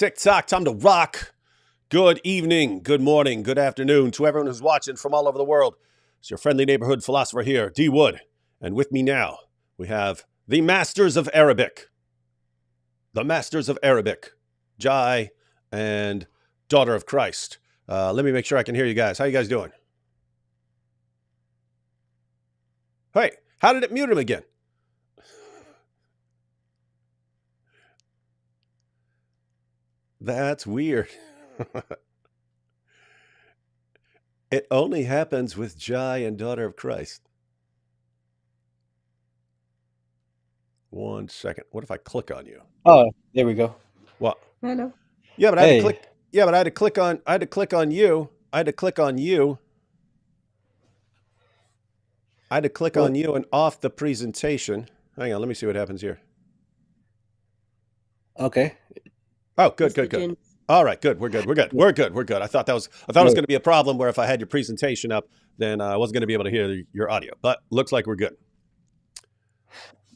Tick tock, time to rock. Good evening, good morning, good afternoon to everyone who's watching from all over the world. It's your friendly neighborhood philosopher here, D. Wood. And with me now, we have the Masters of Arabic. The Masters of Arabic, Jai and Daughter of Christ. Let me make sure I can hear you guys. How you guys doing? Hey, how did it mute him again? That's weird. It only happens with Jai and Daughter of Christ. 1 second. What if I click on you? Oh, there we go. What? Hello. Yeah, but I had to Hey. click. Yeah, but I had to click on. I had to click on you. I had to click on you. I had to click on you and off the presentation. Hang on, let me see what happens here. Okay. Oh, good. All right, good. We're good. I thought it was going to be a problem where if I had your presentation up, then I wasn't going to be able to hear your audio. But looks like we're good.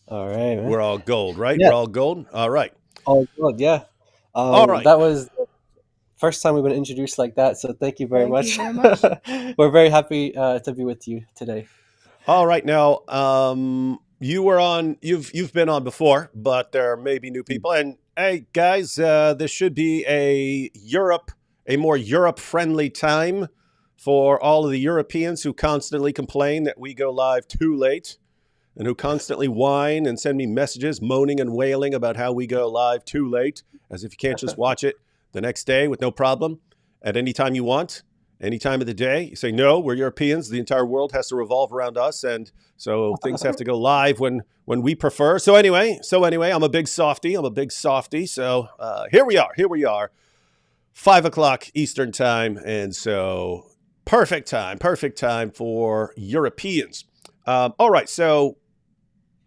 All right, man. We're all gold, right? Yeah. We're all gold. All right. All good. Yeah. All right. That was the first time we've been introduced like that, so thank you very much. Thank you very much. We're very happy to be with you today. All right, now you were on. You've been on before, but there may be new people. And hey, guys, this should be a more Europe-friendly time for all of the Europeans who constantly complain that we go live too late, and who constantly whine and send me messages moaning and wailing about how we go live too late, as if you can't just watch it the next day with no problem at any time you want. Any time of the day. You say, no, we're Europeans. The entire world has to revolve around us. And so things have to go live when we prefer. So anyway, I'm a big softy. So here we are, 5 o'clock Eastern time. And so perfect time for Europeans. All right. So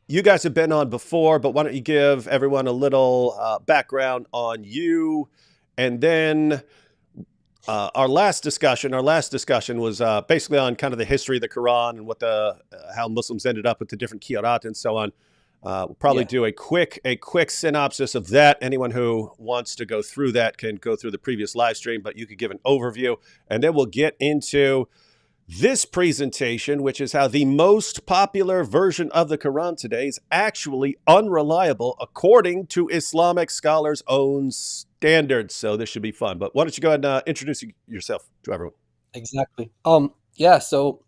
you guys have been on before, but why don't you give everyone a little background on you, and then our last discussion was basically on kind of the history of the Quran and what how Muslims ended up with the different qira'at and so on. We'll probably do a quick synopsis of that. Anyone who wants to go through that can go through the previous live stream, but you could give an overview, and then we'll get into this presentation, which is how the most popular version of the Quran today is actually unreliable according to Islamic scholars' own standards. So this should be fun. But why don't you go ahead and introduce yourself to everyone? Exactly. Yeah. So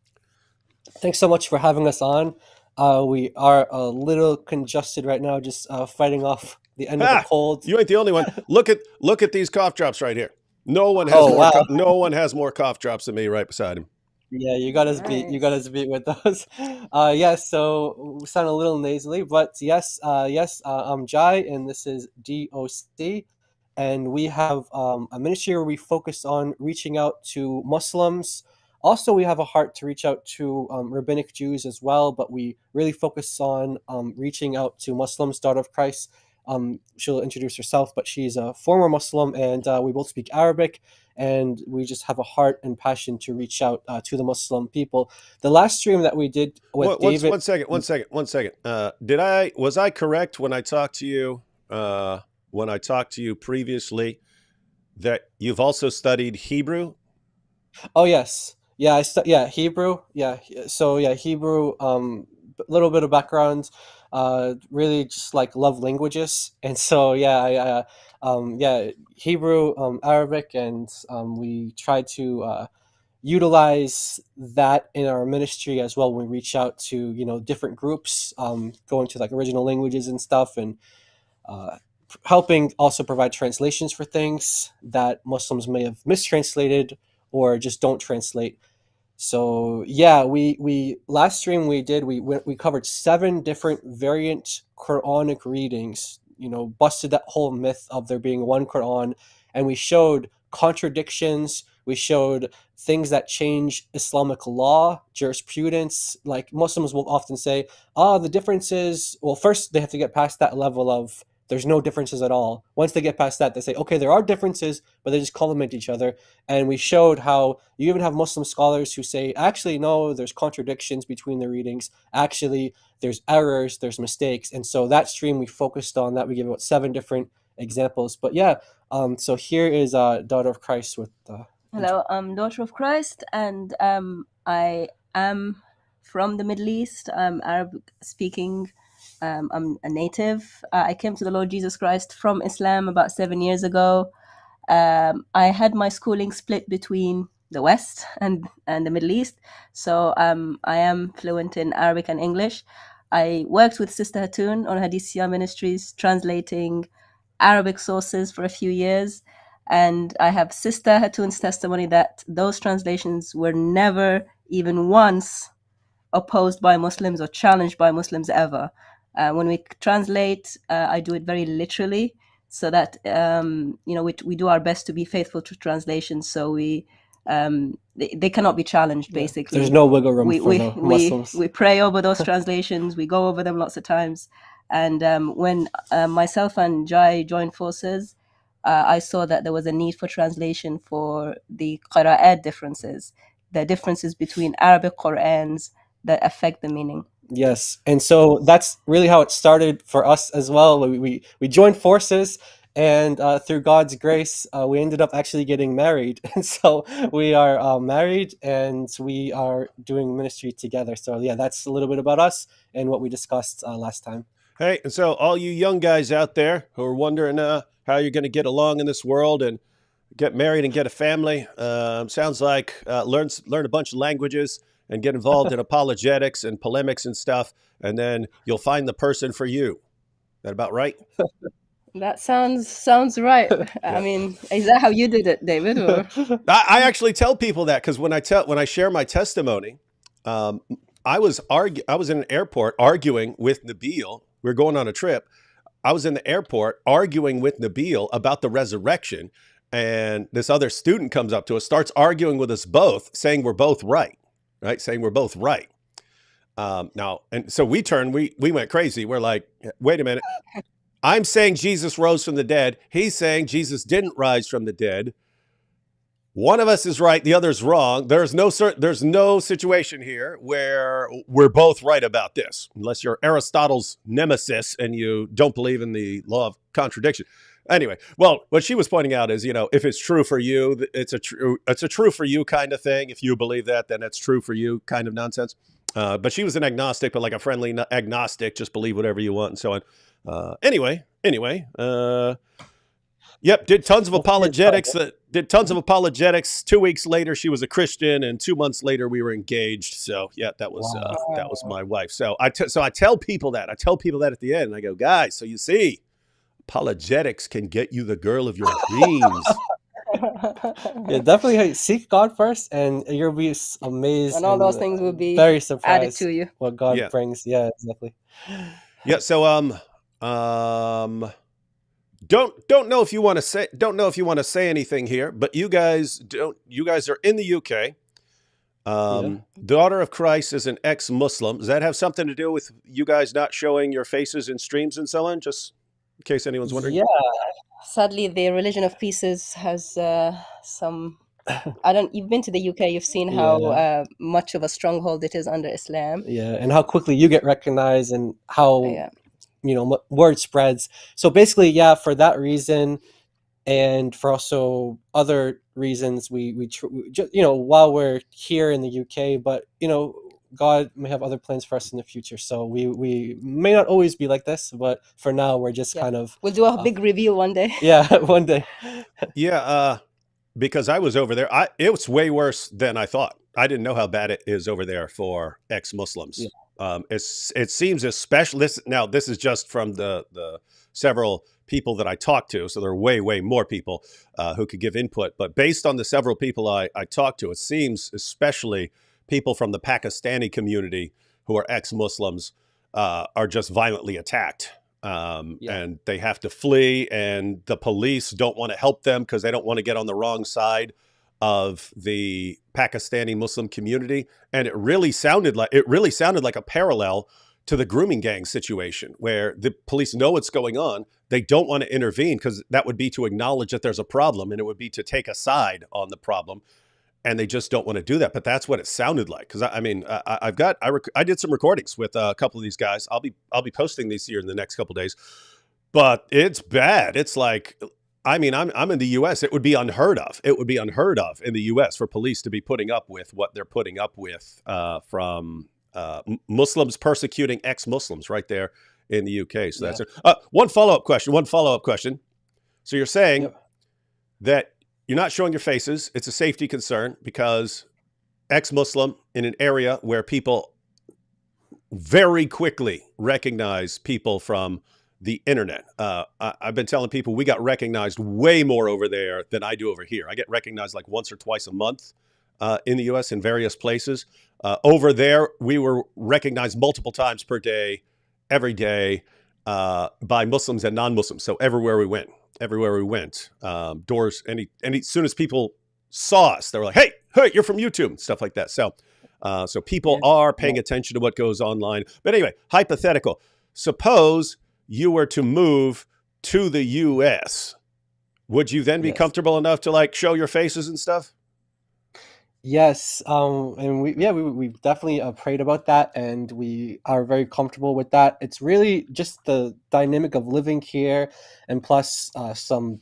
thanks so much for having us on. We are a little congested right now, just fighting off the end of the cold. You ain't the only one. Look at these cough drops right here. No one has more cough drops than me right beside him. Yeah, you got us beat with those. Yes, so we sound a little nasally, but yes, I'm Jai, and this is DOC, and we have a ministry where we focus on reaching out to Muslims. Also, we have a heart to reach out to rabbinic Jews as well, but we really focus on reaching out to Muslims. Daughter of Christ, she'll introduce herself, but she's a former Muslim, and we both speak Arabic. And we just have a heart and passion to reach out to the Muslim people. The last stream that we did with David. One second. Was I correct when I talked to you previously that you've also studied Hebrew? Oh yes, yeah, Hebrew. Yeah, so yeah, Hebrew. A little bit of background. Really just like love languages, and so yeah, Hebrew, Arabic, and we try to utilize that in our ministry as well when we reach out to different groups, going to like original languages and stuff, and helping also provide translations for things that Muslims may have mistranslated or just don't translate. So yeah, we last stream we covered 7 different variant Quranic readings, busted that whole myth of there being one Quran, and we showed contradictions, we showed things that change Islamic law, jurisprudence. Like Muslims will often say, the difference is, well, first they have to get past that level of there's no differences at all. Once they get past that, they say, okay, there are differences, but they just complement each other. And we showed how you even have Muslim scholars who say, actually, no, there's contradictions between the readings. Actually, there's errors, there's mistakes. And so that stream we focused on that. We gave about 7 different examples. But yeah, so here is Daughter of Christ with the intro. Hello, I'm Daughter of Christ, and I am from the Middle East. I'm Arabic speaking. I'm a native. I came to the Lord Jesus Christ from Islam about 7 years ago. I had my schooling split between the West and the Middle East, so I am fluent in Arabic and English. I worked with Sister Hatun on Hadithia Ministries, translating Arabic sources for a few years. And I have Sister Hatun's testimony that those translations were never even once opposed by Muslims or challenged by Muslims ever. When we translate, I do it very literally, so that we do our best to be faithful to translations. So they cannot be challenged. Basically, there's no wiggle room we for the Muslims. we pray over those translations. We go over them lots of times. And when myself and Jai joined forces, I saw that there was a need for translation for the qira'at differences, the differences between Arabic Qur'ans that affect the meaning. Yes, and so that's really how it started for us as well. We joined forces, and through God's grace, we ended up actually getting married. And so we are married, and we are doing ministry together. So yeah, that's a little bit about us and what we discussed last time. Hey, and so all you young guys out there who are wondering how you're going to get along in this world and get married and get a family, sounds like learn a bunch of languages and get involved in apologetics and polemics and stuff, and then you'll find the person for you. That about right? That sounds right. Yeah. I mean, is that how you did it, David? Or? I actually tell people that because when I share my testimony, I was in an airport arguing with Nabil. We were going on a trip. I was in the airport arguing with Nabil about the resurrection, and this other student comes up to us, starts arguing with us both, saying we're both right. Right, saying we're both right. Now, and so we went crazy. We're like, wait a minute. I'm saying Jesus rose from the dead. He's saying Jesus didn't rise from the dead. One of us is right, the other's wrong. There's no situation here where we're both right about this, unless you're Aristotle's nemesis and you don't believe in the law of contradiction. Anyway, well, what she was pointing out is, if it's true for you, it's a true for you kind of thing. If you believe that, then it's true for you kind of nonsense. But she was an agnostic, but like a friendly agnostic, just believe whatever you want and so on. Anyway, yep, did tons of apologetics. 2 weeks later, she was a Christian, and 2 months later, we were engaged. So yeah, that was my wife. So I tell people that. I tell people that at the end. And I go, guys, so you see, apologetics can get you the girl of your dreams. Yeah, definitely seek God first, and you'll be amazed. And all those things will be very surprised added to you. What God brings. Yeah, exactly. Yeah. So don't know if you want to say anything here, but you guys are in the UK. Daughter of Christ is an ex-Muslim. Does that have something to do with you guys not showing your faces in streams and so on? Just in case anyone's wondering. Yeah. Sadly, the religion of pieces has some. You've been to the UK. You've seen how much of a stronghold it is under Islam. Yeah, and how quickly you get recognized, and how word spreads. So basically, for that reason, and for also other reasons, we while we're here in the UK, but God may have other plans for us in the future. So we may not always be like this, but for now we're just kind of. We'll do a big reveal one day. Yeah, one day. Yeah, because I was over there. It was way worse than I thought. I didn't know how bad it is over there for ex-Muslims. Yeah. It seems especially now. This is just from the several people that I talked to. So there are way more people who could give input. But based on the several people I talked to, it seems especially people from the Pakistani community who are ex-Muslims are just violently attacked. And they have to flee, and the police don't want to help them because they don't want to get on the wrong side of the Pakistani Muslim community. And it really sounded like a parallel to the grooming gang situation, where the police know what's going on. They don't want to intervene because that would be to acknowledge that there's a problem, and it would be to take a side on the problem. And they just don't want to do that. But that's what it sounded like. Because I did some recordings with a couple of these guys. I'll be posting these here in the next couple of days. but it's bad. It's like, I mean, I'm in the U.S. It would be unheard of. It would be unheard of in the U.S. for police to be putting up with what they're putting up with from Muslims persecuting ex-Muslims right there in the UK. So Yeah. that's one follow-up question. One follow-up question. So you're saying Yep. that you're not showing your faces. It's a safety concern because ex-Muslim in an area where people very quickly recognize people from the internet. I've been telling people we got recognized way more over there than I do over here. I get recognized like once or twice a month in the US in various places. Over there, we were recognized multiple times per day, every day, by Muslims and non-Muslims. So everywhere we went, doors, as soon as people saw us, they were like, hey, you're from YouTube, stuff like that. So people are paying attention to what goes online. But anyway, hypothetical. Suppose you were to move to the US, would you then be comfortable enough to like show your faces and stuff? Yes, and we definitely prayed about that, and we are very comfortable with that. It's really just the dynamic of living here, and plus some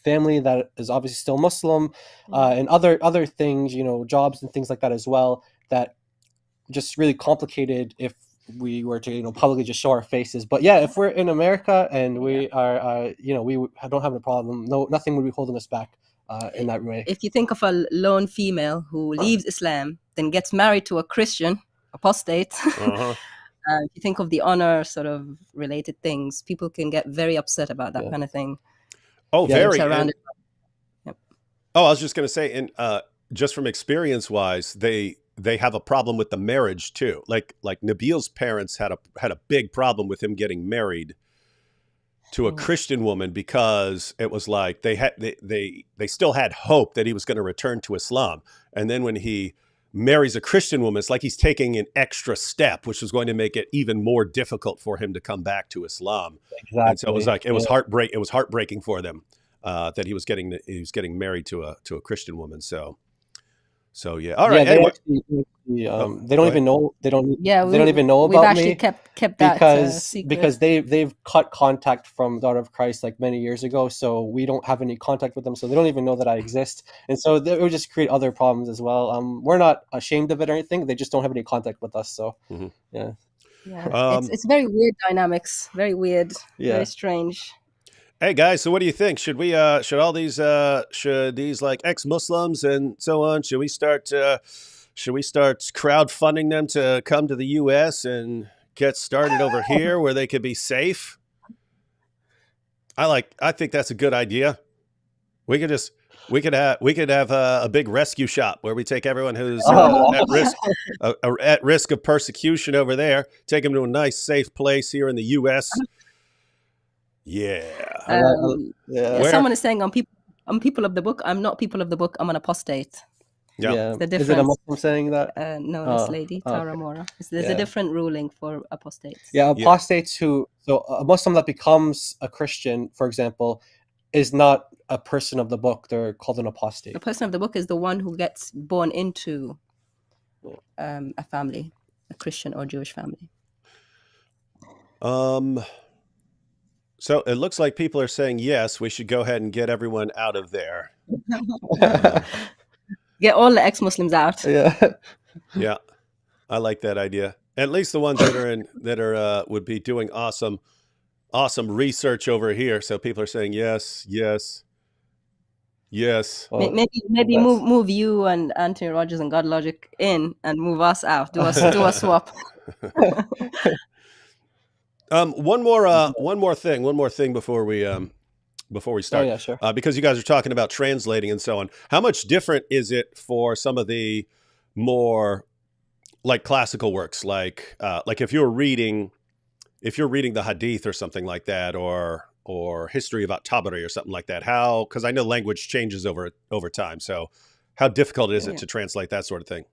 family that is obviously still Muslim, and other things, jobs and things like that as well, that just really complicated if we were to publicly just show our faces. But yeah, if we're in America and we are we don't have a problem. No, nothing would be holding us back in that way. If you think of a lone female who leaves Islam, then gets married to a Christian apostate, if you think of the honor sort of related things, people can get very upset about that kind of thing. Oh, very. Yep. Oh, I was just going to say, and just from experience wise, they have a problem with the marriage too. Like Nabil's parents had a big problem with him getting married to a Christian woman because it was like they still had hope that he was going to return to Islam. And then when he marries a Christian woman, it's like he's taking an extra step, which was going to make it even more difficult for him to come back to Islam. Exactly. And so it was like it was heartbreaking for them that he was getting married to a Christian woman. So yeah. All right. Yeah, anyway. They don't even know. They don't even know about we've actually me kept that secret. because they've cut contact from Daughter of Christ like many years ago. So we don't have any contact with them. So they don't even know that I exist, and so it would just create other problems as well. We're not ashamed of it or anything. They just don't have any contact with us. So yeah. It's very weird dynamics. Very weird. Very strange. Hey guys, so what do you think? Should we should all these should these like ex-Muslims and so on, should we start crowdfunding them to come to the US and get started over here where they could be safe? I think that's a good idea. We could have a big rescue shop where we take everyone who's at risk of persecution over there, take them to a nice safe place here in the US. Someone is saying I'm people of the book. I'm not people of the book. I'm an apostate. Yeah. The difference. Is it a Muslim saying that? No, this lady, Tara Mora. There's a different ruling for apostates. Yeah, apostates so a Muslim that becomes a Christian, for example, is not a person of the book. They're called an apostate. The person of the book is the one who gets born into a family, a Christian or Jewish family. So it looks like people are saying, yes, we should go ahead and get everyone out of there. Get all the ex-Muslims out. Yeah. I like that idea. At least the ones that would be doing awesome research over here. So people are saying, yes. Well, maybe move you and Anthony Rogers and God Logic in and move us out. Do a swap. One more thing before we start. Oh, yeah, sure. Because you guys are talking about translating and so on. How much different is it for some of the more like classical works, like if you're reading the Hadith or something like that, or history about Tabari or something like that? Because I know language changes over time. So how difficult is it to translate that sort of thing?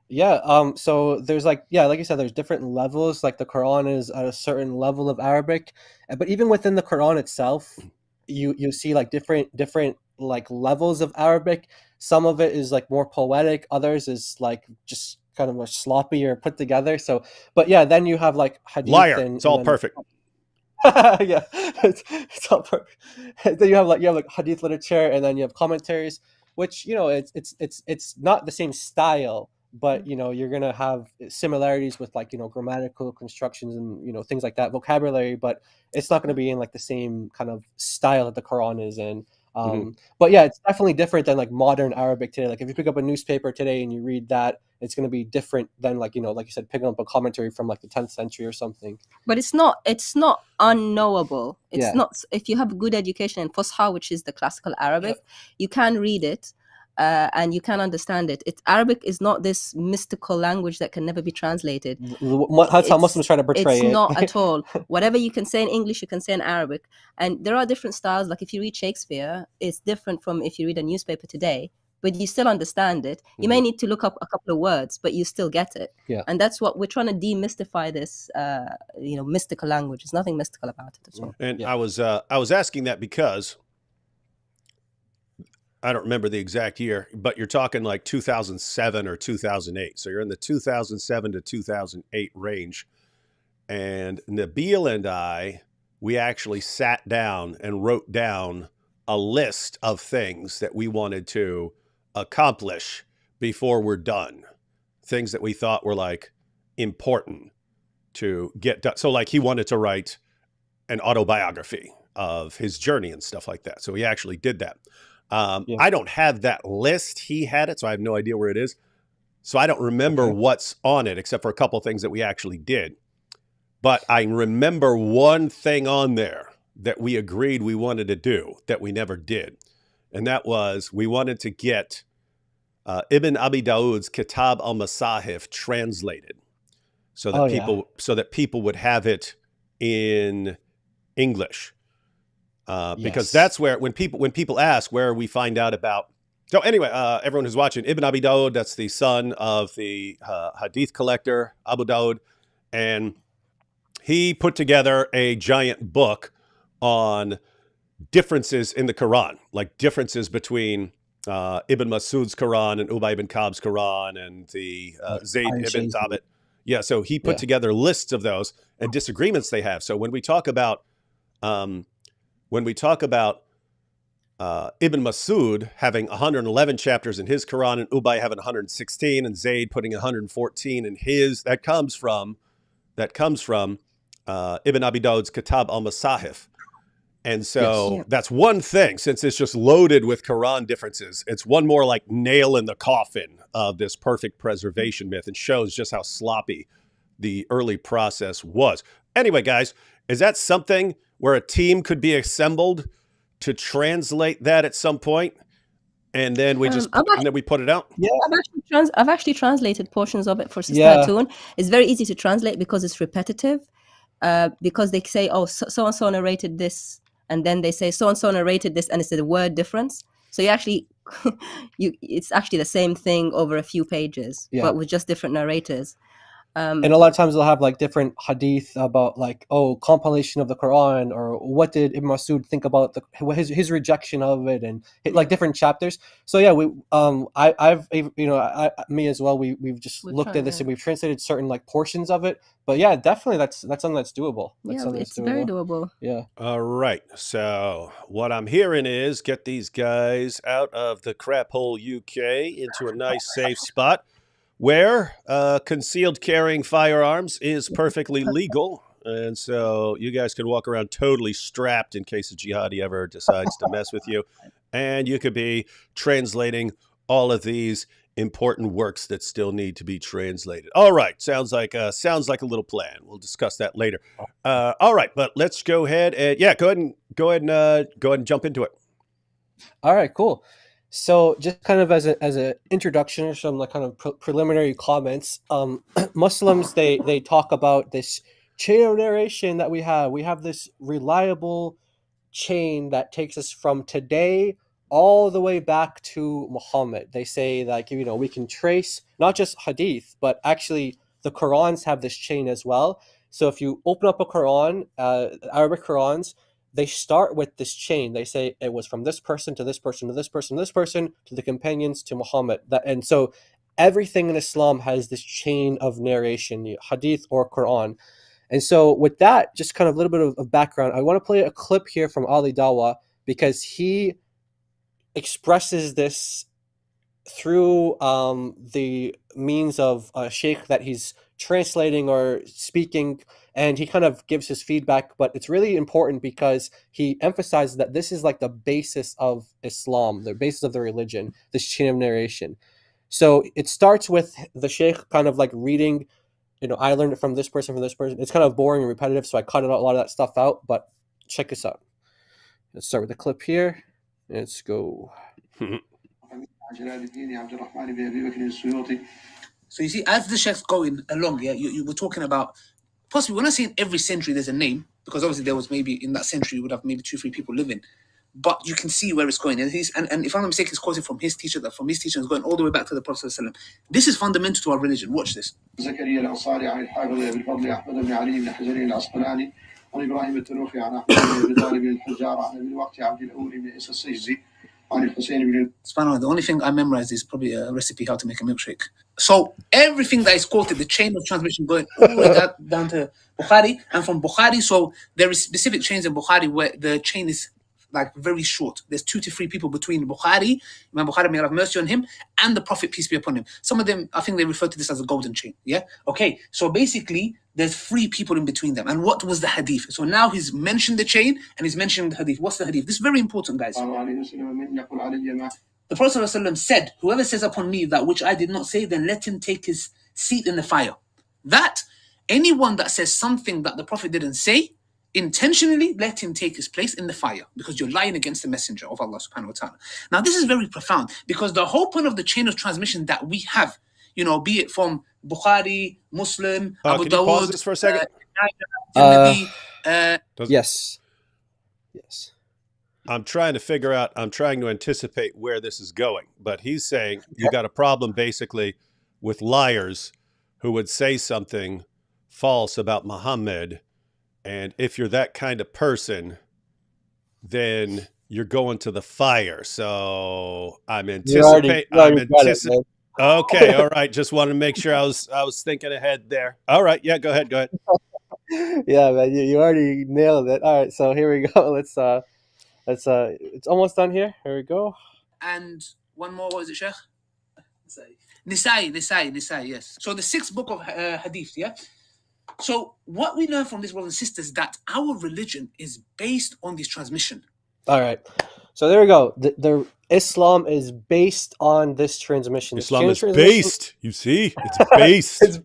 Yeah, so there's like you said, there's different levels. Like the Quran is at a certain level of Arabic, but even within the Quran itself, you see like different like levels of Arabic. Some of it is like more poetic, others is like just kind of sloppy or put together. So, but yeah, then you have like hadith. Liar. It's all perfect. Yeah, it's all perfect. Then you have like hadith literature, and then you have commentaries, which it's not the same style, but you're gonna have similarities with like grammatical constructions and things like that, vocabulary, but it's not gonna be in like the same kind of style that the Quran is in. Mhm. But yeah, it's definitely different than like modern Arabic today. Like if you pick up a newspaper today and you read that, it's going to be different than like like you said, picking up a commentary from like the 10th century or something. But it's not unknowable. It's Yeah. not, if you have good education in Fusha, which is the classical Arabic, you can read it, and you can understand it. Arabic is not this mystical language that can never be translated. That's how Muslims try to portray It's it. not at all. Whatever you can say in English, you can say in Arabic. And there are different styles. Like if you read Shakespeare, it's different from if you read a newspaper today, but you still understand it. You may need to look up a couple of words, but you still get it. Yeah. And that's what we're trying to demystify, this mystical language. There's nothing mystical about it at all. And Yeah. I was asking that because I don't remember the exact year, but you're talking like 2007 or 2008. So you're in the 2007 to 2008 range. And Nabil and I, we actually sat down and wrote down a list of things that we wanted to accomplish before we're done. Things that we thought were like important to get done. So like he wanted to write an autobiography of his journey and stuff like that. So he actually did that. Yeah. I don't have that list. He had it, so I have no idea where it is. So I don't remember Okay. what's on it, except for a couple of things that we actually did. But I remember one thing on there that we agreed we wanted to do that we never did. And that was we wanted to get Ibn Abi Dawud's Kitab al-Masahif translated so that Oh, yeah. people would have it in English. Because Yes. that's where when people ask where we find out about. So anyway, everyone who's watching, Ibn Abi Dawud, that's the son of the hadith collector Abu Dawud, and he put together a giant book on differences in the Quran, like differences between Ibn Masud's Quran and Ubay ibn Ka'b's Quran and the Zayd Iron ibn Shades. Thabit. Yeah, so he put Yeah. together lists of those and disagreements they have. So when we talk about Ibn Masud having 111 chapters in his Quran and Ubay having 116 and Zayd putting 114 in his, that comes from Ibn Abi Dawud's Kitab al-Masahif. And so Yes. that's one thing, since it's just loaded with Quran differences. It's one more like nail in the coffin of this perfect preservation myth, and shows just how sloppy the early process was. Anyway, guys, is that something where a team could be assembled to translate that at some point, and then we put it out? Yeah. I've actually translated portions of it for Sister Yeah. Atun. It's very easy to translate because it's repetitive. Because they say, oh, so and so narrated this, and then they say so and so narrated this, and it's a word difference. So you actually, it's actually the same thing over a few pages, Yeah. but with just different narrators. And a lot of times they'll have like different hadith about like, oh, compilation of the Quran, or what did Ibn Masud think about his rejection of it, and like different chapters. So yeah, I've me as well. We've just We've looked tried, at this yeah. and we've translated certain like portions of it. But yeah, definitely that's something that's doable. Yeah, it's very doable. Yeah. All right. So what I'm hearing is get these guys out of the crap hole UK into a nice safe spot where concealed carrying firearms is perfectly legal. And so you guys can walk around totally strapped in case a jihadi ever decides to mess with you. And you could be translating all of these important works that still need to be translated. All right. Sounds like a little plan. We'll discuss that later. All right. But let's go ahead and go ahead and jump into it. All right, cool. So just kind of as an introduction or some like kind of preliminary comments, Muslims, they talk about this chain of narration that we have. We have this reliable chain that takes us from today all the way back to Muhammad. They say like, we can trace not just hadith, but actually the Qurans have this chain as well. So if you open up a Quran, Arabic Qurans, they start with this chain. They say it was from this person to this person to this person to this person to the companions to Muhammad. And so everything in Islam has this chain of narration, hadith or Quran. And so with that, just kind of a little bit of background, I want to play a clip here from Ali Dawa because he expresses this through the means of a sheikh that he's translating or speaking, and he kind of gives his feedback. But it's really important because he emphasizes that this is like the basis of Islam, the basis of the religion, this chain of narration. So it starts with the sheikh kind of like reading, I learned it from this person, from this person. It's kind of boring and repetitive, so I cut a lot of that stuff out. But check this out. Let's start with the clip here. Let's go. So you see, as the sheikh's going along, yeah, you were talking about, possibly, when I say in every century there's a name, because obviously there was maybe in that century you would have maybe 2-3 people living, but you can see where it's going. And and if I'm not mistaken, he's quoting from his teacher, that from his teacher is going all the way back to the Prophet ﷺ. This is fundamental to our religion. Watch this. SubhanAllah, the only thing I memorized is probably a recipe how to make a milkshake. So everything that is quoted, the chain of transmission going all the way down to Bukhari, and from Bukhari, so there is specific chains in Bukhari where the chain is like very short. There's 2 to 3 people between Bukhari, Imam Bukhari, may Allah have mercy on him, and the Prophet, peace be upon him. Some of them, I think they refer to this as a golden chain. Yeah. Okay. So basically, there's 3 people in between them. And what was the hadith? So now he's mentioned the chain and he's mentioning the hadith. What's the hadith? This is very important, guys. The Prophet ﷺ said, whoever says upon me that which I did not say, then let him take his seat in the fire. That anyone that says something that the Prophet didn't say, intentionally let him take his place in the fire, because you're lying against the messenger of Allah subhanahu wa ta'ala. Now this is very profound, because the whole point of the chain of transmission that we have, be it from Bukhari, Muslim, Abu Can you pause Dawud, this for a second? Yes. I'm trying to anticipate where this is going, but he's saying you got a problem basically with liars who would say something false about Muhammad. And if you're that kind of person, then you're going to the fire. So I'm anticipating. Okay, all right. Just wanted to make sure I was thinking ahead there. All right, yeah, go ahead. Yeah, man, you already nailed it. All right, so here we go. Let's it's almost done here. Here we go. And one more, what is it, Sheikh? Nisai, yes. So the 6th book of Hadith, yeah? So what we learn from this, brothers and sisters, that our religion is based on this transmission. All right. So there we go. The Islam is based on this transmission. Islam is based. You see? It's based.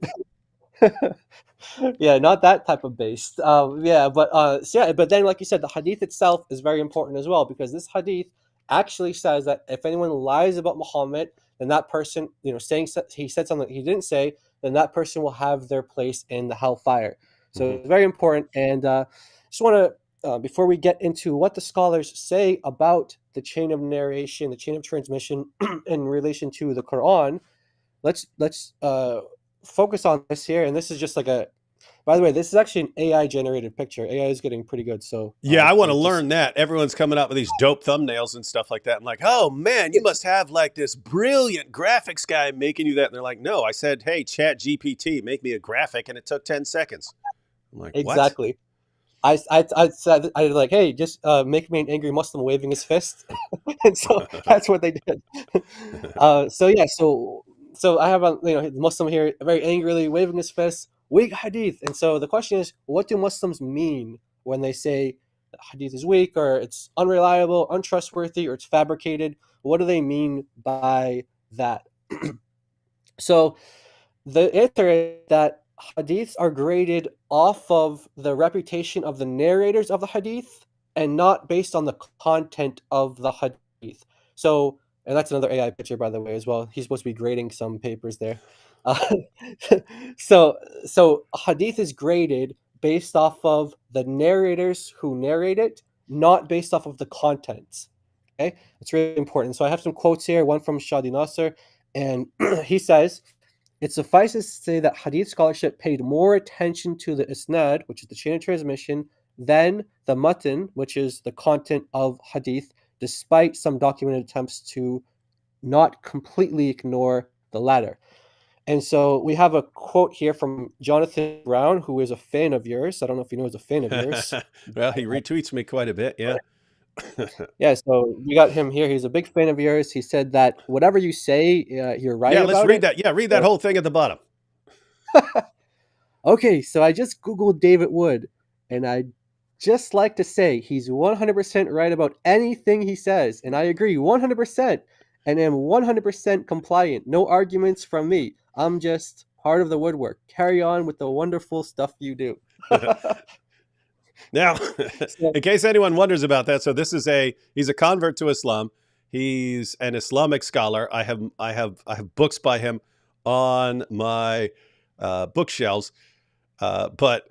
Yeah, not that type of based. But then, like you said, the hadith itself is very important as well, because this hadith actually says that if anyone lies about Muhammad, then that person, saying he said something he didn't say, then that person will have their place in the hellfire. So It's very important. And just want to, before we get into what the scholars say about the chain of narration, the chain of transmission in relation to the Quran, let's focus on this here. And this is just like by the way, this is actually an AI generated picture. AI is getting pretty good. So yeah, I want to learn that. Everyone's coming up with these dope thumbnails and stuff like that. I'm like, oh man, you must have like this brilliant graphics guy making you that. And they're like, no, I said, hey, Chat GPT, make me a graphic, and it took 10 seconds. I'm like, exactly. What? I said, I was like, hey, just make me an angry Muslim waving his fist. And so that's what they did. So I have the Muslim here very angrily waving his fist. Weak hadith. And so the question is, what do Muslims mean when they say that hadith is weak, or it's unreliable, untrustworthy, or it's fabricated? What do they mean by that? So the answer is that hadiths are graded off of the reputation of the narrators of the hadith and not based on the content of the hadith. So, and that's another AI picture, by the way, as well. He's supposed to be grading some papers there. So hadith is graded based off of the narrators who narrate it, not based off of the contents. Okay, it's really important. So I have some quotes here. One from Shadi Nasser, and he says, "It suffices to say that hadith scholarship paid more attention to the isnad, which is the chain of transmission, than the matan, which is the content of hadith, despite some documented attempts to not completely ignore the latter." And so we have a quote here from Jonathan Brown, who is a fan of yours. I don't know if you know he's a fan of yours. Well, he retweets me quite a bit. Yeah. Yeah, so we got him here. He's a big fan of yours. He said that whatever you say, you're right Yeah, let's about read it. that. Yeah, read that whole thing at the bottom. Okay, so I just Googled David Wood, and I'd just like to say he's 100% right about anything he says, and I agree 100%, and am 100% compliant. No arguments from me. I'm just part of the woodwork. Carry on with the wonderful stuff you do. Now, So, in case anyone wonders about that, so he's a convert to Islam. He's an Islamic scholar. I have books by him on my bookshelves. But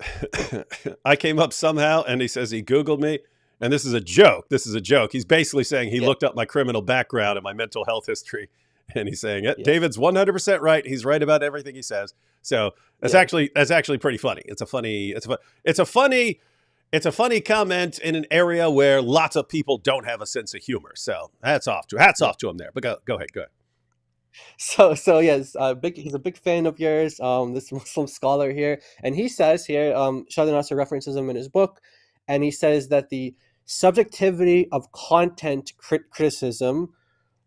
I came up somehow, and he says he Googled me, and this is a joke. This is a joke. He's basically saying he looked up my criminal background and my mental health history, and he's saying it. Yeah. David's 100% right. He's right about everything he says. So that's actually pretty funny. It's a funny comment in an area where lots of people don't have a sense of humor. So hats off to him there. But go ahead. So yes, he's a big fan of yours. This Muslim scholar here, and he says here, Sheldon also references him in his book, and he says that the subjectivity of content criticism,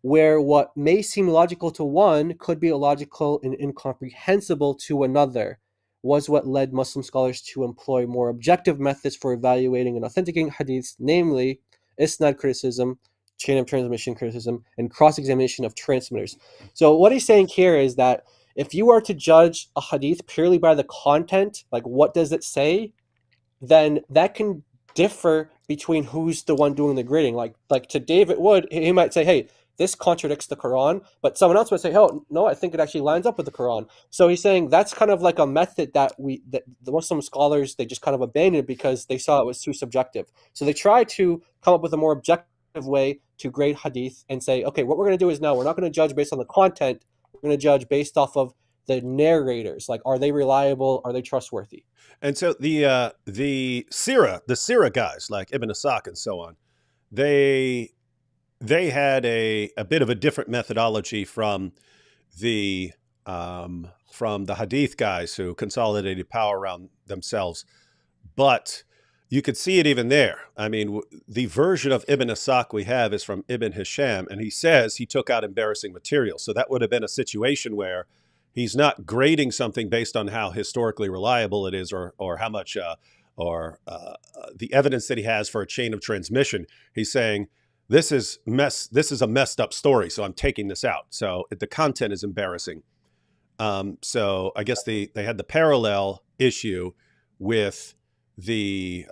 where what may seem logical to one could be illogical and incomprehensible to another, was what led Muslim scholars to employ more objective methods for evaluating and authenticating hadiths, namely isnad criticism, chain of transmission criticism, and cross-examination of transmitters. So what he's saying here is that if you are to judge a hadith purely by the content, like what does it say, then that can differ between who's the one doing the grading. Like to David Wood, he might say, hey, this contradicts the Quran, but someone else might say, oh, no, I think it actually lines up with the Quran. So he's saying that's kind of like a method that the Muslim scholars, they just kind of abandoned because they saw it was too subjective. So they try to come up with a more objective way to grade hadith and say, okay, what we're going to do is now we're not going to judge based on the content. We're going to judge based off of the narrators. Like, are they reliable? Are they trustworthy? And so the Sirah guys like Ibn Ishaq and so on, they had a bit of a different methodology from the Hadith guys who consolidated power around themselves, but you could see it even there. I mean, the version of Ibn Ishaq we have is from Ibn Hisham, and he says he took out embarrassing material. So that would have been a situation where he's not grading something based on how historically reliable it is or how much the evidence that he has for a chain of transmission. He's saying, this is a messed up story, so I'm taking this out. So the content is embarrassing. So I guess they had the parallel issue with the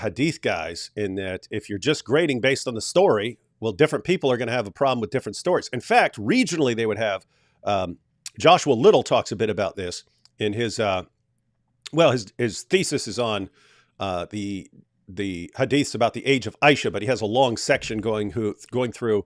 Hadith guys, in that if you're just grading based on the story, well, different people are going to have a problem with different stories. In fact, regionally, they would have. Joshua Little talks a bit about this in his his thesis is on the hadiths about the age of Aisha, but he has a long section going through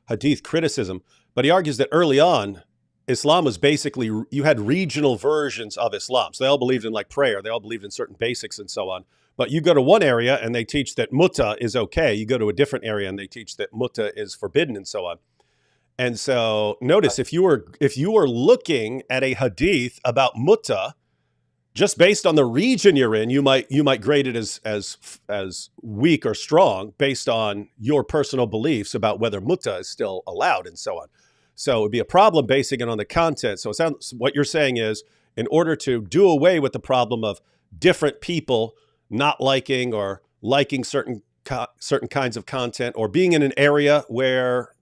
hadith criticism. But he argues that early on, Islam was basically, you had regional versions of Islam. So they all believed in like prayer. They all believed in certain basics and so on. But you go to one area and they teach that mutta is okay. You go to a different area and they teach that mutta is forbidden and so on. And so notice if you were looking at a hadith about mutta, just based on the region you're in, you might grade it as weak or strong based on your personal beliefs about whether mutta is still allowed and so on. So it would be a problem basing it on the content. So what you're saying is, in order to do away with the problem of different people not liking or liking certain kinds of content, or being in an area where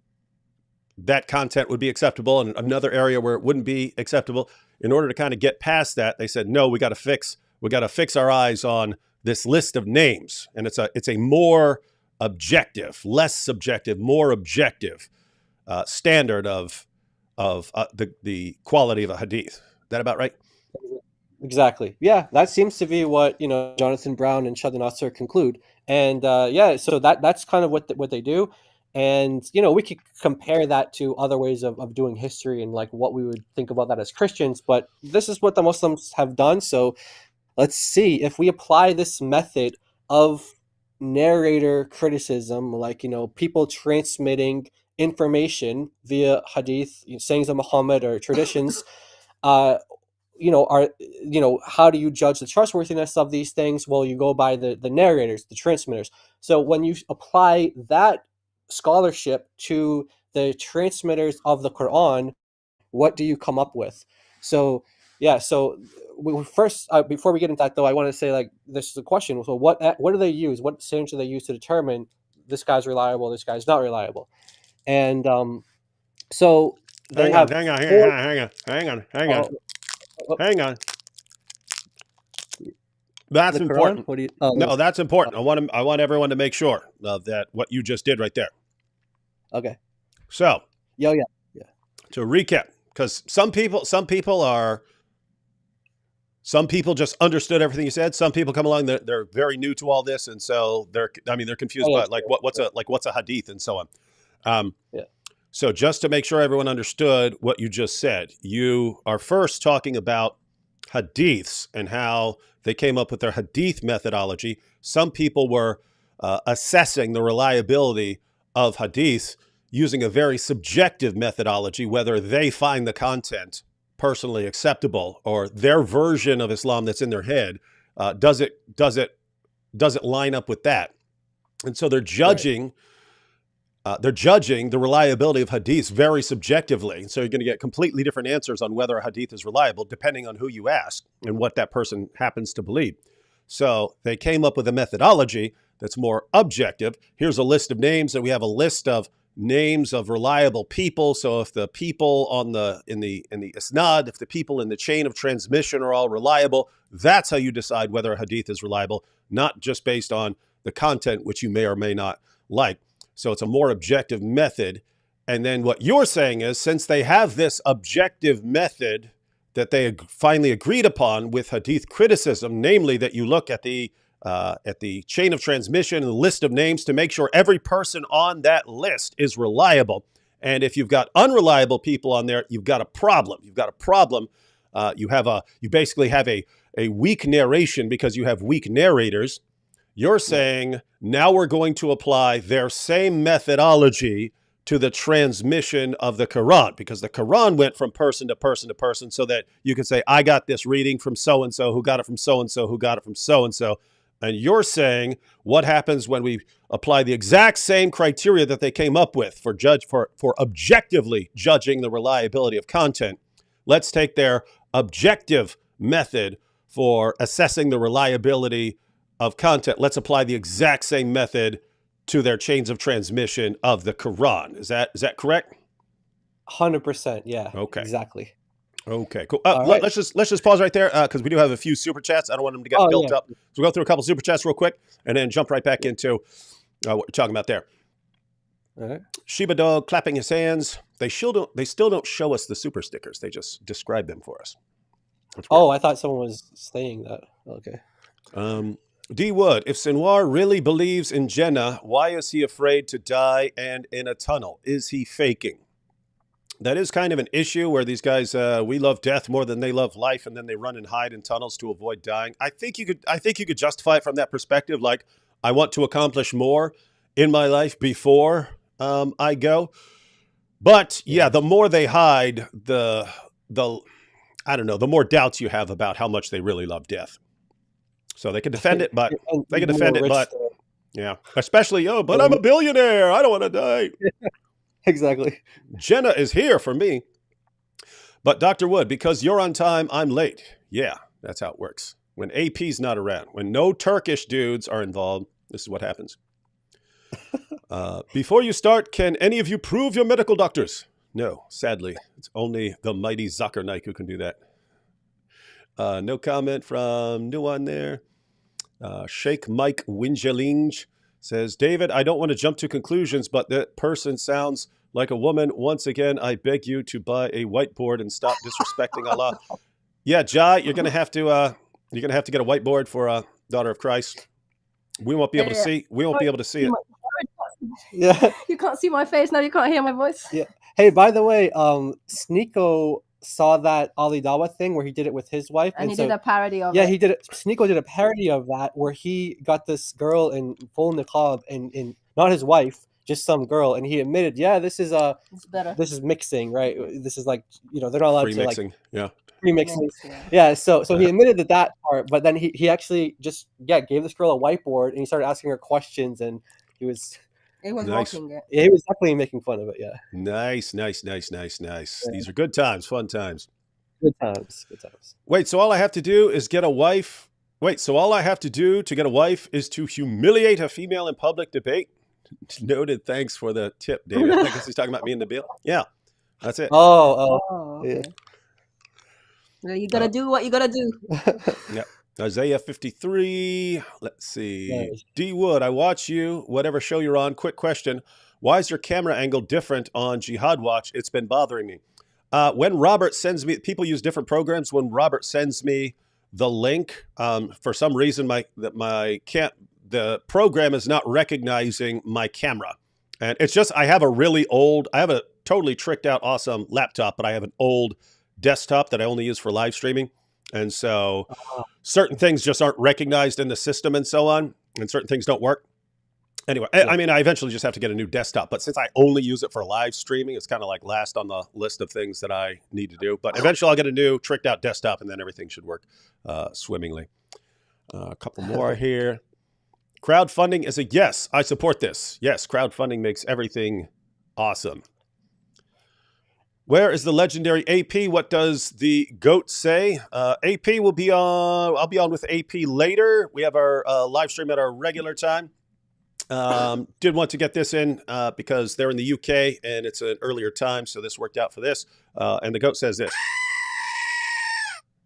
that content would be acceptable and another area where it wouldn't be acceptable, in order to kind of get past that, they said, no, we got to fix our eyes on this list of names. And it's a more objective, less subjective, more objective standard of the quality of a hadith. Is that about right? Exactly. Yeah, that seems to be what Jonathan Brown and Sheldon Nasser conclude. And so that's kind of what they do. And we could compare that to other ways of doing history and like what we would think about that as Christians. But this is what the Muslims have done. So let's see if we apply this method of narrator criticism, like people transmitting information via hadith, sayings of Muhammad or traditions. how do you judge the trustworthiness of these things? Well, you go by the narrators, the transmitters. So when you apply that scholarship to the transmitters of the Quran, what do you come up with? So first, before we get into that though, I want to say, like, this is a question. So what do they use? What standards do they use to determine this guy's reliable, this guy's not reliable? And so they Hang on. have Hang on. That's the Quran. important. What do you? No, that's important. I want everyone to make sure of that, what you just did right there. Okay. So, Yeah. to recap, because some people just understood everything you said. Some people come along, they're very new to all this, and so they're confused by what's a hadith and so on. So just to make sure everyone understood what you just said, you are first talking about hadiths and how they came up with their hadith methodology. Some people were assessing the reliability of hadiths using a very subjective methodology, whether they find the content personally acceptable or their version of Islam that's in their head, does it line up with that? And so they're judging. Right. They're judging the reliability of hadiths very subjectively. So you're going to get completely different answers on whether a hadith is reliable, depending on who you ask and what that person happens to believe. So they came up with a methodology that's more objective. Here's a list of names, and we have a list of names of reliable people. So if the people in the isnad, if the people in the chain of transmission are all reliable, that's how you decide whether a hadith is reliable, not just based on the content, which you may or may not like. So it's a more objective method. And then what you're saying is, since they have this objective method that they finally agreed upon with hadith criticism, namely that you look at the chain of transmission and the list of names to make sure every person on that list is reliable. And if you've got unreliable people on there, you've got a problem. You basically have a weak narration because you have weak narrators. You're saying now we're going to apply their same methodology to the transmission of the Quran, because the Quran went from person to person to person, so that you can say, I got this reading from so-and-so, who got it from so-and-so, who got it from so-and-so. And you're saying what happens when we apply the exact same criteria that they came up with for objectively judging the reliability of content. Let's take their objective method for assessing the reliability of content. Let's apply the exact same method to their chains of transmission of the Quran. Is that correct? 100%. Yeah. Okay. Exactly. Okay. Cool. Right. Let's just pause right there because we do have a few super chats. I don't want them to get built up. So we'll go through a couple super chats real quick and then jump right back into what we're talking about there. All right. Shiba Dog clapping his hands. They still don't show us the super stickers. They just describe them for us. Oh, I thought someone was saying that. Okay. D. Wood, if Sinwar really believes in Jannah, why is he afraid to die and in a tunnel? Is he faking? That is kind of an issue where these guys, we love death more than they love life, and then they run and hide in tunnels to avoid dying. I think you could justify it from that perspective. Like, I want to accomplish more in my life before I go. But yeah, the more they hide, the more doubts you have about how much they really love death. So they can defend it, but yeah, especially, but I'm a billionaire. I don't want to die. Exactly. Jenna is here for me. But Dr. Wood, because you're on time, I'm late. Yeah, that's how it works. When AP's not around, when no Turkish dudes are involved, this is what happens. Before you start, can any of you prove you're medical doctors? No, sadly. It's only the mighty Zakir Naik who can do that. No comment from Nuwan there. Sheikh Mike Winjelinge says, David, I don't want to jump to conclusions, but that person sounds like a woman. Once again, I beg you to buy a whiteboard and stop disrespecting Allah. Yeah, Jai, you're gonna have to get a whiteboard for Daughter of Christ. We won't be able to see. We won't be able to see it. Yeah. You can't see my face now. You can't hear my voice. Yeah. Hey, by the way, Sneeko saw that Ali Dawa thing where he did it with his wife, and he did a parody of it. Yeah, he did it. Sneeko did a parody of that where he got this girl in full niqab and not his wife, just some girl, and he admitted, yeah, this is mixing, right? This is like, they're not allowed free to mixing. Like, remixing. Remix, yeah. Yeah, so he admitted to that part, but then he actually just gave this girl a whiteboard and he started asking her questions, and he was It was Nice. mocking it. he was definitely making fun of it. Yeah, Nice. These are good times, fun times. good times. Wait, so all I have to do is get a wife? Wait, so all I have to do to get a wife is to humiliate a female in public debate? Noted. Thanks for the tip, David. I guess he's talking about me and Nabil. Yeah, that's it. Oh, Oh, yeah. okay. Well, you gotta do what you gotta do. Yep. Isaiah 53. Let's see. Nice. D Wood, I watch you, whatever show you're on. Quick question. Why is your camera angle different on Jihad Watch? It's been bothering me. When Robert sends me, people use different programs. When Robert sends me the link, for some reason, the program is not recognizing my camera. And it's just, I have a totally tricked out, awesome laptop, but I have an old desktop that I only use for live streaming. And so certain things just aren't recognized in the system and so on, and certain things don't work. Anyway, I mean, I eventually just have to get a new desktop, but since I only use it for live streaming, it's kind of like last on the list of things that I need to do. But eventually I'll get a new tricked out desktop and then everything should work swimmingly. A couple more here. Crowdfunding is a yes. I support this. Yes, crowdfunding makes everything awesome. Where is the legendary AP? What does the GOAT say? AP will be on. I'll be on with AP later. We have our live stream at our regular time. Did want to get this in because they're in the UK and it's an earlier time, so this worked out for this. And the GOAT says this.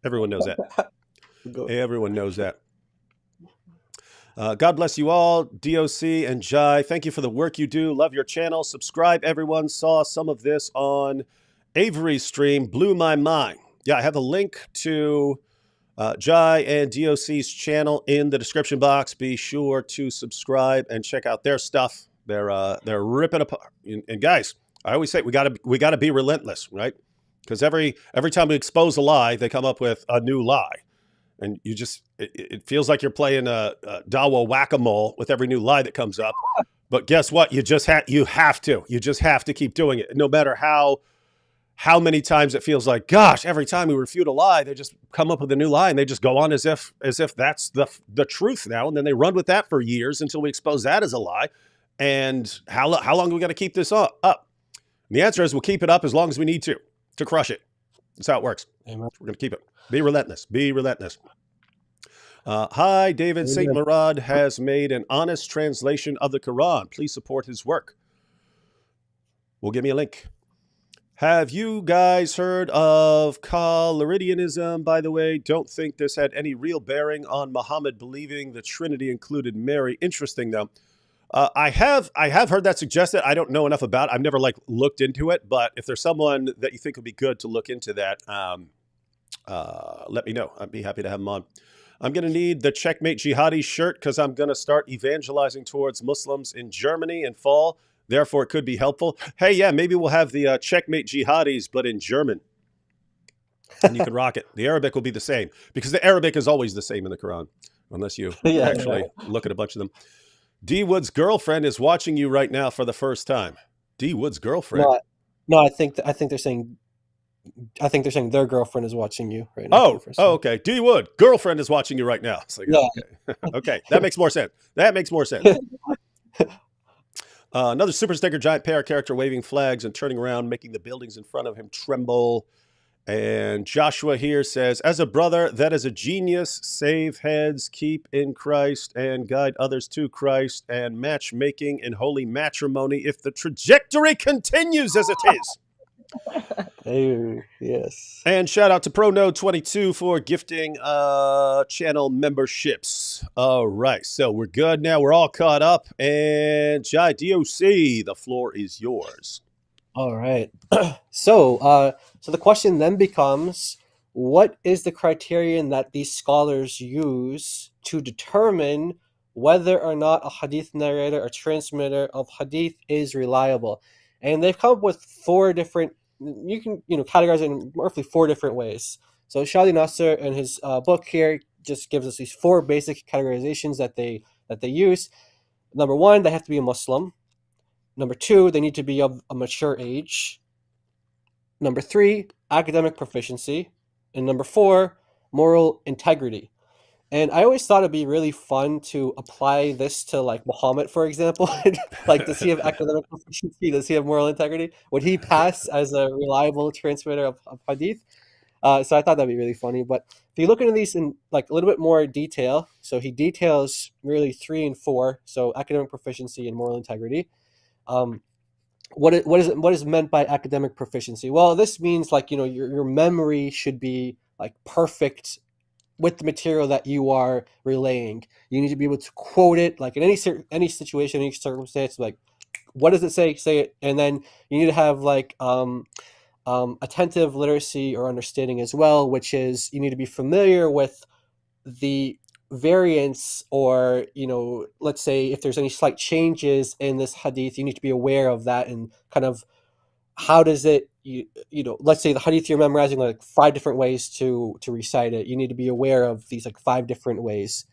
Everyone knows that. Everyone knows that. God bless you all, DOC and Jai. Thank you for the work you do. Love your channel. Subscribe, everyone. Saw some of this on Avery's stream. Blew my mind. Yeah, I have a link to Jai and DOC's channel in the description box. Be sure to subscribe and check out their stuff. They're ripping apart. And guys, I always say we gotta be relentless, right? Because every time we expose a lie, they come up with a new lie. And you just, it feels like you're playing a Dawa whack-a-mole with every new lie that comes up. But guess what? You just have to keep doing it. No matter how many times it feels like, gosh, every time we refute a lie, they just come up with a new lie and they just go on as if that's the truth now. And then they run with that for years until we expose that as a lie. And how long do we got to keep this up? And the answer is we'll keep it up as long as we need to crush it. That's how it works. Amen. We're going to keep it. Be relentless. Be relentless. Hi, David. St. Murad has made an honest translation of the Quran. Please support his work. Well, give me a link. Have you guys heard of Caloridianism, by the way? Don't think this had any real bearing on Muhammad believing the Trinity included Mary. Interesting, though. I have heard that suggested. I don't know enough about it. I've never looked into it, but if there's someone that you think would be good to look into that, let me know. I'd be happy to have them on. I'm going to need the Checkmate Jihadi shirt because I'm going to start evangelizing towards Muslims in Germany in fall. Therefore, it could be helpful. Hey, yeah, maybe we'll have the Checkmate Jihadis, but in German. And you can rock it. The Arabic will be the same because the Arabic is always the same in the Quran, unless you actually look at a bunch of them. D. Wood's girlfriend is watching you right now for the first time. D. Wood's girlfriend? No, I think they're saying their girlfriend is watching you right now. Oh, okay. D. Wood, girlfriend is watching you right now. It's like, yeah. Okay. Okay, that makes more sense. Another super sticker, giant pear character waving flags and turning around, making the buildings in front of him tremble. And Joshua here says, as a brother, that is a genius. Save heads, keep in Christ, and guide others to Christ, and matchmaking in holy matrimony if the trajectory continues as it is. Oh, yes. And shout out to ProNode22 for gifting channel memberships. All right, so we're good now. We're all caught up. And Jai DOC, the floor is yours. All right. So the question then becomes, what is the criterion that these scholars use to determine whether or not a hadith narrator or transmitter of hadith is reliable? And they've come up with four different, you can categorize it in roughly four different ways. So Shadi Nasser in his book here just gives us these four basic categorizations that they use. Number one, they have to be a Muslim. Number two, they need to be of a mature age. Number three, academic proficiency. And number 4, moral integrity. And I always thought it'd be really fun to apply this to like Muhammad, for example. Like, does he have academic proficiency? Does he have moral integrity? Would he pass as a reliable transmitter of hadith? So I thought that'd be really funny. But if you look into these in like a little bit more detail, so he details really 3 and 4, so academic proficiency and moral integrity. What is meant by academic proficiency? Well, this means like, your memory should be like perfect with the material that you are relaying. You need to be able to quote it like in any situation, any circumstance. Like, what does it say? Say it, and then you need to have like attentive literacy or understanding as well, which is you need to be familiar with the variants, or let's say if there's any slight changes in this hadith, you need to be aware of that and kind of how does it let's say the hadith you're memorizing like 5 different ways to recite it. You need to be aware of these like 5 different ways.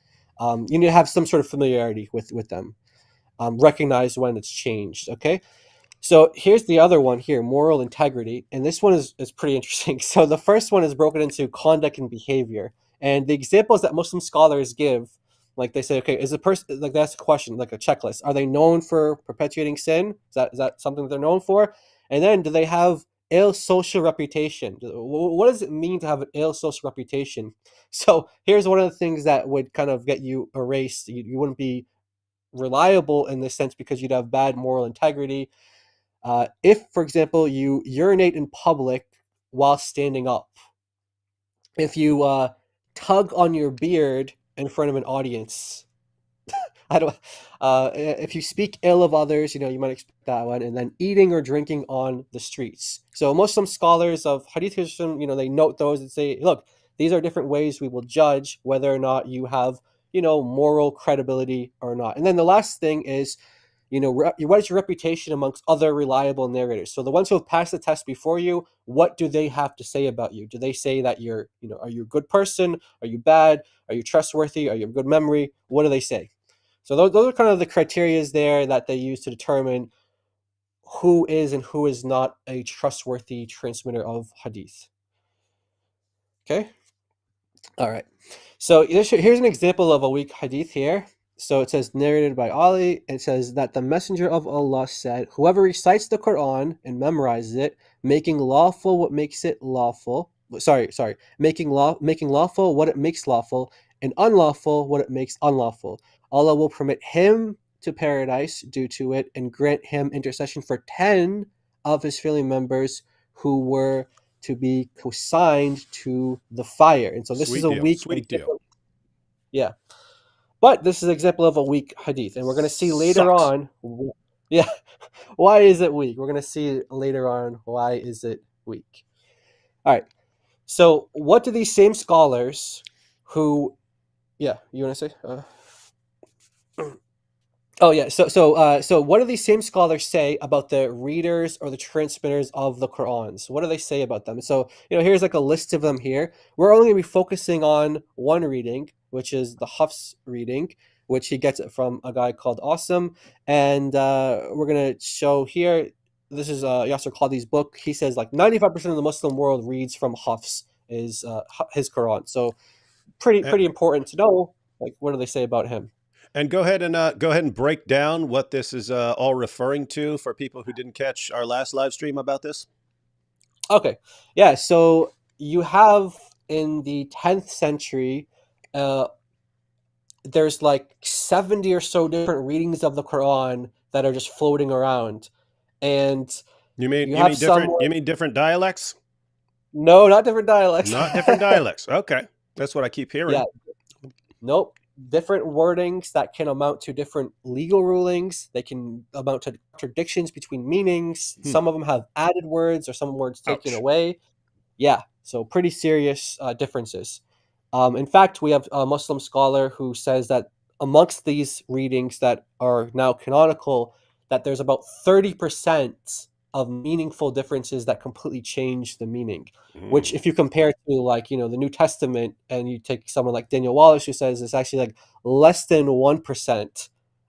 You need to have some sort of familiarity with them. Recognize when it's changed. Okay, so here's the other one here, moral integrity, and this one is pretty interesting. So the first one is broken into conduct and behavior, and the examples that Muslim scholars give, like they say, okay, is a person, like that's a question, like a checklist. Are they known for perpetuating sin? Is that something that they're known for? And then do they have ill social reputation? What does it mean to have an ill social reputation? So here's one of the things that would kind of get you erased. You wouldn't be reliable in this sense because you'd have bad moral integrity. If, for example, you urinate in public while standing up, if you tug on your beard in front of an audience, I don't. If you speak ill of others, you might expect that one, and then eating or drinking on the streets. So Muslim scholars of Hadith tradition, they note those and say, look, these are different ways we will judge whether or not you have, moral credibility or not. And then the last thing is, what is your reputation amongst other reliable narrators? So the ones who have passed the test before you, what do they have to say about you? Do they say that you're, are you a good person? Are you bad? Are you trustworthy? Are you of good memory? What do they say? So those are kind of the criterias there that they use to determine who is and who is not a trustworthy transmitter of hadith. Okay? All right. So here's an example of a weak hadith here. So it says, narrated by Ali, it says that the Messenger of Allah said, whoever recites the Quran and memorizes it, making lawful what makes it lawful, making lawful what it makes lawful, and unlawful what it makes unlawful, Allah will permit him to paradise due to it and grant him intercession for 10 of his family members who were to be consigned to the fire. And so this is a weak deal. Yeah. But this is an example of a weak hadith, and we're going to see later on. Yeah, why is it weak? We're going to see later on why is it weak. All right. So, what do these same scholars, who, yeah, you want to say? Oh yeah. So what do these same scholars say about the readers or the transmitters of the Qur'ans? What do they say about them? So here's like a list of them here. We're only going to be focusing on one reading, which is the Hafs reading, which he gets it from a guy called Asim, and we're going to show here. This is Yasser Qadhi's book. He says like 95% of the Muslim world reads from Hafs, is his Quran. So pretty important to know. Like, what do they say about him? And go ahead and break down what this is all referring to for people who didn't catch our last live stream about this. Okay, yeah. So you have in the 10th century, there's like 70 or so different readings of the Quran that are just floating around, and you mean different dialects? No, not different dialects. Not different dialects. Okay, that's what I keep hearing. Yeah. Nope. Different wordings that can amount to different legal rulings. They can amount to contradictions between meanings. Some of them have added words or some words taken away. Yeah, so pretty serious differences. In fact, we have a Muslim scholar who says that amongst these readings that are now canonical, that there's about 30% of meaningful differences that completely change the meaning, which if you compare to like, the New Testament, and you take someone like Daniel Wallace, who says it's actually like less than 1%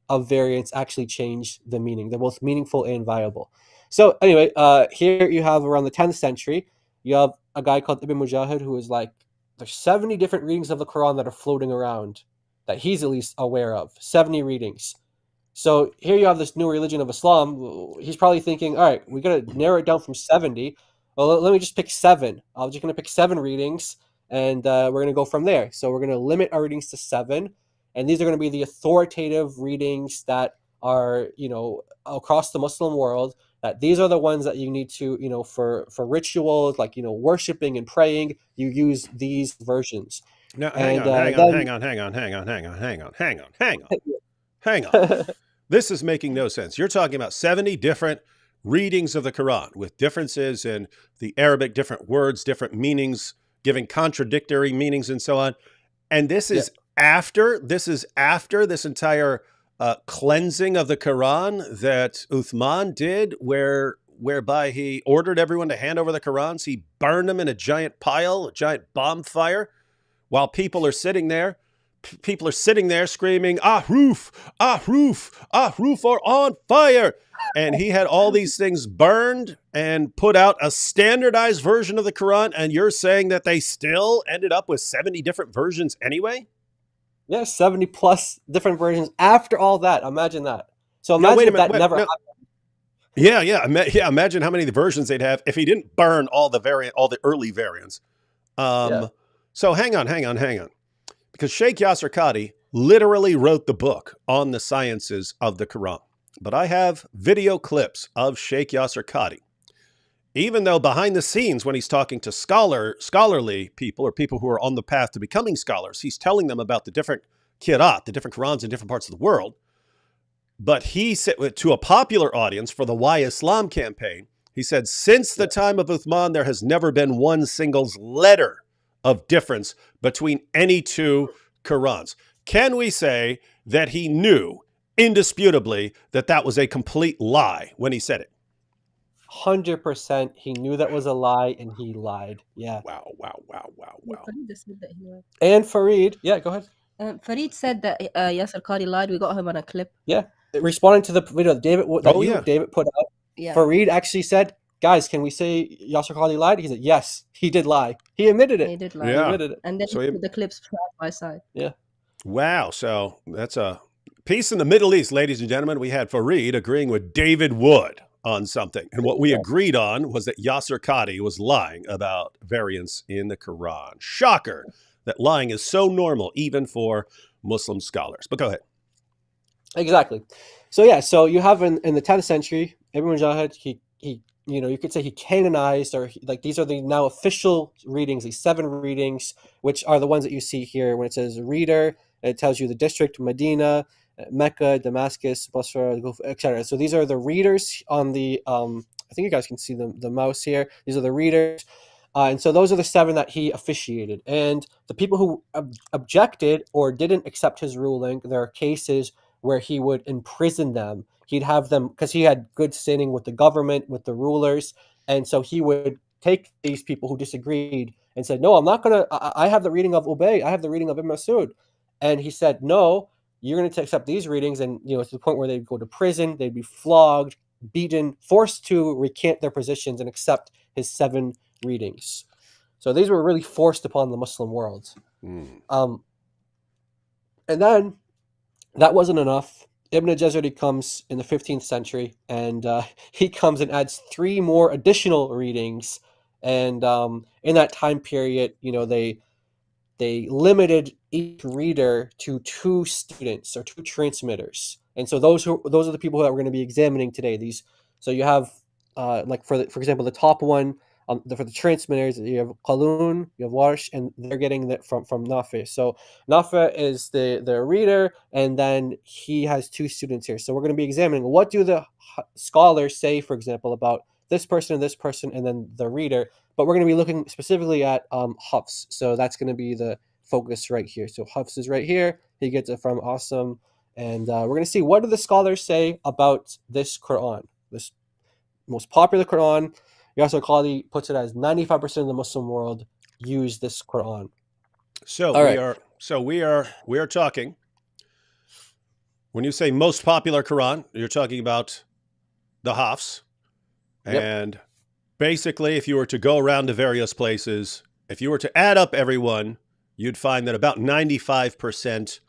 of variants actually change the meaning. They're both meaningful and viable. So anyway, here you have around the 10th century, you have a guy called Ibn Mujahid who is like, there's 70 different readings of the Quran that are floating around that he's at least aware of. 70 readings. So here you have this new religion of Islam. He's probably thinking, all right, we got to narrow it down from 70. Well, let me just pick 7. I'm just going to pick 7 readings, and we're going to go from there. So we're going to limit our readings to 7, and these are going to be the authoritative readings that are, across the Muslim world, that these are the ones that you need to, for rituals, like, worshiping and praying, you use these versions. Now, hang on. This is making no sense. You're talking about 70 different readings of the Quran with differences in the Arabic, different words, different meanings, giving contradictory meanings and so on. And this is after this entire cleansing of the Quran that Uthman did, whereby he ordered everyone to hand over the Qurans. He burned them in a giant pile, a giant bonfire, while people are sitting there. People are sitting there screaming, Ahruf, Ahruf, Ahruf are on fire. And he had all these things burned and put out a standardized version of the Quran. And you're saying that they still ended up with 70 different versions anyway? Yeah, 70 plus different versions after all that. Imagine that. So imagine that never happened. Yeah. Imagine how many of the versions they'd have if he didn't burn all the early variants. So hang on. Because Sheikh Yasser Qadhi literally wrote the book on the sciences of the Quran. But I have video clips of Sheikh Yasser Qadhi. Even though behind the scenes, when he's talking to scholarly people or people who are on the path to becoming scholars, he's telling them about the different Qira'at, the different Qurans in different parts of the world. But he said to a popular audience for the Why Islam campaign, he said, since the time of Uthman, there has never been one single letter of difference between any two Qurans. Can we say that he knew indisputably that that was a complete lie when he said it? 100%. He knew that was a lie and he lied. Yeah. Wow. And Farid, go ahead. Farid said that Yasser Qadhi lied. We got him on a clip. Yeah. Responding to the video David put out, Farid actually said, guys, can we say Yasser Qadhi lied? He said, yes, he did lie. He admitted it. He did lie. He admitted it. And then he put the clips side by side. Yeah. Wow. So that's a peace in the Middle East, ladies and gentlemen. We had Farid agreeing with David Wood on something. And what we agreed on was that Yasser Qadhi was lying about variants in the Quran. Shocker that lying is so normal, even for Muslim scholars. But go ahead. Exactly. So you have in the 10th century, Ibn Mujahid, he you could say he canonized, or these are the now official readings, these 7 readings, which are the ones that you see here when it says reader. It tells you the district, Medina, Mecca, Damascus, Basra, etc. So these are the readers on the, I think you guys can see the mouse here. These are the readers. And so those are the 7 that he officiated. And the people who objected or didn't accept his ruling, there are cases where he would imprison them. He'd have them, because he had good standing with the government, with the rulers. And so he would take these people who disagreed and said, no, I'm not going to, I have the reading of Ubay, I have the reading of Ibn Masud. And he said, no, you're going to accept these readings. And, to the point where they'd go to prison, they'd be flogged, beaten, forced to recant their positions and accept his 7 readings. So these were really forced upon the Muslim world. And then that wasn't enough. Ibn al-Jazari comes in the 15th century, and he comes and adds 3 more additional readings. And in that time period, they limited each reader to 2 students or 2 transmitters. And so those are the people that we're going to be examining today. So you have for example, the top one for the transmitters, you have Qalun, you have Warsh, and they're getting that from Nafi. So Nafi is the reader, and then he has 2 students here. So we're going to be examining what do the scholars say, for example, about this person, and then the reader. But we're going to be looking specifically at Hafs. So that's going to be the focus right here. So Hafs is right here. He gets it from Asim. And we're going to see what do the scholars say about this Quran, this most popular Quran. Yasser Qadhi puts it as 95% of the Muslim world use this Quran. So we are talking. When you say most popular Quran, you're talking about the Hafs, and basically, if you were to go around to various places, if you were to add up everyone, you'd find that about 95%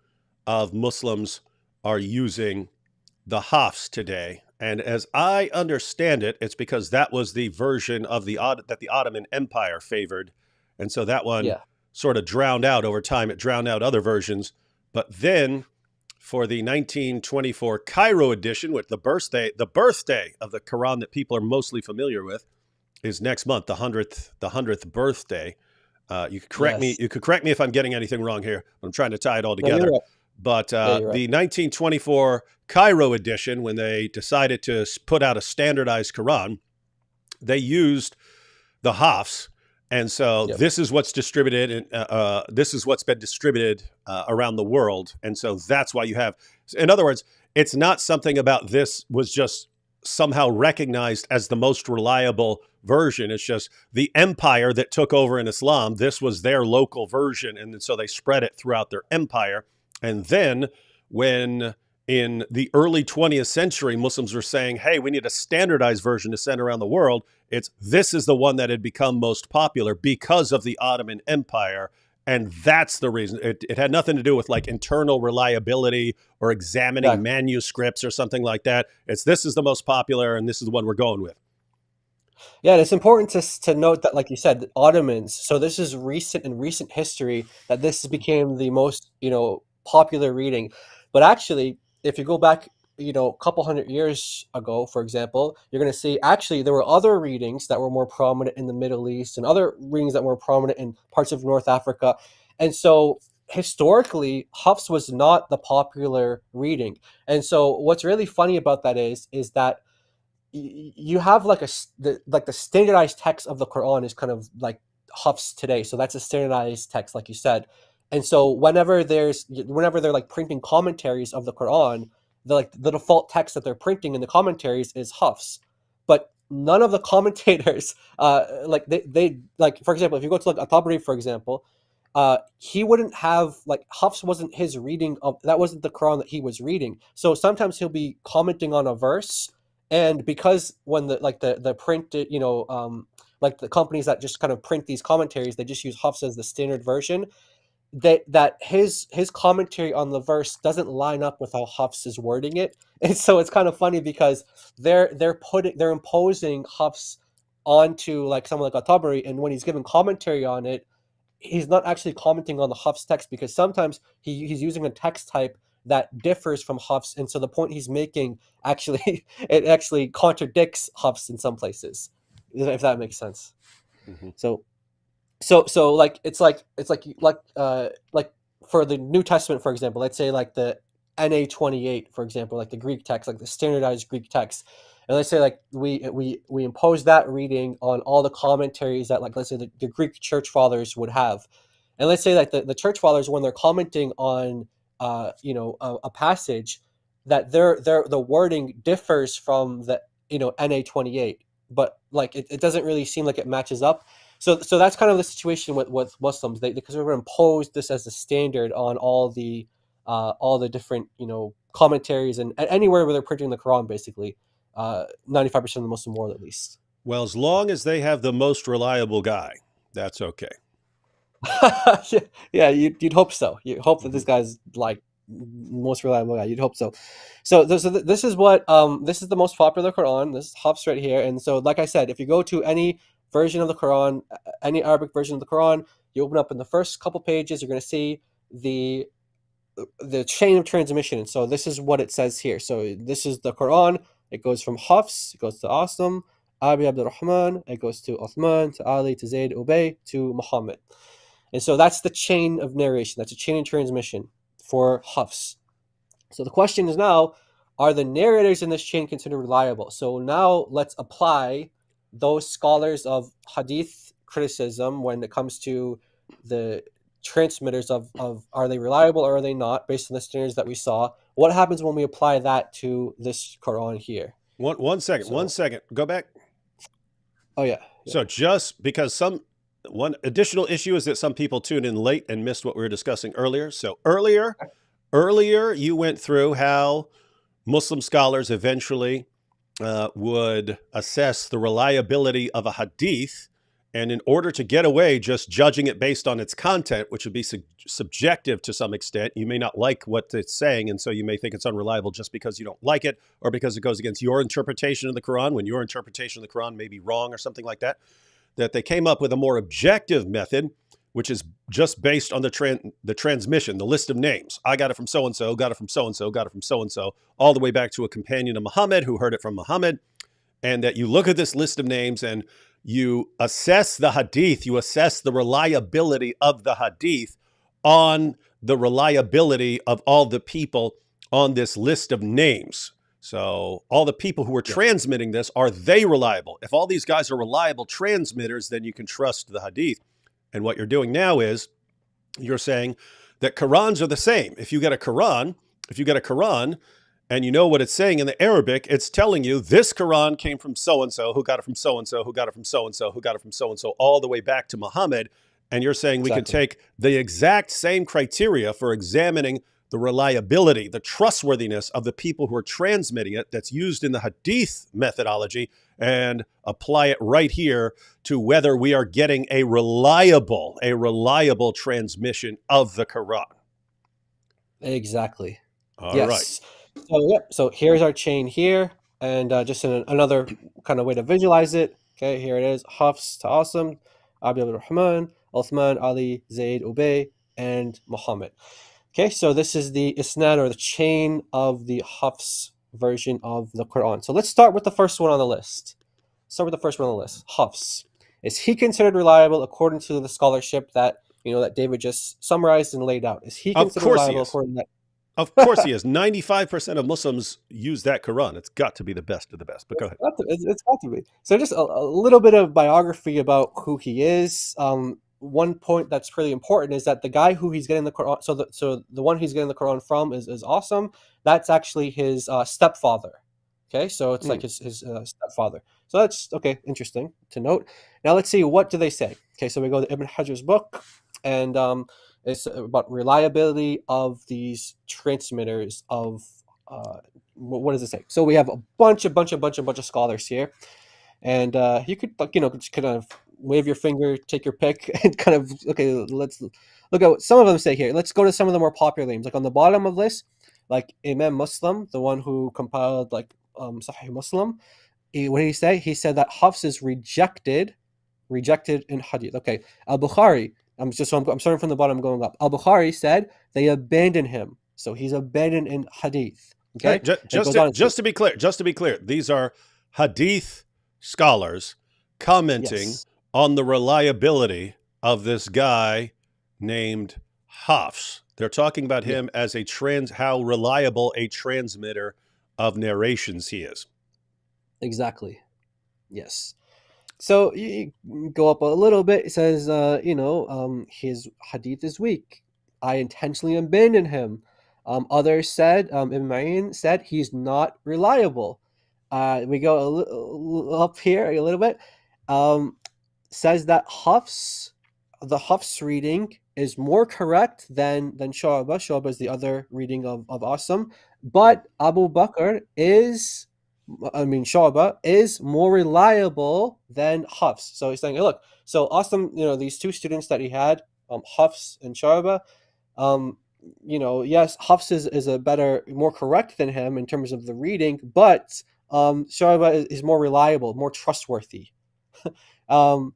of Muslims are using the Hafs today. And as I understand it, it's because that was the version of that the Ottoman Empire favored. And so that one Yeah. sort of drowned out over time. It drowned out other versions. But then for the 1924 Cairo edition, with the birthday of the Quran that people are mostly familiar with, is next month, the 100th birthday. You could correct me. Yes. You could correct me if I'm getting anything wrong here. I'm trying to tie it all No, you're together. right. But Yeah, you're right. the 1924 Cairo edition, when they decided to put out a standardized Quran, they used the Hafs. And so Yep. this is what's distributed, and this is what's been distributed around the world. And so that's why you have, in other words, it's not something about this was just somehow recognized as the most reliable version. It's just the empire that took over in Islam. This was their local version. And so they spread it throughout their empire. And then when in the early 20th century, Muslims were saying, hey, we need a standardized version to send around the world. This is the one that had become most popular because of the Ottoman Empire. And that's the reason. It had nothing to do with like internal reliability or examining Exactly. manuscripts or something like that. This is the most popular and this is the one we're going with. Yeah, and it's important to note that, like you said, the Ottomans. So this is recent history that this became the most popular reading. But actually, if you go back a couple hundred years ago, for example, you're going to see actually there were other readings that were more prominent in the Middle East and other readings that were prominent in parts of North Africa. And so historically, Hafs was not the popular reading. And so what's really funny about that is that you have like the standardized text of the Quran is kind of like Hafs today. So that's a standardized text, like you said. And so whenever they're like printing commentaries of the Quran, the default text that they're printing in the commentaries is Hafs. But none of the commentators, like they like, for example, if you go to like At-Tabari, for example, he wouldn't have, like, Hafs wasn't his reading of, that wasn't the Quran that he was reading. So sometimes he'll be commenting on a verse, and because when the printed, like the companies that just kind of print these commentaries, they just use Hafs as the standard version. That his commentary on the verse doesn't line up with how Hafs is wording it, and so it's kind of funny because they're imposing Hafs onto like someone like At-Tabari, and when he's giving commentary on it, he's not actually commenting on the Hafs text, because sometimes he's using a text type that differs from Hafs, and so the point he's making actually it actually contradicts Hafs in some places, if that makes sense. Mm-hmm. So like it's like for the New Testament, for example, let's say like the NA28, for example, like the Greek text, like the standardized Greek text, and let's say like we impose that reading on all the commentaries that, like, let's say the Greek church fathers would have, and let's say like the church fathers, when they're commenting on a passage, that the wording differs from the NA28, but like it doesn't really seem like it matches up. So that's kind of the situation with Muslims. Because we're imposed this as a standard on all the different commentaries and anywhere where they're printing the Quran, basically 95% of the Muslim world, at least. Well, as long as they have the most reliable guy, that's okay. Yeah, you'd hope so. You hope that this guy's like most reliable guy. You'd hope so. So this is what this is the most popular Quran. This is Hafs right here. And so, like I said, if you go to any version of the Quran, any Arabic version of the Quran, you open up in the first couple pages, you're going to see the chain of transmission. And so this is what it says here. So this is the Quran. It goes from Hafs, it goes to Asim, Abi Abdurrahman, it goes to Uthman, to Ali, to Zayd, Ubay, to Muhammad. And so that's the chain of narration. That's a chain of transmission for Hafs. So the question is now, are the narrators in this chain considered reliable? So now let's apply those scholars of hadith criticism when it comes to the transmitters of are they reliable or are they not, based on the standards that we saw. What happens when we apply that to this Quran here? One second. Go back. Oh, yeah. So just because one additional issue is that some people tuned in late and missed what we were discussing earlier. So earlier you went through how Muslim scholars eventually would assess the reliability of a hadith, and in order to get away just judging it based on its content, which would be subjective to some extent, you may not like what it's saying, and so you may think it's unreliable just because you don't like it, or because it goes against your interpretation of the Quran, when your interpretation of the Quran may be wrong or something like that, that they came up with a more objective method, which is just based on the transmission, the list of names. I got it from so-and-so, got it from so-and-so, got it from so-and-so, all the way back to a companion of Muhammad who heard it from Muhammad. And that you look at this list of names and you assess the hadith, you assess the reliability of the hadith on the reliability of all the people on this list of names. So all the people who are transmitting this, are they reliable? If all these guys are reliable transmitters, then you can trust the hadith. And what you're doing now is you're saying that Qurans are the same. If you get a Quran and you know what it's saying in the Arabic, it's telling you this Quran came from so-and-so, who got it from so-and-so, who got it from so-and-so, who got it from so-and-so, all the way back to Muhammad. And you're saying we can take the exact same criteria for examining the reliability, the trustworthiness of the people who are transmitting it that's used in the hadith methodology, and apply it right here to whether we are getting a reliable transmission of the Quran. Exactly. All right. So here's our chain here, and just another kind of way to visualize it. Okay, here it is. Hafs to Asim, Abi Abdul Rahman, Uthman, Ali, Zayd, Ubay, and Muhammad. Okay, so this is the isnad, or the chain of the Hafs version of the Quran. So let's start with the first one on the list. Hafs. Is he considered reliable according to the scholarship that that David just summarized and laid out? Is he considered reliable according to that? Of course he is. 95% of Muslims use that Quran. It's got to be the best of the best. But go ahead. It's got to be. So just a little bit of biography about who he is. One point that's really important is that the guy who he's getting the Quran, so the one he's getting the Quran from is Awesome. That's actually his stepfather. Okay, so it's like his stepfather. So that's interesting to note. Now let's see, what do they say? Okay, so we go to Ibn Hajar's book, and it's about reliability of these transmitters of what does it say? So we have a bunch of scholars here, and you could just kind of wave your finger, take your pick, and kind of let's look at what some of them say here. Let's go to some of the more popular names, like on the bottom of this, like Imam Muslim, the one who compiled Sahih Muslim. What did he say? He said that Hafs is rejected in hadith. Okay, Al-Bukhari. I'm starting from the bottom, going up. Al-Bukhari said they abandoned him, so he's abandoned in hadith. Okay, just to be clear, these are hadith scholars commenting on the reliability of this guy named Hafs. They're talking about him as how reliable a transmitter of narrations he is. Exactly. Yes. So you go up a little bit. It says, his hadith is weak. I intentionally abandoned him. Others said, Ibn Ma'in said he's not reliable. We go up here a little bit. Says that the Hafs reading is more correct than Shu'bah. Shu'bah is the other reading of Asim. But Shu'bah is more reliable than Hafs. So he's saying, hey, look, so Asim, these two students that he had, Hafs and Shu'bah, yes, Hafs is a better, more correct than him in terms of the reading, but Shu'bah is more reliable, more trustworthy. Ahmed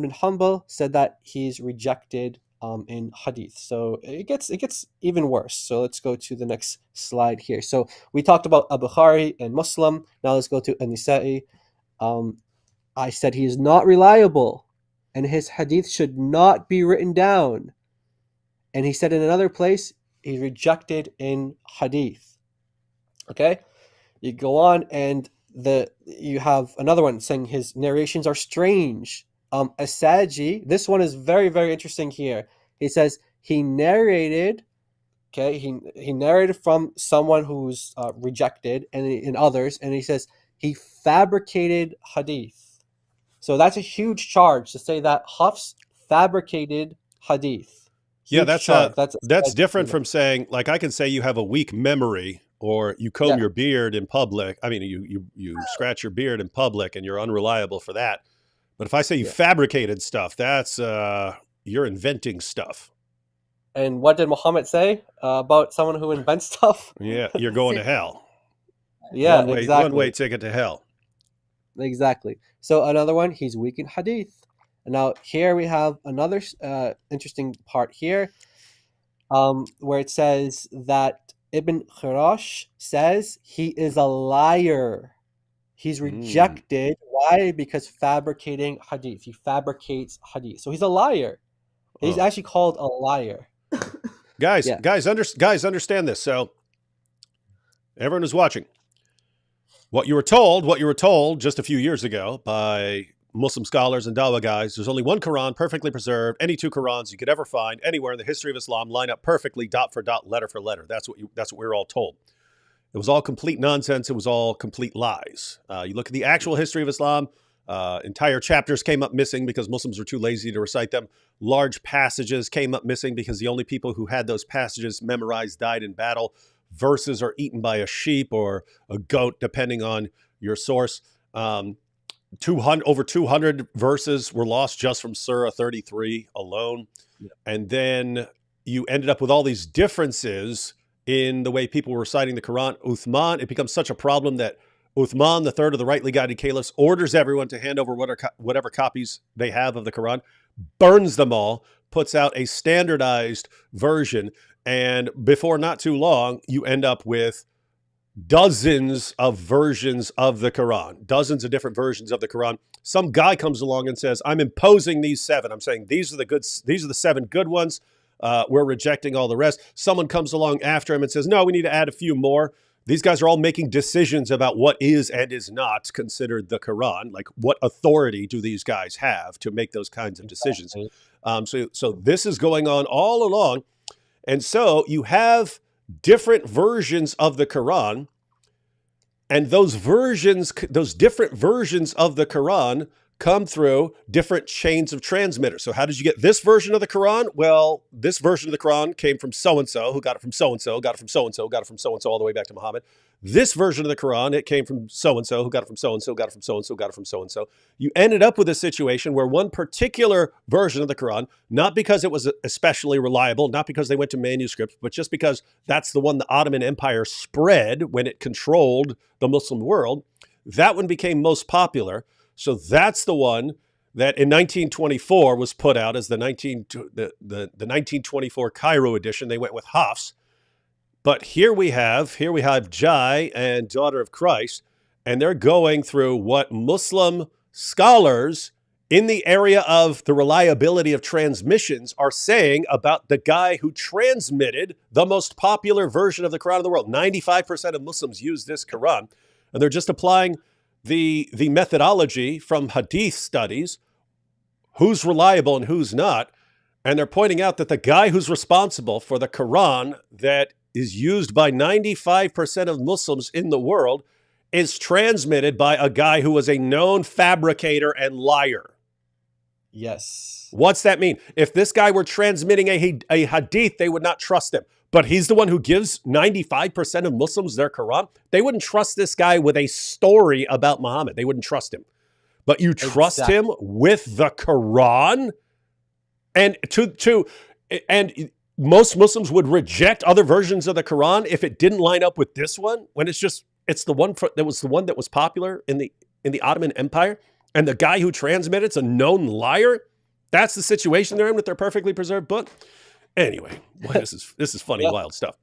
bin Hanbal said that he's rejected in hadith. So it gets even worse. So let's go to the next slide here. So we talked about Al-Bukhari and Muslim. Now let's go to An-Nisa'i. I said he is not reliable, and his hadith should not be written down. And he said in another place, he's rejected in hadith. Okay, you go on, and you have another one saying his narrations are strange. Asaji, this one is very, very interesting here. He says he narrated, he narrated from someone who's rejected and in others, and he says he fabricated hadith. So that's a huge charge to say that Hafs fabricated hadith. That's different from saying, like, I can say you have a weak memory or you comb Yeah. your beard in public, I mean, you scratch your beard in public and you're unreliable for that. But if I say you Yeah. fabricated stuff, that's you're inventing stuff. And what did Muhammad say about someone who invents stuff? Yeah, you're going to hell. Yeah, One exactly. way ticket to hell. Exactly. So another one, he's weak in hadith. Now here we have another interesting part here, where it says that Ibn Khirash says he is a liar. He's rejected. Why? Because fabricating hadith. He fabricates hadith. So he's a liar. He's Oh. actually called a liar. Guys, Yeah. guys, understand this. So everyone who's watching, what you were told just a few years ago by Muslim scholars and Dawah guys, there's only one Quran perfectly preserved. Any two Qurans you could ever find anywhere in the history of Islam line up perfectly, dot for dot, letter for letter. That's what we were all told. It was all complete nonsense. It was all complete lies. You look at the actual history of Islam, entire chapters came up missing because Muslims were too lazy to recite them. Large passages came up missing because the only people who had those passages memorized died in battle. Verses are eaten by a sheep or a goat, depending on your source. 200 verses were lost just from Surah 33 alone. Yeah. And then you ended up with all these differences in the way people were reciting the Quran. Uthman, it becomes such a problem that Uthman, the third of the rightly guided caliphs, orders everyone to hand over whatever copies they have of the Quran, burns them all, puts out a standardized version, and before not too long, you end up with dozens of versions of the Quran, dozens of different versions of the Quran. Some guy comes along and says, I'm imposing these 7. I'm saying these are the 7 good ones. We're rejecting all the rest. Someone comes along after him and says, no, we need to add a few more. These guys are all making decisions about what is and is not considered the Quran. Like, what authority do these guys have to make those kinds of decisions? So this is going on all along. And so you have different versions of the Quran, and those different versions of the Quran come through different chains of transmitters. So how did you get this version of the Quran? Well, this version of the Quran came from so-and-so, who got it from so-and-so, got it from so-and-so, got it from so-and-so, all the way back to Muhammad. This version of the Quran, it came from so-and-so, who got it from so-and-so, got it from so-and-so, got it from so-and-so. You ended up with a situation where one particular version of the Quran, not because it was especially reliable, not because they went to manuscripts, but just because that's the one the Ottoman Empire spread when it controlled the Muslim world, that one became most popular. So that's the one that in 1924 was put out as the 1924 Cairo edition. They went with Hafs. But here we have Jai and Daughter of Christ, and they're going through what Muslim scholars in the area of the reliability of transmissions are saying about the guy who transmitted the most popular version of the Quran in the world. 95% of Muslims use this Quran, and they're just applying the methodology from hadith studies, who's reliable and who's not. And they're pointing out that the guy who's responsible for the Quran that is used by 95% of Muslims in the world is transmitted by a guy who was a known fabricator and liar. Yes. What's that mean? If this guy were transmitting a hadith, they would not trust him. But he's the one who gives 95% of Muslims their Quran. They wouldn't trust this guy with a story about Muhammad. They wouldn't trust him. But you trust him with the Quran? And most Muslims would reject other versions of the Quran if it didn't line up with this one, when it's the one that was popular in the Ottoman Empire, and the guy who transmitted it's a known liar. That's the situation they're in with their perfectly preserved book. Anyway, boy, this is funny, yeah. Wild stuff.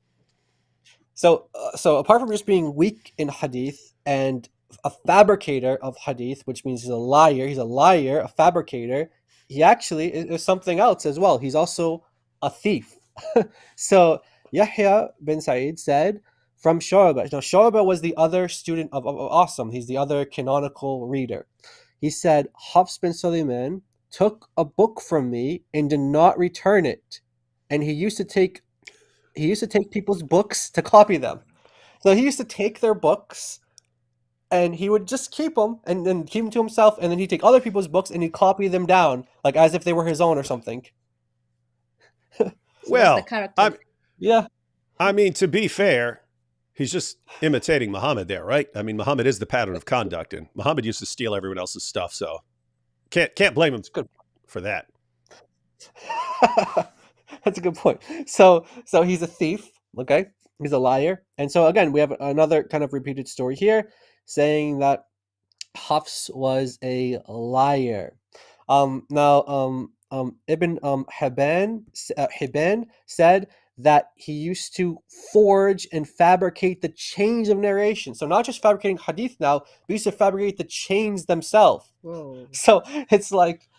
So apart from just being weak in hadith and a fabricator of hadith, which means he's a liar, a fabricator, he actually is something else as well. He's also a thief. So Yahya bin Sa'id said from Shu'bah. Now Shu'bah was the other student of Asim. He's the other canonical reader. He said, Hafs bin Sulayman took a book from me and did not return it. And he used to take people's books to copy them. So he used to take their books and he would just keep them and then keep them to himself. And then he'd take other people's books and he'd copy them down, like as if they were his own or something. Well, yeah. I mean, to be fair, He's just imitating Muhammad there, right? I mean, Muhammad is the pattern of conduct, and Muhammad used to steal everyone else's stuff, so can't blame him for that. That's a good point. So he's a thief, okay? He's a liar. And so again, we have another kind of repeated story here saying that Hafs was a liar. Now Ibn Hibban said that he used to forge and fabricate the chains of narration. So not just fabricating hadith now, but he used to fabricate the chains themselves. Whoa. So it's like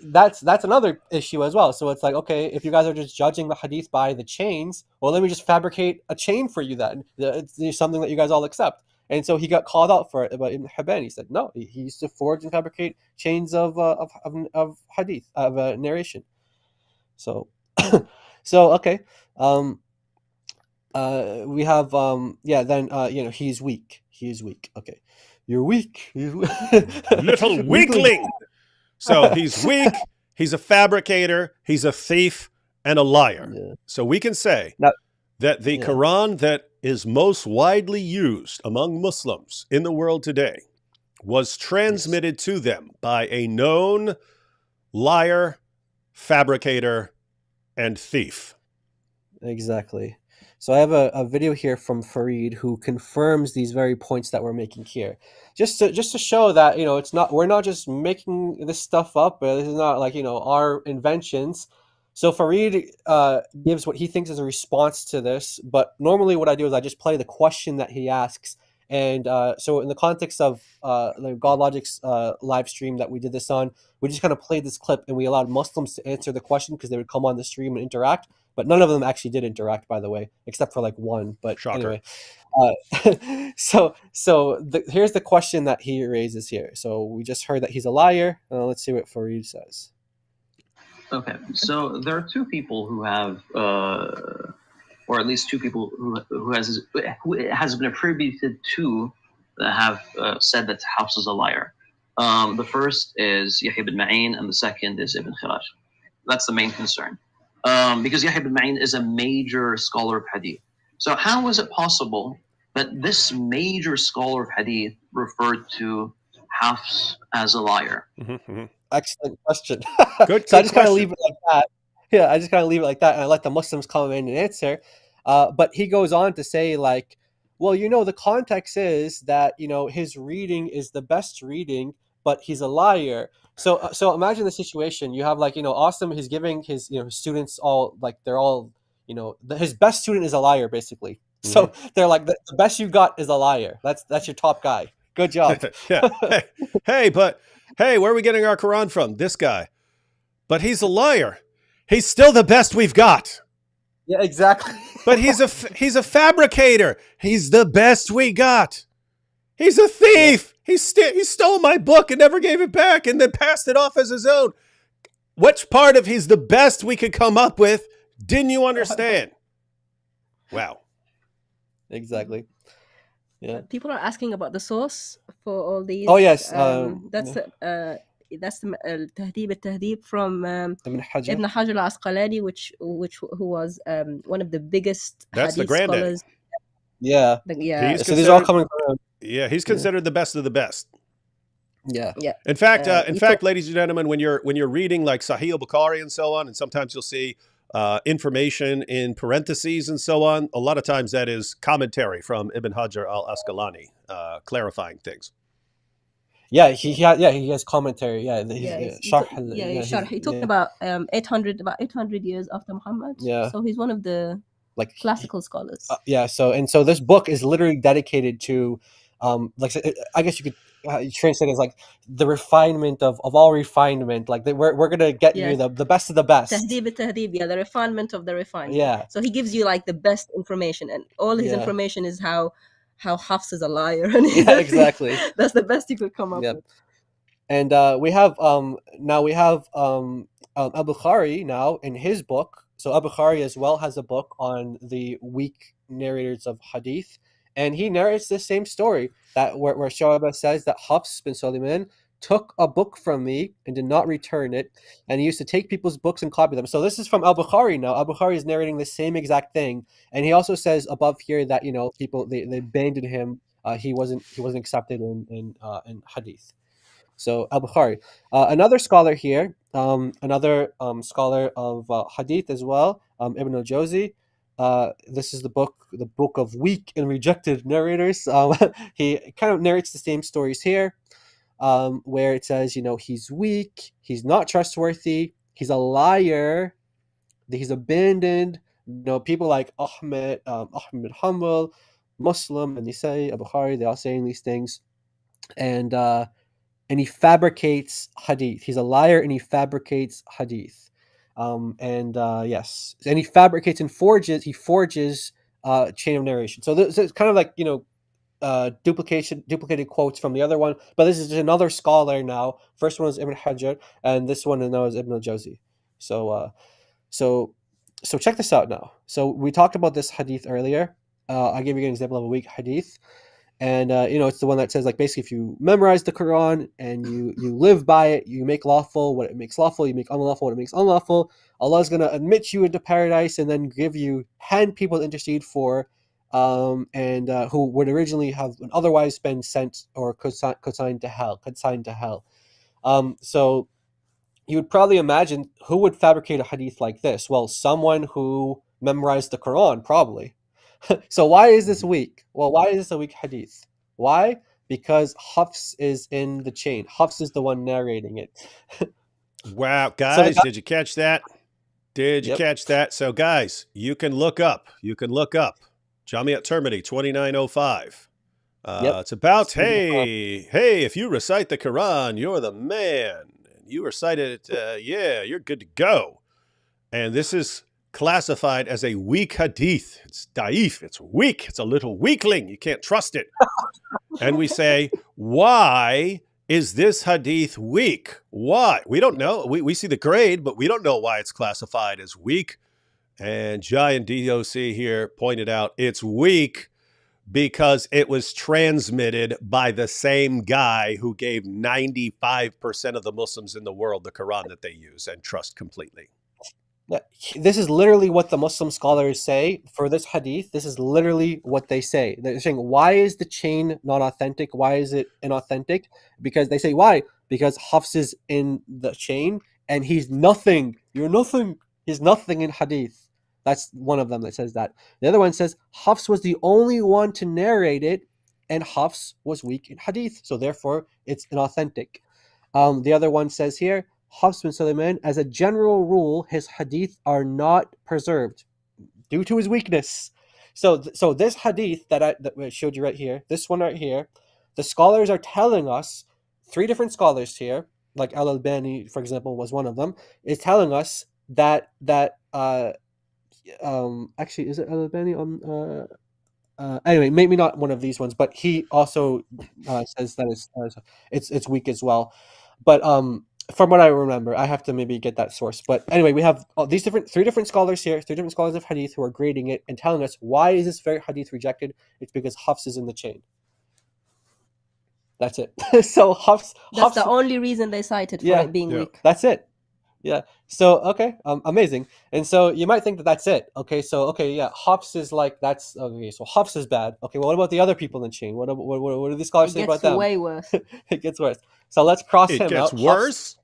that's another issue as well. So it's like, okay, if you guys are just judging the hadith by the chains, well, let me just fabricate a chain for you then. It's something that you guys all accept. And so he got called out for it by Ibn Hibban. He said, no, he used to forge and fabricate chains of hadith, of narration. So, okay. We have, then, he's weak. He is weak. Okay. You're weak. Little weakling. So he's weak, he's a fabricator, he's a thief, and a liar. Yeah. So we can say that the Quran that is most widely used among Muslims in the world today was transmitted to them by a known liar, fabricator, and thief. Exactly. So I have a video here from Farid who confirms these very points that we're making here, just to show that we're not just making this stuff up. This is not like our inventions. So Farid gives what he thinks is a response to this, but normally what I do is I just play the question that he asks. And so in the context of God Logic's live stream that we did this on, we just kind of played this clip and we allowed Muslims to answer the question because they would come on the stream and interact. But none of them actually did interact, by the way, except for like one. But Shocker. Anyway, here's the question that he raises here. So we just heard that he's a liar. Let's see what Farid says. Okay, so there are two people who have, or at least two people who it has been attributed to that have said that Hafs is a liar. The first is Yahya ibn Ma'in, and the second is Ibn Khiraj. That's the main concern. Because Yahya ibn Ma'in is a major scholar of hadith. So how is it possible that this major scholar of hadith referred to Hafs as a liar? Mm-hmm. Excellent question. Good. So I just kind of leave it like that. Yeah, I just kind of leave it like that, and I let the Muslims come in and answer. But he goes on to say, like, well, the context is that his reading is the best reading, but he's a liar. So imagine the situation. You have Asim. He's giving his students all they're all his best student is a liar basically. Mm-hmm. So they're like the best you got is a liar. That's your top guy. Good job. Yeah. Hey, where are we getting our Quran from? This guy. But he's a liar. He's still the best we've got. Yeah, exactly. But he's a fabricator. He's the best we got. He's a thief. He stole my book and never gave it back and then passed it off as his own. Which part of he's the best we could come up with didn't you understand? Wow. Exactly. Yeah. People are asking about the source for all these. Oh yes, that's the Tahdhib al-Tahdhib from Ibn Hajar al-Asqalani, who was one of the biggest That's hadith the granddaddy. scholars. Yeah. So these are all coming from. Yeah, he's considered the best of the best. Yeah. Yeah. In fact, ladies and gentlemen, when you're reading like Sahih al-Bukhari and so on, and sometimes you'll see information in parentheses and so on, a lot of times that is commentary from Ibn Hajar al-Asqalani, clarifying things. Yeah, he has commentary. Yeah, He talked about 800 years after Muhammad. Yeah. So he's one of the classical scholars. So this book is literally dedicated to I guess you could translate it as like the refinement of all refinement. Like we're gonna get you the best of the best. Tahdhib al-Tahdhib, the refinement of the refinement. Yeah. So he gives you like the best information, and all his information is how Hafs is a liar. And exactly. That's the best you could come up with. And we have al-Bukhari now in his book. So al-Bukhari as well has a book on the weak narrators of hadith. And he narrates the same story where Shu'bah says that Hafs bin Sulaiman took a book from me and did not return it, and he used to take people's books and copy them. So this is from Al-Bukhari now. Al-Bukhari is narrating the same exact thing, and he also says above here that people they abandoned him. He wasn't accepted in hadith. So Al-Bukhari. Another scholar here, another scholar of hadith as well, Ibn al-Jawzi. This is the book of weak and rejected narrators. He kind of narrates the same stories here, where it says, he's weak, he's not trustworthy, he's a liar, he's abandoned. People like Ahmed Hanbal, Muslim, and Nisai, Al-Bukhari, they're all saying these things. And he fabricates hadith. He's a liar and he fabricates hadith. Yes, and he fabricates and forges. He forges chain of narration. So this is kind of like duplicated quotes from the other one. But this is another scholar now. First one was Ibn Hajar, and this one now is Ibn al-Jawzi. So check this out now. So we talked about this hadith earlier. I gave you an example of a weak hadith. And it's the one that says, like, basically, if you memorize the Quran and you live by it, you make lawful what it makes lawful, you make unlawful what it makes unlawful. Allah is going to admit you into paradise and then hand people to intercede for, who would originally have otherwise been sent or consigned to hell. So you would probably imagine who would fabricate a hadith like this? Well, someone who memorized the Quran, probably. So why is this weak? Well, why is this a weak hadith? Why? Because Hafs is in the chain. Hafs is the one narrating it. Wow, guys, did you catch that? Did you catch that? So, guys, you can look up Jamiat Tirmidhi 2905. It's about, hey, if you recite the Quran, you're the man. You recite it, you're good to go. And this is classified as a weak hadith. It's da'if. It's weak. It's a little weakling. You can't trust it. And we say, why is this hadith weak? Why? We don't know. We see the grade, but we don't know why it's classified as weak. And Giant DOC here pointed out it's weak because it was transmitted by the same guy who gave 95% of the Muslims in the world the Quran that they use and trust completely. This is literally what the Muslim scholars say for this hadith. This is literally what they say. They're saying, why is the chain not authentic? Why is it inauthentic? Because they say, why? Because Hafs is in the chain and he's nothing. You're nothing. He's nothing in hadith. That's one of them that says that. The other one says Hafs was the only one to narrate it and Hafs was weak in hadith. So therefore, it's inauthentic. The other one says here, Hafs bin Sulaiman, as a general rule, his hadith are not preserved due to his weakness. So this hadith that I showed you right here, this one right here, the scholars are telling us, 3 different scholars here, like Al-Albani, for example, was one of them, is telling us that actually, is it Al-Albani on? Anyway, maybe not one of these ones, but he also says that it's weak as well. But from what I remember, I have to maybe get that source. But anyway, we have these 3 different scholars here, 3 different scholars of hadith who are grading it and telling us why is this very hadith rejected? It's because Hafs is in the chain. That's it. So Hafs. That's the only reason they cited for it being weak. That's it. Yeah. So okay, amazing. And so you might think that that's it. Okay. So Hafs is like that's okay. So Hafs is bad. Okay. Well, what about the other people in the chain? What do these scholars say about them? It gets way worse. It gets worse. So let's cross him out. It gets worse?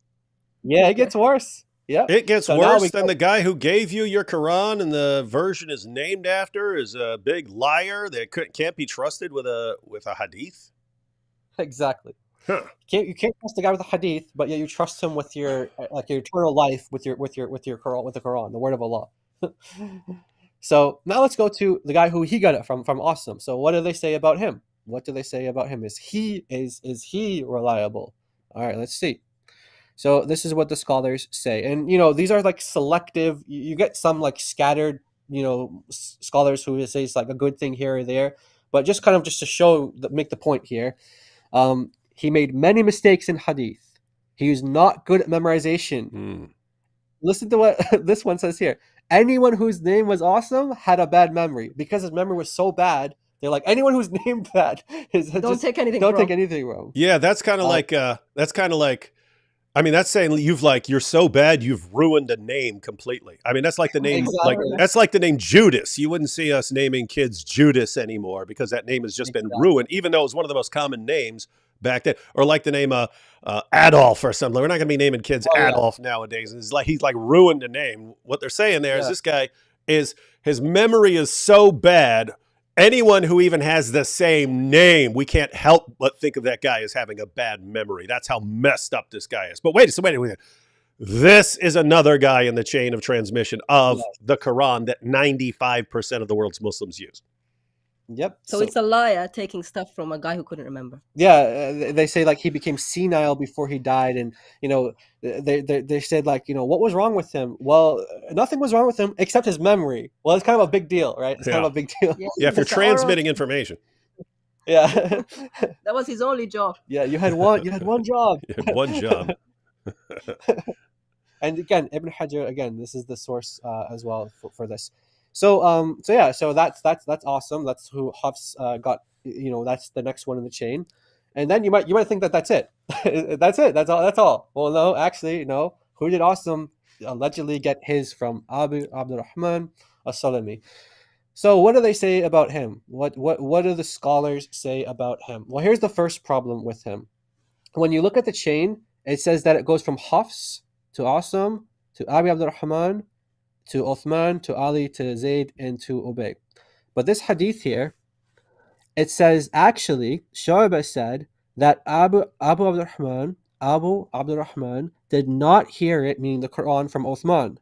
Yeah, it gets worse. Yeah. It gets worse than the guy who gave you your Quran and the version is named after is a big liar that can't be trusted with a hadith? Exactly. Huh. You can't trust the guy with a hadith, but yet you trust him with your eternal life with your Quran, with the Quran, the word of Allah. So now let's go to the guy who he got it from Awesome. So what do they say about him? What do they say about him? Is he reliable? All right, let's see. So this is what the scholars say, and these are like selective. You get some like scattered, scholars who say it's like a good thing here or there, but just to make the point here. He made many mistakes in hadith. He was not good at memorization. Listen to what this one says here. Anyone whose name was Awesome had a bad memory because his memory was so bad. They're like, anyone who's named that is Don't just, take anything don't from. take anything wrong. Yeah, that's kind of like I mean, that's saying you're so bad you've ruined a name completely. I mean, that's like the name Exactly. that's like the name Judas. You wouldn't see us naming kids Judas anymore because that name has just been ruined, even though it was one of the most common names back then. Or like the name Adolf or something. We're not going to be naming kids Adolf nowadays. It's like he's like ruined a name. What they're saying there is this guy is his memory is so bad. Anyone who even has the same name, we can't help but think of that guy as having a bad memory. That's how messed up this guy is. But wait. This is another guy in the chain of transmission of the Quran that 95% of the world's Muslims use. Yep. So it's a liar taking stuff from a guy who couldn't remember. Yeah, they say like he became senile before he died, and they said like what was wrong with him? Well, nothing was wrong with him except his memory. Well, it's kind of a big deal, right? It's kind of a big deal. Yeah, if you're transmitting information. Yeah, that was his only job. Yeah, you had one job. You had one job. And again, Ibn Hajar, this is the source as well for this. So that's awesome. That's who Hafs got. That's the next one in the chain. And then you might think that that's it. That's it. That's all. Well, no, actually, no. Who did Asim allegedly get his from? Abu Abdurrahman as-Salami. So what do they say about him? What do the scholars say about him? Well, here's the first problem with him. When you look at the chain, it says that it goes from Hafs to Asim to Abu Abdurrahman to Uthman, to Ali, to Zayd, and to Ubay. But this hadith here, it says actually, Shu'bah said that Abu Abdurrahman did not hear it, meaning the Quran, from Uthman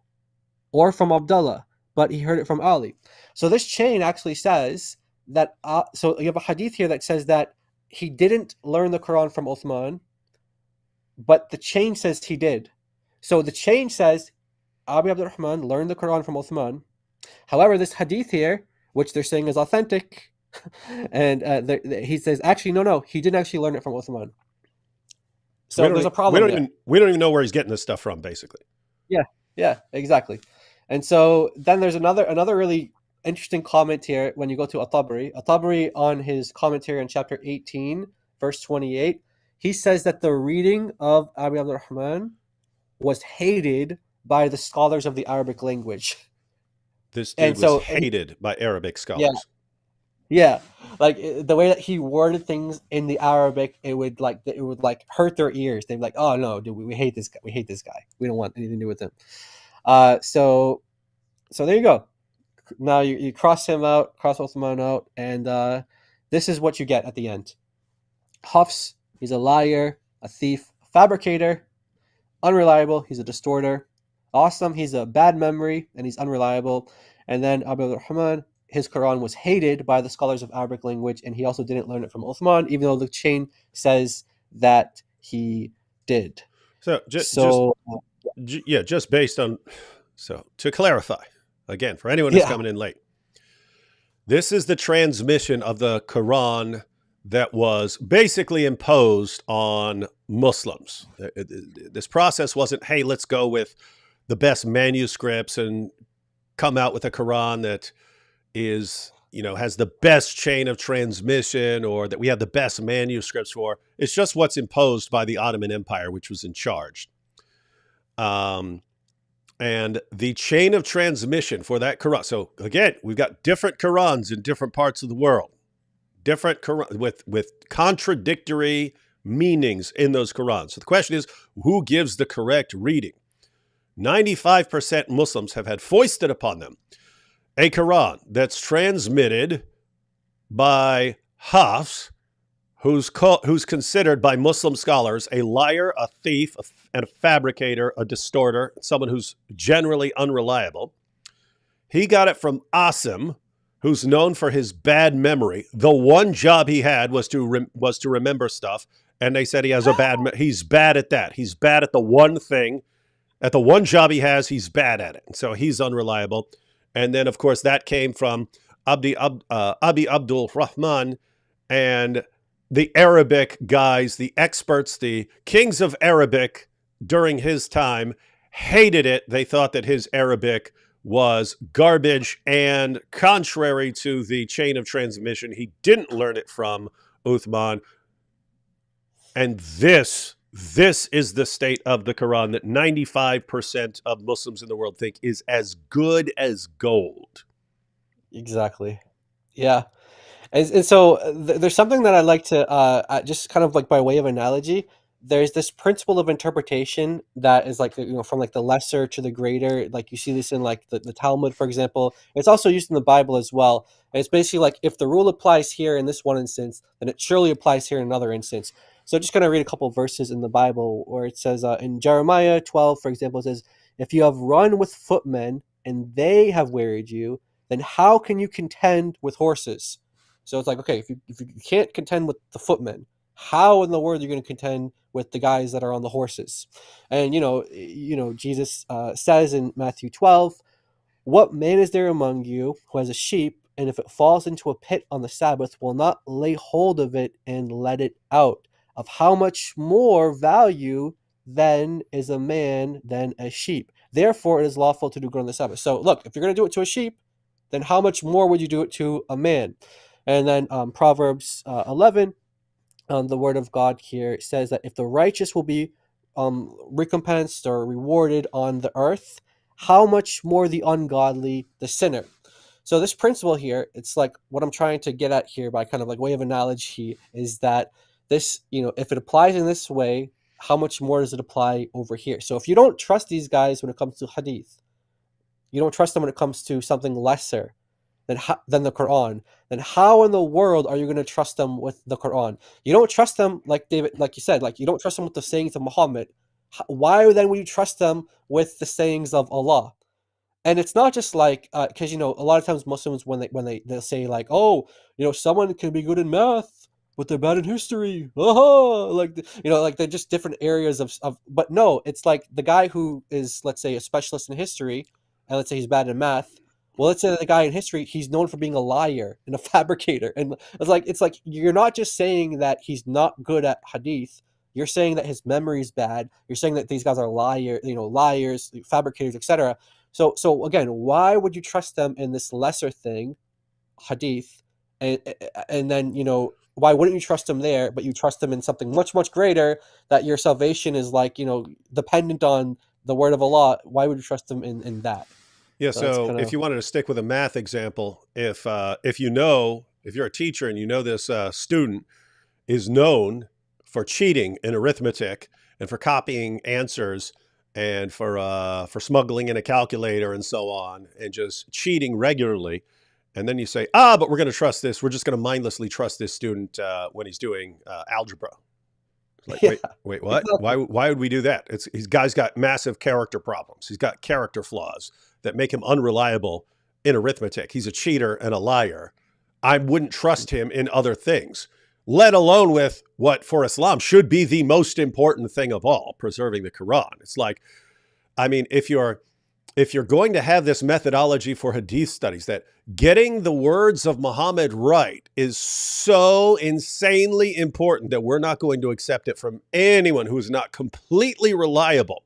or from Abdullah, but he heard it from Ali. So this chain actually says that, so you have a hadith here that says that he didn't learn the Quran from Uthman, but the chain says he did. So the chain says Abu Abdurrahman learned the Quran from Uthman. However, this hadith here, which they're saying is authentic, and he says, actually, no, he didn't actually learn it from Uthman. So there's a problem. We don't even know where he's getting this stuff from, basically. Yeah, exactly. And so then there's another really interesting comment here when you go to At-Tabari. At-Tabari, on his commentary on chapter 18, verse 28, he says that the reading of Abu Abdurrahman was hated by the scholars of the Arabic language. This dude was hated by Arabic scholars. Yeah, like the way that he worded things in the Arabic, it would hurt their ears. They'd be like, "Oh no, dude, we hate this guy. We hate this guy. We don't want anything to do with him." So there you go. Now you cross him out, cross Uthman out, and this is what you get at the end. Hafs, he's a liar, a thief, a fabricator. Unreliable, he's a distorter. Asim, he's a bad memory and he's unreliable. And then Abu Abdurrahman, his Quran was hated by the scholars of Arabic language, and he also didn't learn it from Uthman, even though the chain says that he did. Just based on, to clarify, again, for anyone who's coming in late, this is the transmission of the Quran that was basically imposed on Muslims. This process wasn't, hey, let's go with the best manuscripts and come out with a Quran that is, has the best chain of transmission, or that we have the best manuscripts for. It's just what's imposed by the Ottoman Empire, which was in charge. And the chain of transmission for that Quran. So again, we've got different Qurans in different parts of the world. Different Quran with contradictory meanings in those Qurans. So the question is, who gives the correct reading? 95% Muslims have had foisted upon them a Quran that's transmitted by Hafs, who's considered by Muslim scholars a liar, a thief, and a fabricator, a distorter, someone who's generally unreliable. He got it from Asim, who's known for his bad memory. The one job he had was to remember stuff, and they said he has he's bad at that. He's bad at the one thing. At the one job he has, he's bad at it. So he's unreliable. And then, of course, that came from Abi Abdul Rahman, and the Arabic guys, the experts, the kings of Arabic during his time hated it. They thought that his Arabic was garbage, and contrary to the chain of transmission, he didn't learn it from Uthman. And this is the state of the Quran that 95% of Muslims in the world think is as good as gold. Exactly. Yeah. And so there's something that I like to just kind of like by way of analogy. There's this principle of interpretation that is like from like the lesser to the greater. Like you see this in like the Talmud, for example. It's also used in the Bible as well. And it's basically like if the rule applies here in this one instance, then it surely applies here in another instance. So just going to read a couple of verses in the Bible where it says in Jeremiah 12, for example, it says, "If you have run with footmen and they have wearied you, then how can you contend with horses?" So it's like, okay, if you can't contend with the footmen, how in the world are you going to contend with the guys that are on the horses? And Jesus says in Matthew 12, "What man is there among you who has a sheep, and if it falls into a pit on the Sabbath, will not lay hold of it and let it out? Of how much more value then is a man than a sheep? Therefore, it is lawful to do good on the Sabbath." So look, if you're going to do it to a sheep, then how much more would you do it to a man? And then Proverbs 11, the word of God here says that if the righteous will be recompensed or rewarded on the earth, how much more the ungodly, the sinner? So this principle here, it's like what I'm trying to get at here by kind of like way of analogy is that this, if it applies in this way, how much more does it apply over here? So if you don't trust these guys when it comes to hadith, you don't trust them when it comes to something lesser than the Quran, then how in the world are you going to trust them with the Quran? You don't trust them, like David, like you said, like you don't trust them with the sayings of Muhammad. Why then would you trust them with the sayings of Allah? And it's not just like because a lot of times Muslims they'll say like, oh, someone can be good in math but they're bad in history, like like they're just different areas of but no, it's like the guy who is, let's say, a specialist in history, and let's say he's bad in math. Well, let's say the guy in history, he's known for being a liar and a fabricator, and it's like you're not just saying that he's not good at hadith. You're saying that his memory is bad. You're saying that these guys are liars, fabricators, etc. So again, why would you trust them in this lesser thing, hadith, and then why wouldn't you trust them there, but you trust them in something much much greater that your salvation is like dependent on the word of Allah? Why would you trust them in that? Yeah. So that's So kind if of you wanted to stick with a math example, if you're a teacher and you know this student is known for cheating in arithmetic and for copying answers and for smuggling in a calculator and so on, and just cheating regularly. And then you say, but we're going to trust this. We're just going to mindlessly trust this student when he's doing algebra. It's like, yeah, wait, what? exactly. Why would we do that? He's guy's got massive character problems. He's got character flaws that make him unreliable in arithmetic. He's a cheater and a liar. I wouldn't trust him in other things, let alone with what for Islam should be the most important thing of all, preserving the Quran. It's like, I mean, if you're going to have this methodology for hadith studies, that getting the words of Muhammad right is so insanely important that we're not going to accept it from anyone who's not completely reliable.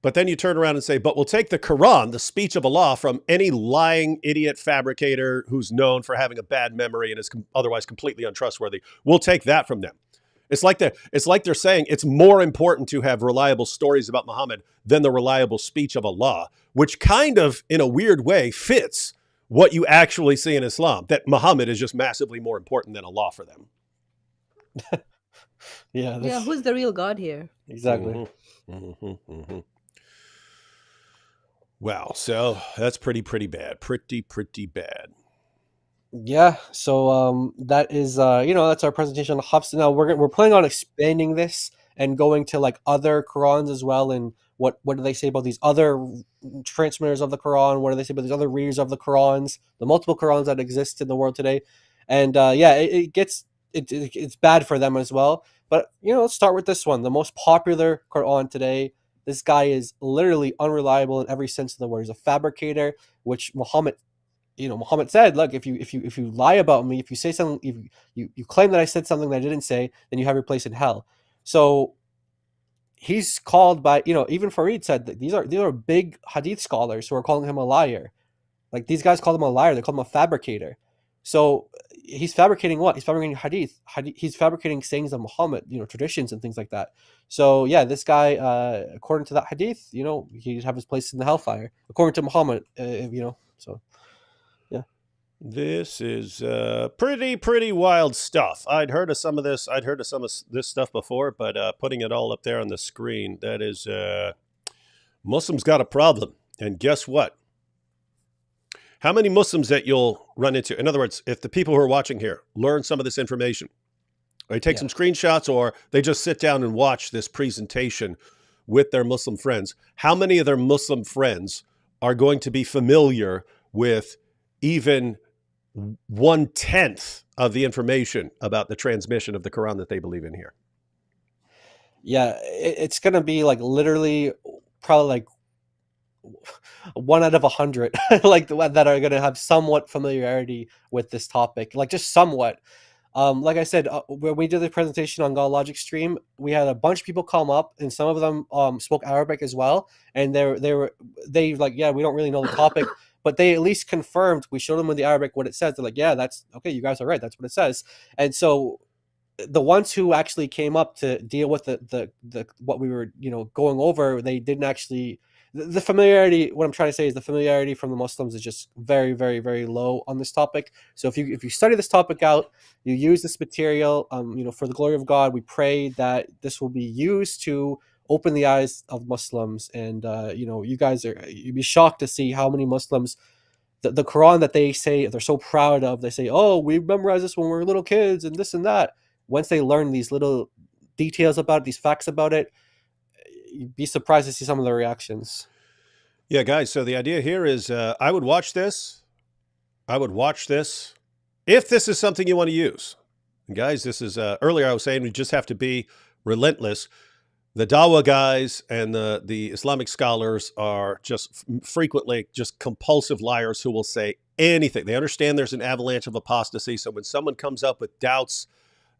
But then you turn around and say, but we'll take the Quran, the speech of Allah, from any lying idiot fabricator who's known for having a bad memory and is otherwise completely untrustworthy. We'll take that from them. It's like they're saying it's more important to have reliable stories about Muhammad than the reliable speech of Allah, which kind of, in a weird way, fits what you actually see in Islam, that Muhammad is just massively more important than Allah for them. Yeah, Yeah, who's the real God here? exactly. Wow, so that's pretty bad. Pretty bad. Yeah, so that is that's our presentation on Hafs. Now we're planning on expanding this and going to like other Qurans as well, and what do they say about these other transmitters of the Quran? What do they say about these other readers of the Qurans? The multiple Qurans that exist in the world today, and it's bad for them as well. But let's start with this one, the most popular Quran today. This guy is literally unreliable in every sense of the word. He's a fabricator, which Muhammad said, look, if you lie about me, if you say something, if you claim that I said something that I didn't say, then you have your place in hell. So he's called by, even Farid said that these are big hadith scholars who are calling him a liar. Like, these guys call him a liar. They call him a fabricator. So he's fabricating what? He's fabricating hadith. He's fabricating sayings of Muhammad, traditions and things like that. So yeah, this guy, according to that hadith, he'd have his place in the hellfire, according to Muhammad. So yeah. This is pretty wild stuff. I'd heard of some of this. I'd heard of some of this stuff before, but putting it all up there on the screen, that is, Muslims got a problem. And guess what? How many Muslims that you'll run into? In other words, if the people who are watching here learn some of this information, or they take some screenshots, or they just sit down and watch this presentation with their Muslim friends, how many of their Muslim friends are going to be familiar with even 1/10 of the information about the transmission of the Quran that they believe in here? Yeah, it's going to be like literally probably like 1 out of 100 like that are going to have somewhat familiarity with this topic, like just somewhat. Like I said, when we did the presentation on God Logic stream, we had a bunch of people come up, and some of them spoke Arabic as well, and they like, yeah, we don't really know the topic, but they at least confirmed. We showed them in the Arabic what it says. They're like, yeah, that's okay, you guys are right, that's what it says. And so the ones who actually came up to deal with the what we were going over, they didn't actually. The familiarity, what I'm trying to say is the familiarity from the Muslims is just very, very, very low on this topic. So if you study this topic out, you use this material, for the glory of God, we pray that this will be used to open the eyes of Muslims. And you'd be shocked to see how many Muslims, the Quran that they say they're so proud of, they say, oh, we memorized this when we were little kids and this and that. Once they learn these little details about it, these facts about it, you'd be surprised to see some of their reactions. Yeah, guys. So the idea here is I would watch this. If this is something you want to use. And guys, this is earlier I was saying we just have to be relentless. The Dawah guys and the Islamic scholars are just frequently just compulsive liars who will say anything. They understand there's an avalanche of apostasy. So when someone comes up with doubts,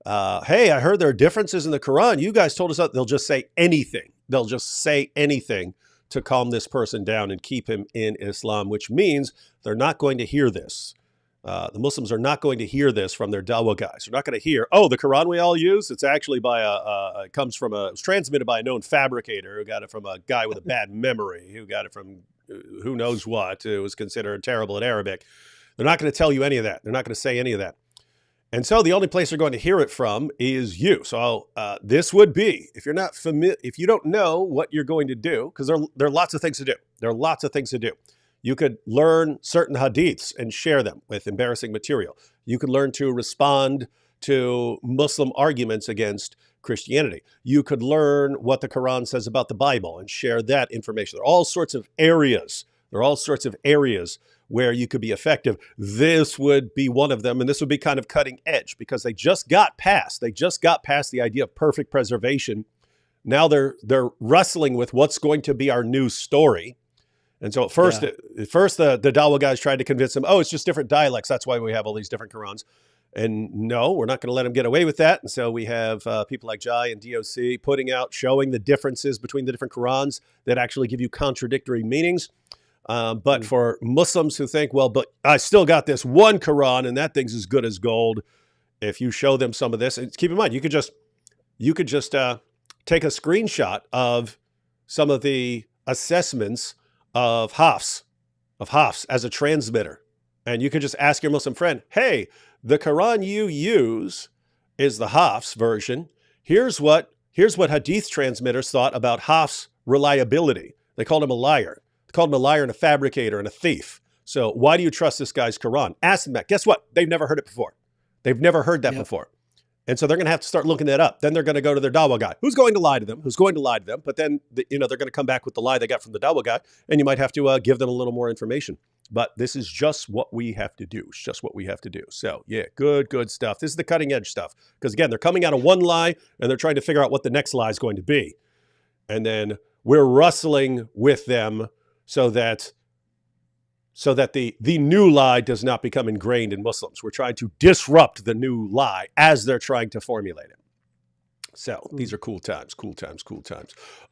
hey, I heard there are differences in the Quran. You guys told us that. They'll just say anything. They'll just say anything to calm this person down and keep him in Islam, which means they're not going to hear this. The Muslims are not going to hear this from their Dawah guys. They're not going to hear, oh, the Quran we all use, it's actually by it was transmitted by a known fabricator who got it from a guy with a bad memory, who got it from who knows what, who was considered terrible at Arabic. They're not going to tell you any of that. They're not going to say any of that. And so the only place they're going to hear it from is you. So this would be, if you're not familiar, if you don't know what you're going to do, because there are lots of things to do. There are lots of things to do. You could learn certain hadiths and share them with embarrassing material. You could learn to respond to Muslim arguments against Christianity. You could learn what the Quran says about the Bible and share that information. There are all sorts of areas. Where you could be effective. This would be one of them, and this would be kind of cutting edge because they just got past the idea of perfect preservation. Now they're wrestling with what's going to be our new story. And so at first the Dawah guys tried to convince them, oh, it's just different dialects. That's why we have all these different Qurans. And no, we're not going to let them get away with that. And so we have people like Jai and DOC showing the differences between the different Qurans that actually give you contradictory meanings. But for Muslims who think, well, but I still got this one Quran and that thing's as good as gold. If you show them some of this, and keep in mind, you could just take a screenshot of some of the assessments of Hafs as a transmitter. And you could just ask your Muslim friend, hey, the Quran you use is the Hafs version. Here's what Hadith transmitters thought about Hafs' reliability. They called him a liar. They called him a liar and a fabricator and a thief. So why do you trust this guy's Quran? Ask them that. Guess what? They've never heard it before. They've never heard that before. And so they're going to have to start looking that up. Then they're going to go to their Dawah guy. Who's going to lie to them? But then, they're going to come back with the lie they got from the Dawah guy. And you might have to give them a little more information. But this is just what we have to do. It's just what we have to do. So yeah, good stuff. This is the cutting edge stuff. Because again, they're coming out of one lie and they're trying to figure out what the next lie is going to be. And then we're wrestling with them so that the new lie does not become ingrained in Muslims. We're trying to disrupt the new lie as they're trying to formulate it. So these are cool times.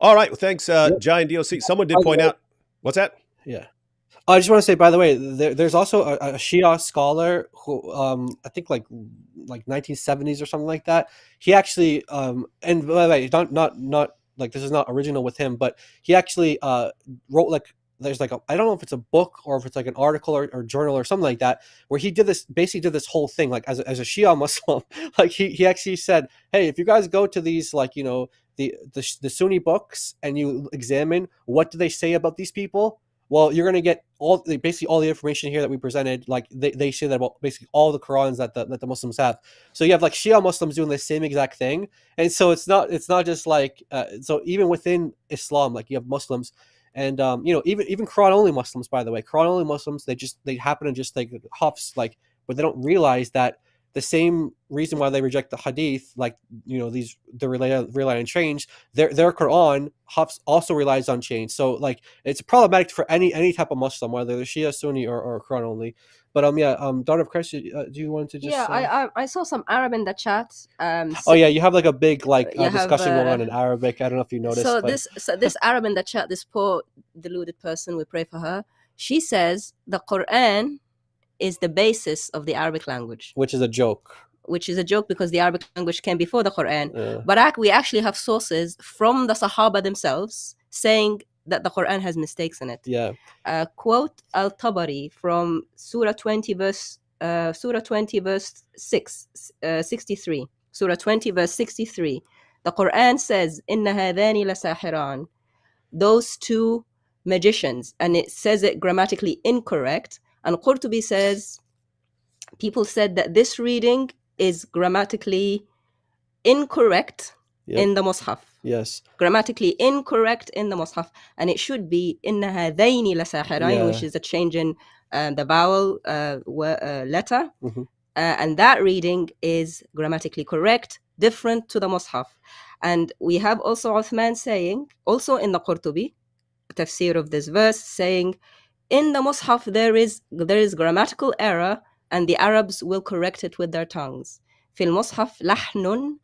All right. Well, thanks, Giant DOC. Someone did point out. What's that? Yeah. I just want to say, by the way, there's also a Shia scholar who, I think like 1970s or something like that. He actually, and by the way, not like this is not original with him, but he actually wrote like there's like I don't know if it's a book or if it's like an article or journal or something like that, where he basically did this whole thing like as a Shia Muslim. Like he actually said, hey, if you guys go to these like the Sunni books and you examine what do they say about these people. Well, you're going to get basically all the information here that we presented. Like they say that about basically all the Qurans that the Muslims have. So you have like Shia Muslims doing the same exact thing, and so it's not just like so even within Islam, like you have Muslims, and even Quran only Muslims. By the way, Quran only Muslims they happen to just like huffs like, but they don't realize that the same reason why they reject the hadith, like they rely on change. Their Quran Hafs also relies on change. So like it's problematic for any type of Muslim, whether they're Shia, Sunni, or Quran only. But Daughter of Christ, do you want to just? Yeah, I saw some Arab in the chat. Oh yeah, you have like a big like You discussion have, going on in Arabic. I don't know if you noticed. So but... this Arab in the chat, this poor deluded person, we pray for her. She says the Quran is the basis of the Arabic language, which is a joke. Which is a joke because the Arabic language came before the Quran. Yeah. But we actually have sources from the Sahaba themselves saying that the Quran has mistakes in it. Yeah. Quote Al-Tabari from Surah 20 verse 6, 63. Surah 20 verse 63. The Quran says, "Inna hadani lasahiran." Those two magicians, and it says it grammatically incorrect. And Qurtubi says, people said that this reading is grammatically incorrect in the Mus'haf. Yes. Grammatically incorrect in the Mus'haf. And it should be inna hadayni lasahirain, which is a change in the vowel letter. Mm-hmm. And that reading is grammatically correct, different to the Mus'haf. And we have also Uthman saying, also in the Qurtubi, tafsir of this verse, saying, in the Mus'haf there is grammatical error and the Arabs will correct it with their tongues. في المصحف لحن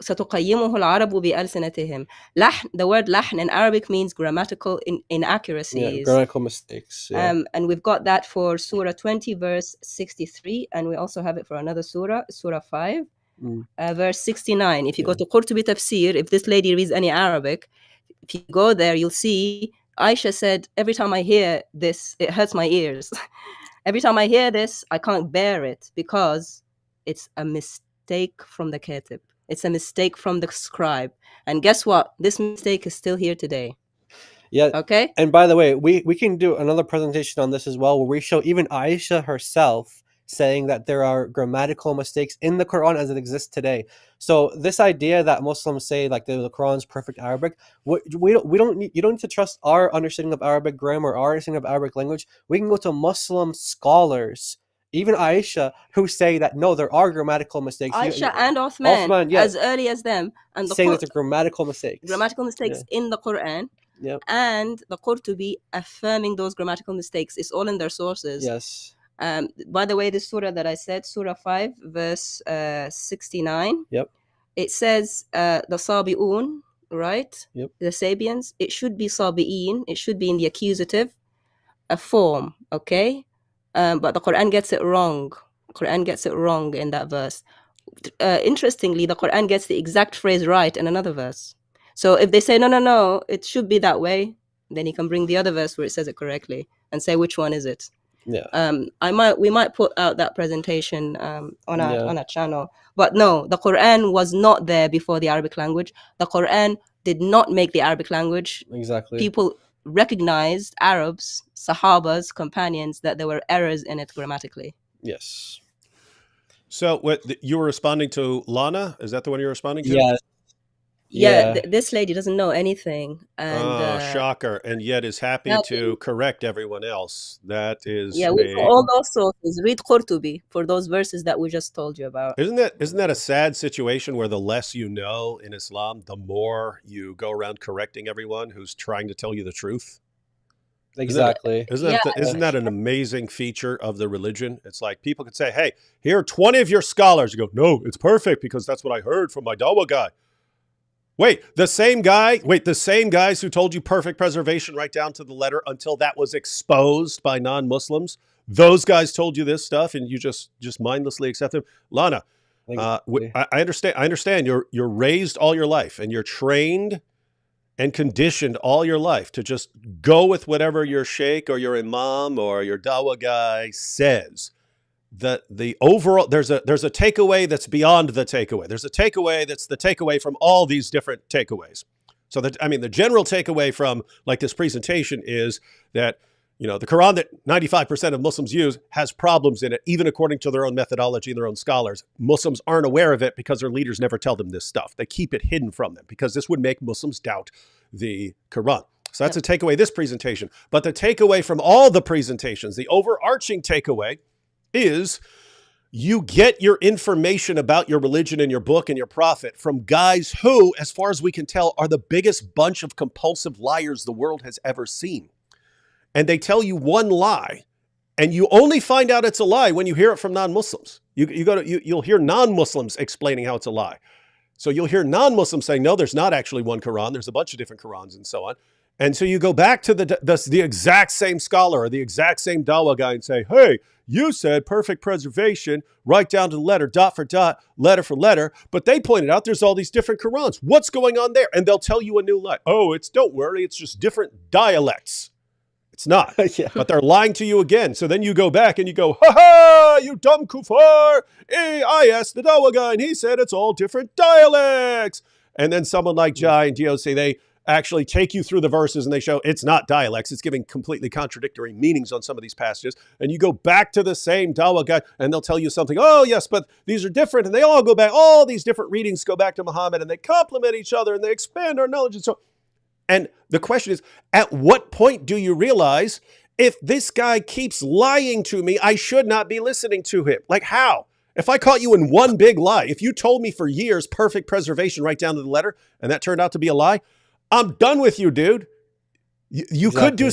ستقيمه العرب بألسنتهم. لحن, the word لحن in Arabic means grammatical inaccuracies. Yeah, grammatical mistakes. Yeah. And we've got that for Surah 20 verse 63, and we also have it for another Surah 5 verse 69. If you go to Qurtubi Tafsir, if this lady reads any Arabic, if you go there, you'll see Aisha said, every time I hear this, it hurts my ears. Every time I hear this, I can't bear it because it's a mistake from the katib. It's a mistake from the scribe. And guess what? This mistake is still here today. Yeah. Okay. And by the way, we can do another presentation on this as well, where we show even Aisha herself saying that there are grammatical mistakes in the Quran as it exists today. So this idea that Muslims say like the Quran's perfect Arabic, you don't need to trust our understanding of Arabic grammar, our understanding of Arabic language. We can go to Muslim scholars, even Aisha, who say that no, there are grammatical mistakes. Aisha and Uthman, as early as them, and saying that they're grammatical mistakes. Grammatical mistakes in the Quran. Yep. And the Qurtubi affirming those grammatical mistakes. It's all in their sources. Yes. By the way, this surah that I said, Surah 5, verse 69. Yep. It says the Sabi'un, right? Yep. The Sabians. It should be Sabi'in. It should be in the accusative form, okay? But the Quran gets it wrong. Quran gets it wrong in that verse. Interestingly, the Quran gets the exact phrase right in another verse. So if they say, no, it should be that way, then you can bring the other verse where it says it correctly and say, which one is it? Yeah. We might put out that presentation on our channel. But no, the Quran was not there before the Arabic language. The Quran did not make the Arabic language. Exactly. People recognized, Arabs, Sahabas, companions, that there were errors in it grammatically. Yes. So what you were responding to Lana? Is that the one you're responding to? Yeah. Yeah, this lady doesn't know anything. And, shocker. And yet is happy to correct everyone else. That is all those sources. Read Qurtubi for those verses that we just told you about. Isn't that a sad situation where the less you know in Islam, the more you go around correcting everyone who's trying to tell you the truth? Exactly. Isn't that an amazing feature of the religion? It's like people could say, hey, here are 20 of your scholars. You go, no, it's perfect because that's what I heard from my Dawa guy. Wait, the same guys who told you perfect preservation right down to the letter until that was exposed by non-Muslims, those guys told you this stuff and you just mindlessly accept them. Lana, I understand you're raised all your life and you're trained and conditioned all your life to just go with whatever your sheikh or your imam or your dawa guy says. The overall, there's a takeaway that's beyond the takeaway. There's a takeaway that's the takeaway from all these different takeaways. So the general takeaway from like this presentation is that, the Quran that 95% of Muslims use has problems in it, even according to their own methodology and their own scholars. Muslims aren't aware of it because their leaders never tell them this stuff. They keep it hidden from them because this would make Muslims doubt the Quran. So that's a takeaway this presentation. But the takeaway from all the presentations, the overarching takeaway is you get your information about your religion and your book and your prophet from guys who, as far as we can tell, are the biggest bunch of compulsive liars the world has ever seen. And they tell you one lie, and you only find out it's a lie when you hear it from non-Muslims. You'll hear non-Muslims explaining how it's a lie. So you'll hear non-Muslims saying, no, there's not actually one Quran. There's a bunch of different Qurans and so on. And so you go back to the exact same scholar or the exact same Dawa guy and say, hey, you said perfect preservation, right down to the letter, dot for dot, letter for letter. But they pointed out there's all these different Qurans. What's going on there? And they'll tell you a new lie. Oh, don't worry. It's just different dialects. It's not. Yeah. But they're lying to you again. So then you go back and you go, ha ha, you dumb kuffar. I asked the Dawa guy and he said it's all different dialects. And then someone like Jai and DOC, they actually take you through the verses and they show it's not dialects. It's giving completely contradictory meanings on some of these passages. And you go back to the same Dawa guy and they'll tell you something. Oh, yes, but these are different. And they all go back. All these different readings go back to Muhammad and they complement each other and they expand our knowledge. And the question is, at what point do you realize if this guy keeps lying to me, I should not be listening to him? Like how? If I caught you in one big lie, if you told me for years perfect preservation right down to the letter and that turned out to be a lie, I'm done with you, dude. You could do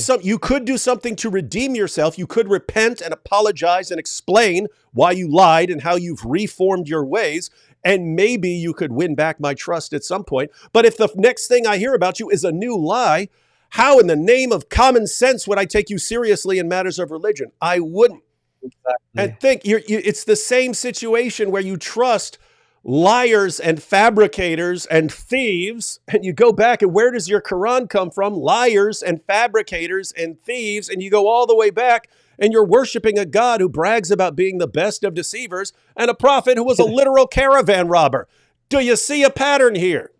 something to redeem yourself. You could repent and apologize and explain why you lied and how you've reformed your ways. And maybe you could win back my trust at some point. But if the next thing I hear about you is a new lie, how in the name of common sense would I take you seriously in matters of religion? I wouldn't. Exactly. And think it's the same situation where you trust liars and fabricators and thieves, and you go back and where does your Quran come from? Liars and fabricators and thieves, and you go all the way back and you're worshiping a God who brags about being the best of deceivers and a prophet who was a literal caravan robber. Do you see a pattern here?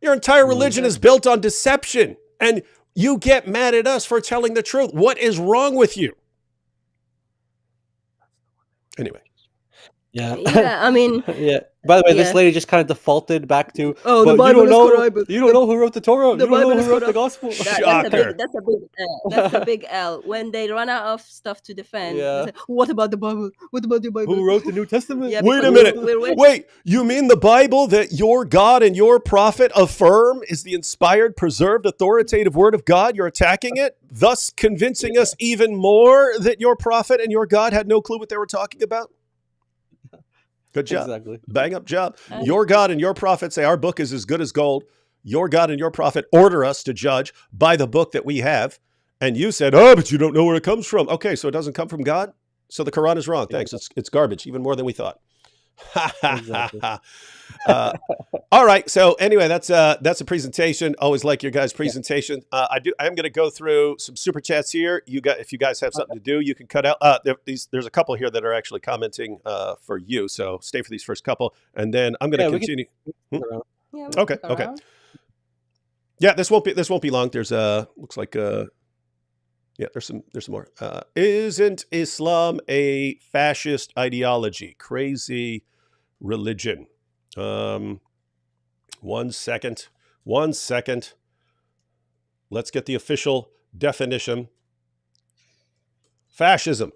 Your entire religion is built on deception, and you get mad at us for telling the truth. What is wrong with you? Anyway. Yeah. Yeah, I mean. Yeah. By the way, this lady just kind of defaulted back to, oh, the Bible you don't know who wrote the Torah. The you don't Bible know who wrote the Gospel. That's a big L. When they run out of stuff to defend, they say, what about the Bible? What about the Bible? Who wrote the New Testament? Yeah, wait a minute. Wait, you mean the Bible that your God and your prophet affirm is the inspired, preserved, authoritative word of God? You're attacking it, thus convincing us even more that your prophet and your God had no clue what they were talking about? Good job. Exactly. Bang up job. Your God and your prophet say our book is as good as gold. Your God and your prophet order us to judge by the book that we have. And you said, oh, but you don't know where it comes from. Okay, so it doesn't come from God? So the Quran is wrong. Thanks. It's garbage, even more than we thought. Exactly. All right. So anyway, that's a presentation. Always like your guys' presentation. I am going to go through some super chats here. If you guys have something to do, you can cut out. There's a couple here that are actually commenting for you. So stay for these first couple, and then I'm going to continue. Okay. Yeah, this won't be long. There's looks like there's some more. Isn't Islam a fascist ideology? Crazy religion. One second. Let's get the official definition. Fascism.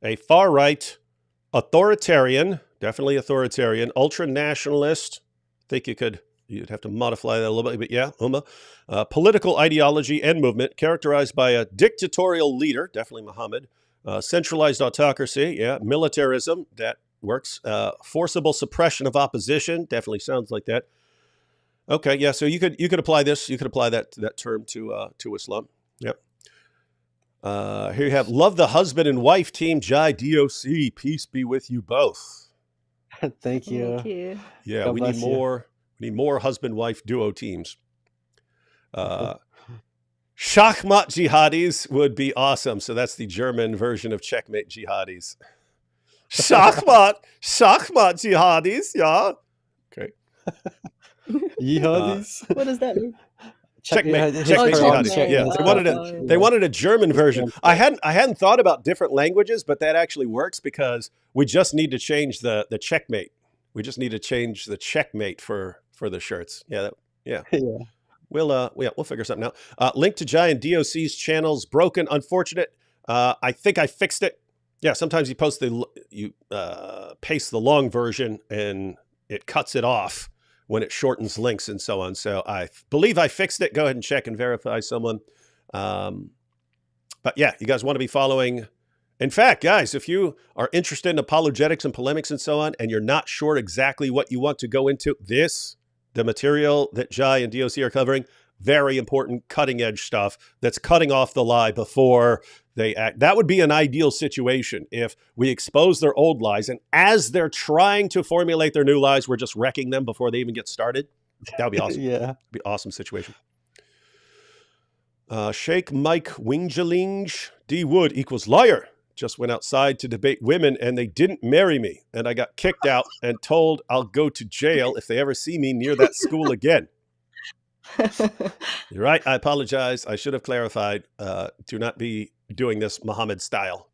A far-right, authoritarian, definitely authoritarian, ultra-nationalist. I think you could You'd have to modify that a little bit, but yeah, Ummah. Political ideology and movement characterized by a dictatorial leader, definitely Muhammad. Centralized autocracy, yeah. Militarism, that works. Forcible suppression of opposition, definitely sounds like that. Okay, yeah. So you could apply this. You could apply that term to Islam. Yep. Here you have love the husband and wife team. Jai DOC, peace be with you both. Thank you. Thank you. Yeah, God we need bless you. more. We need more husband-wife duo teams. Shachmat jihadis would be awesome. So that's the German version of checkmate jihadis. Shachmat jihadis. Yeah. Okay. Jihadis. What does that mean? Checkmate his jihadis. checkmate. Yeah, they wanted a German version. Yeah. I hadn't thought about different languages, but that actually works because we just need to change the checkmate. We just need to change the checkmate for the shirts. Yeah. Yeah. We'll figure something out. Link to Jai and DOC's channels broken, unfortunate. I think I fixed it. Yeah, sometimes you paste the long version and it cuts it off when it shortens links and so on. So I believe I fixed it. Go ahead and check and verify someone. But yeah, you guys want to be following. In fact, guys, if you are interested in apologetics and polemics and so on, and you're not sure exactly what you want to go into, the material that Jai and DOC are covering, very important cutting edge stuff that's cutting off the lie before they act. That would be an ideal situation if we expose their old lies, and as they're trying to formulate their new lies, we're just wrecking them before they even get started. That would be awesome. Yeah. It'd be an awesome situation. Sheikh Mike Wingjalinge D. Wood equals liar. Just went outside to debate women and they didn't marry me. And I got kicked out and told I'll go to jail if they ever see me near that school again. You're right. I apologize. I should have clarified. Do not be doing this Muhammad style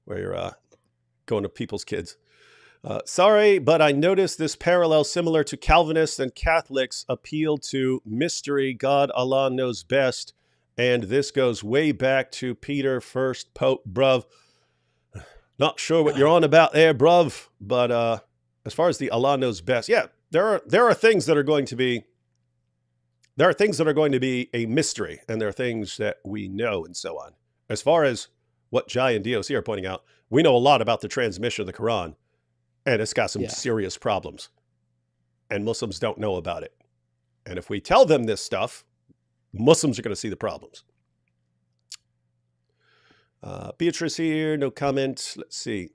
where you're going to people's kids. Sorry, but I noticed this parallel similar to Calvinists and Catholics appeal to mystery. God, Allah knows best. And this goes way back to Peter, first Pope, bruv. Not sure what you're on about there, bruv. But as far as the Allah knows best, yeah, there are things that are going to be a mystery, and there are things that we know and so on. As far as what Jai and DOC are pointing out, we know a lot about the transmission of the Quran, and it's got some serious problems. And Muslims don't know about it. And if we tell them this stuff, Muslims are going to see the problems. Beatrice here, no comment. Let's see.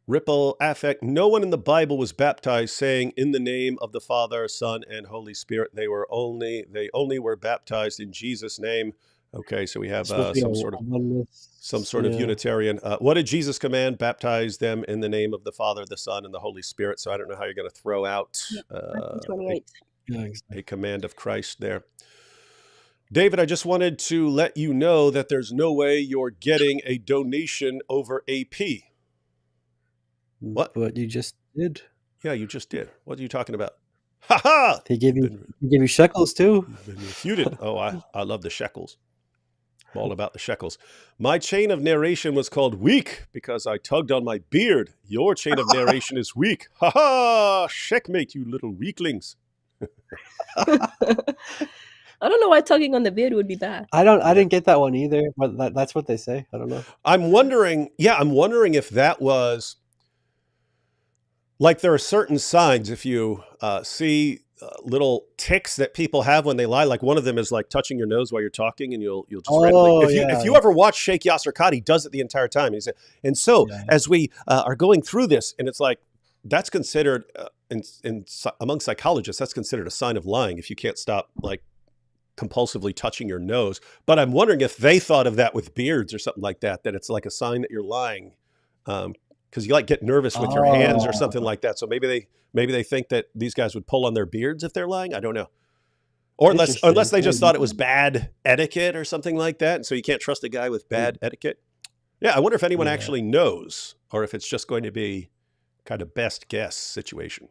Ripple affect. No one in the Bible was baptized saying in the name of the Father, Son, and Holy Spirit. They only were baptized in Jesus' name. Okay, so we have some sort of Unitarian. What did Jesus command? Baptize them in the name of the Father, the Son, and the Holy Spirit. So I don't know how you're going to throw out 28. a command of Christ there. David, I just wanted to let you know that there's no way you're getting a donation over AP. What? But you just did. Yeah, you just did. What are you talking about? Ha ha! He gave you shekels too. Been refuted. Oh, I love the shekels. I'm all about the shekels. My chain of narration was called weak because I tugged on my beard. Your chain of narration is weak. Ha ha! Checkmate, you little weaklings. I don't know why tugging on the beard would be bad. I didn't get that one either, but that's what they say. I don't know. I'm wondering if that was like there are certain signs if you see little ticks that people have when they lie. Like one of them is like touching your nose while you're talking, and you'll just randomly. If you ever watch Sheikh Yasser Qadhi, he does it the entire time. As we are going through this, and it's like that's considered among psychologists, that's considered a sign of lying if you can't stop like compulsively touching your nose. But I'm wondering if they thought of that with beards or something like that, that it's like a sign that you're lying. Because you like get nervous with your hands or something like that. So maybe they think that these guys would pull on their beards if they're lying. I don't know. Or unless they just thought it was bad etiquette or something like that. And so you can't trust a guy with bad etiquette. Yeah, I wonder if anyone actually knows, or if it's just going to be kind of best guess situation.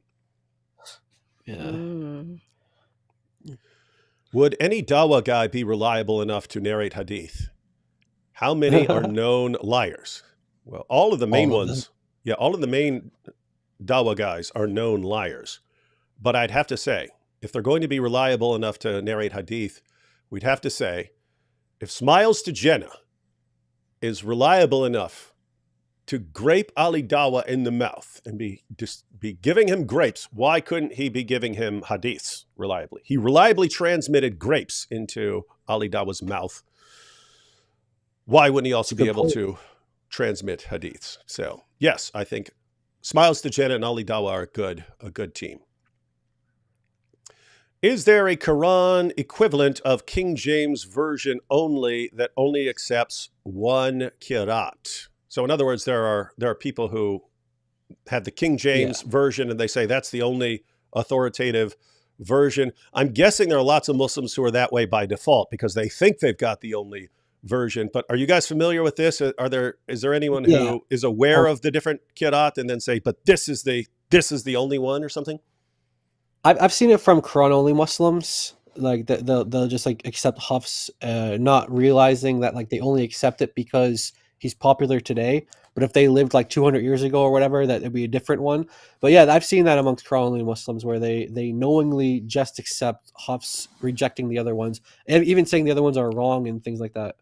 Yeah. Would any Dawa guy be reliable enough to narrate hadith? How many are known liars? Well, all of the main ones. Yeah, all of the main Dawa guys are known liars. But I'd have to say, if they're going to be reliable enough to narrate hadith, we'd have to say, if Smiles to Jannah is reliable enough to grape Ali Dawa in the mouth and be giving him grapes, why couldn't he be giving him hadiths reliably? He reliably transmitted grapes into Ali Dawa's mouth. Why wouldn't he also be able to transmit hadiths? So yes, I think Smiles to Jannah and Ali Dawa are a good team. Is there a Quran equivalent of King James Version only that only accepts one qiraat? So in other words, there are people who have the King James Version and they say that's the only authoritative version. I'm guessing there are lots of Muslims who are that way by default because they think they've got the only version. But are you guys familiar with this? Is there anyone who is aware of the different qiraat and then say, but this is the only one or something? I've seen it from Quran only Muslims. Like they'll just like accept Hafs, not realizing that like they only accept it because he's popular today. But if they lived like 200 years ago or whatever, that would be a different one. But yeah, I've seen that amongst Quran only Muslims where they knowingly just accept Hafs, rejecting the other ones, and even saying the other ones are wrong and things like that.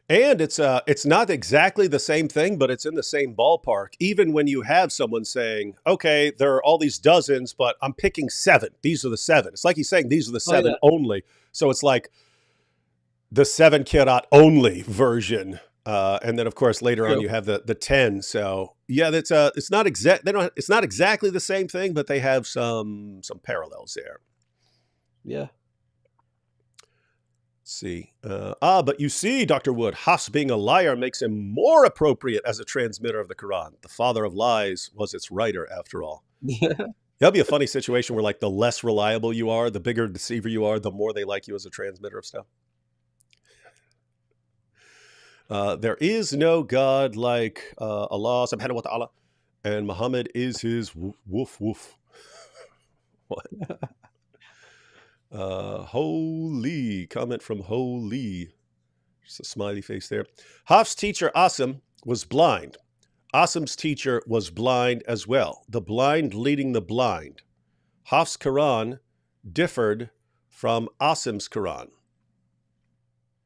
And it's not exactly the same thing, but it's in the same ballpark. Even when you have someone saying, okay, there are all these dozens, but I'm picking 7. These are the 7. It's like he's saying these are the 7 only. So it's like the 7 qiraat only version. And then of course later on you have the 10. So yeah, it's not exactly the same thing, but they have some parallels there. Yeah. See. But you see, Dr. Wood, Hafs being a liar makes him more appropriate as a transmitter of the Quran. The father of lies was its writer, after all. That'll be a funny situation where, like, the less reliable you are, the bigger deceiver you are, the more they like you as a transmitter of stuff. There is no God like Allah subhanahu wa ta'ala, and Muhammad is his woof woof. What? Holy, comment from Holy. Just a smiley face there. Hafs' teacher Asim was blind. Asim's teacher was blind as well. The blind leading the blind. Hafs' Quran differed from Asim's Quran.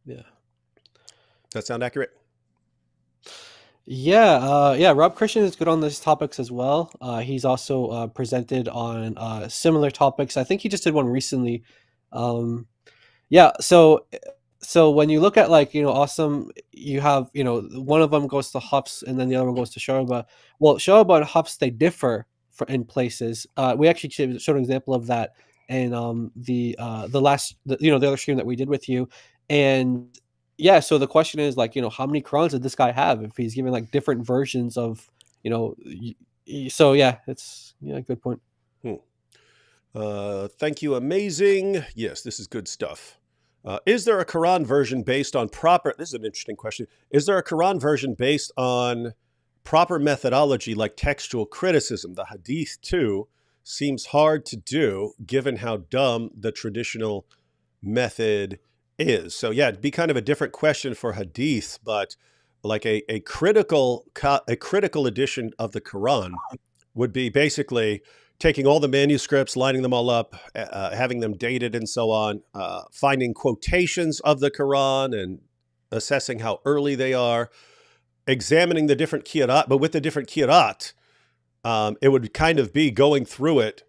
Yeah. Does that sound accurate? Yeah, Rob Christian is good on these topics as well. He's also presented on similar topics. I think he just did one recently. So when you look at Awesome, you have one of them goes to Hafs and then the other one goes to Sharaba. Well, Sharaba and Hafs, they differ in places. We actually showed an example of that in the other stream that we did with you, and yeah, so the question is how many Qurans did this guy have if he's giving like different versions of so yeah, it's good point. Thank you, amazing. Yes, this is good stuff. Is there a Quran version based on this is an interesting question. Is there a Quran version based on proper methodology like textual criticism? The Hadith too seems hard to do given how dumb the traditional method is. So yeah, it'd be kind of a different question for Hadith, but like a critical edition of the Quran would be basically taking all the manuscripts, lining them all up, having them dated and so on, finding quotations of the Quran and assessing how early they are, examining the different qiraat, but with the different qiraat, it would kind of be going through it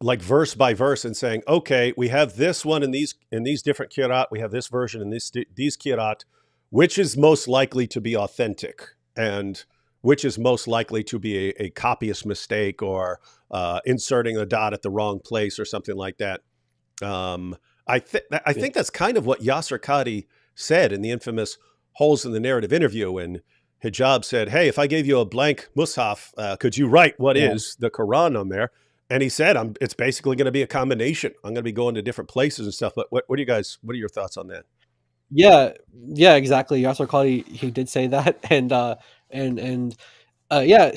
like verse by verse and saying, okay, we have this one in these different qiraat, we have this version in these qiraat, which is most likely to be authentic and which is most likely to be a copyist mistake or inserting a dot at the wrong place or something like that. I think that's kind of what Yasser Qadi said in the infamous Holes in the Narrative interview when Hijab said, hey, if I gave you a blank mushaf, could you write what is the Quran on there? And he said, it's basically going to be a combination. I'm going to be going to different places and stuff. But what are your thoughts on that? Yeah, exactly. Yasser Qadi, he did say that.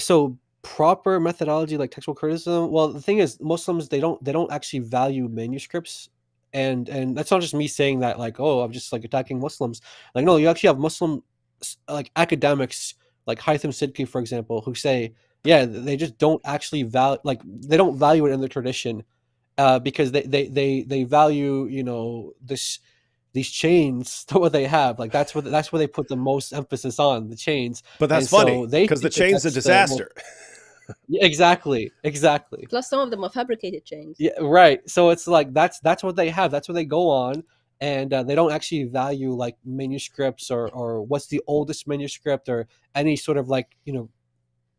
So proper methodology like textual criticism. Well, the thing is, Muslims, they don't actually value manuscripts. And that's not just me saying that like, oh, I'm just like attacking Muslims. Like, no, you actually have Muslim like academics like Haytham Sidki, for example, who say they just don't actually value, like, they don't value it in the tradition, because they value, these chains to what they have. Like, that's where they put the most emphasis on, the chains. But that's And so funny they because the think that chain's a that's the disaster. Yeah, exactly. Plus, some of them are fabricated chains. Yeah, right. So it's like that's what they have. That's what they go on, and they don't actually value like manuscripts or what's the oldest manuscript or any sort of like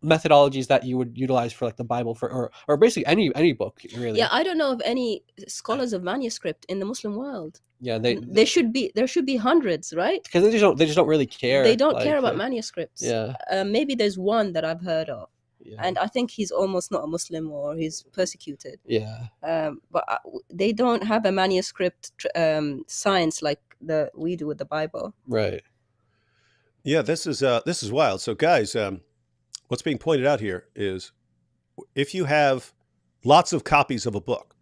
methodologies that you would utilize for like the Bible or basically any book really. Yeah, I don't know of any scholars of manuscript in the Muslim world. Yeah, there should be hundreds, right? because they just don't really care. They don't like, care about manuscripts. Yeah. Maybe there's one that I've heard of. Yeah. And I think he's almost not a Muslim or he's persecuted. Yeah. But they don't have a manuscript science like we do with the Bible. Right. Yeah, this is wild. So guys, what's being pointed out here is if you have lots of copies of a book,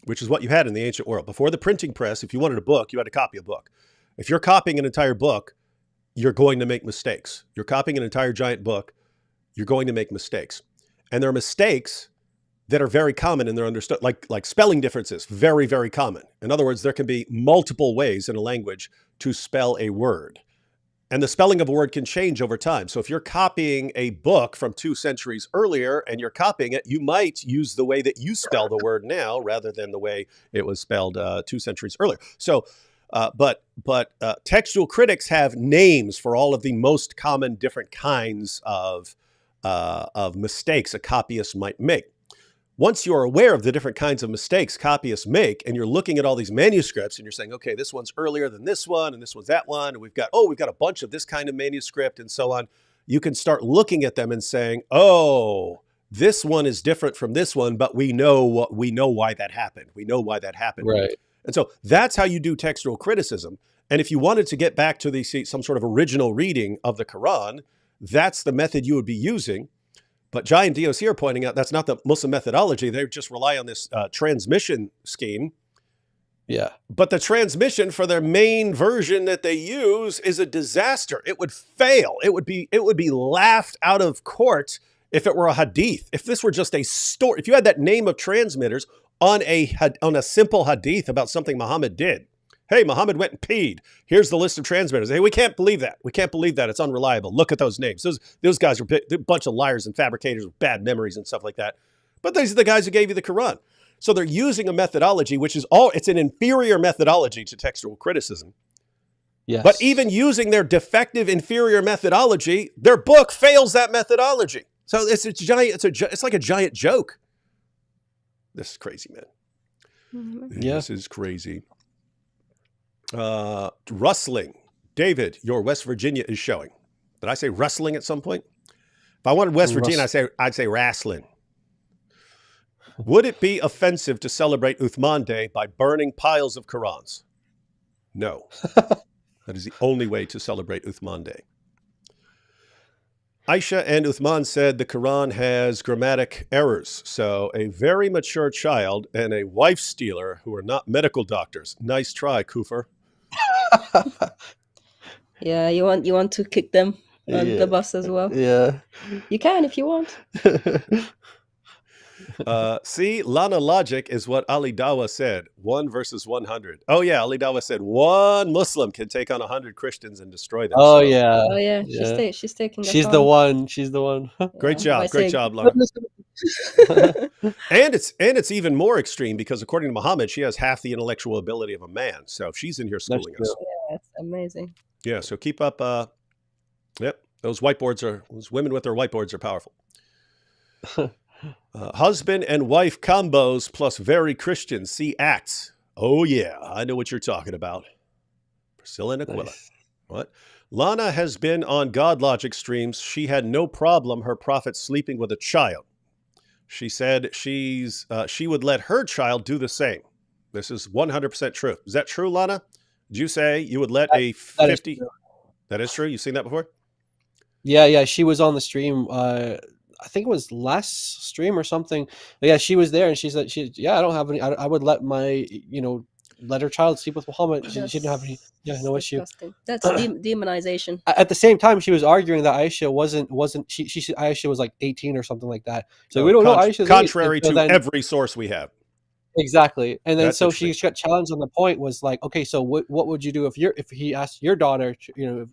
which is what you had in the ancient world. Before the printing press, if you wanted a book, you had to copy a book. If you're copying an entire book, you're going to make mistakes. You're copying an entire giant book, you're going to make mistakes. And there are mistakes that are very common and they're understood, like spelling differences, very, very common. In other words, there can be multiple ways in a language to spell a word. And the spelling of a word can change over time. So if you're copying a book from 2 centuries earlier and you're copying it, you might use the way that you spell the word now rather than the way it was spelled 2 centuries earlier. So, but textual critics have names for all of the most common different kinds of mistakes a copyist might make. Once you're aware of the different kinds of mistakes copyists make, and you're looking at all these manuscripts and you're saying, okay, this one's earlier than this one, and this one's that one, and we've got a bunch of this kind of manuscript and so on, you can start looking at them and saying, oh, this one is different from this one, but we know why that happened. We know why that happened. Right. And so that's how you do textual criticism. And if you wanted to get back to some sort of original reading of the Quran, that's the method you would be using. But Jai and DOC are pointing out that's not the Muslim methodology. They just rely on this transmission scheme. Yeah. But the transmission for their main version that they use is a disaster. It would fail. It would be laughed out of court if it were a hadith. If this were just a story, if you had that name of transmitters on a simple hadith about something Muhammad did. Hey, Muhammad went and peed. Here's the list of transmitters. Hey, we can't believe that. We can't believe that. It's unreliable. Look at those names. Those guys are a bunch of liars and fabricators with bad memories and stuff like that. But these are the guys who gave you the Quran. So they're using a methodology, which is it's an inferior methodology to textual criticism. Yes. But even using their defective inferior methodology, their book fails that methodology. So it's like a giant joke. This is crazy, man. Mm-hmm. Yeah. This is crazy. Rustling. David, your West Virginia is showing. Did I say rustling at some point? If I wanted West Virginia, I'd say wrestling. Would it be offensive to celebrate Uthman Day by burning piles of Qurans? No. That is the only way to celebrate Uthman Day. Aisha and Uthman said the Quran has grammatic errors. So a very mature child and a wife stealer who are not medical doctors. Nice try, Kufr. Yeah, you want to kick them on the bus as well. Yeah. You can if you want. See, Lana logic is what Ali Dawa said. 1 versus 100. Oh yeah, Ali Dawa said 1 Muslim can take on 100 Christians and destroy them. Oh So, yeah. Oh yeah, she's taking. She's the one. great job, By great saying, job, Lana. And it's even more extreme because according to Muhammad, she has half the intellectual ability of a man. So she's in here schooling us. That's amazing. Yeah, so keep up. Yep, those women with their whiteboards are powerful. Husband and wife combos plus very Christian. See Acts. Oh yeah, I know what you're talking about. Priscilla and Aquila. Nice. What? Lana has been on God Logic streams. She had no problem her prophet sleeping with a child. She said she would let her child do the same. This is 100% true. Is that true, Lana? Did you say you would let a 50? That is true. You've seen that before? Yeah. She was on the stream. I think it was last stream or something. But yeah, she was there and she said, I don't have any. I would let my let her child sleep with Muhammad. She didn't have any no issue. Disgusting. That's demonization. At the same time, she was arguing that Aisha wasn't Aisha was like 18 or something like that. So we don't know Aisha's contrary age. So to every source we have. Exactly. And then That's so she got challenged on the point was like, okay, so what would you do if he asked your daughter,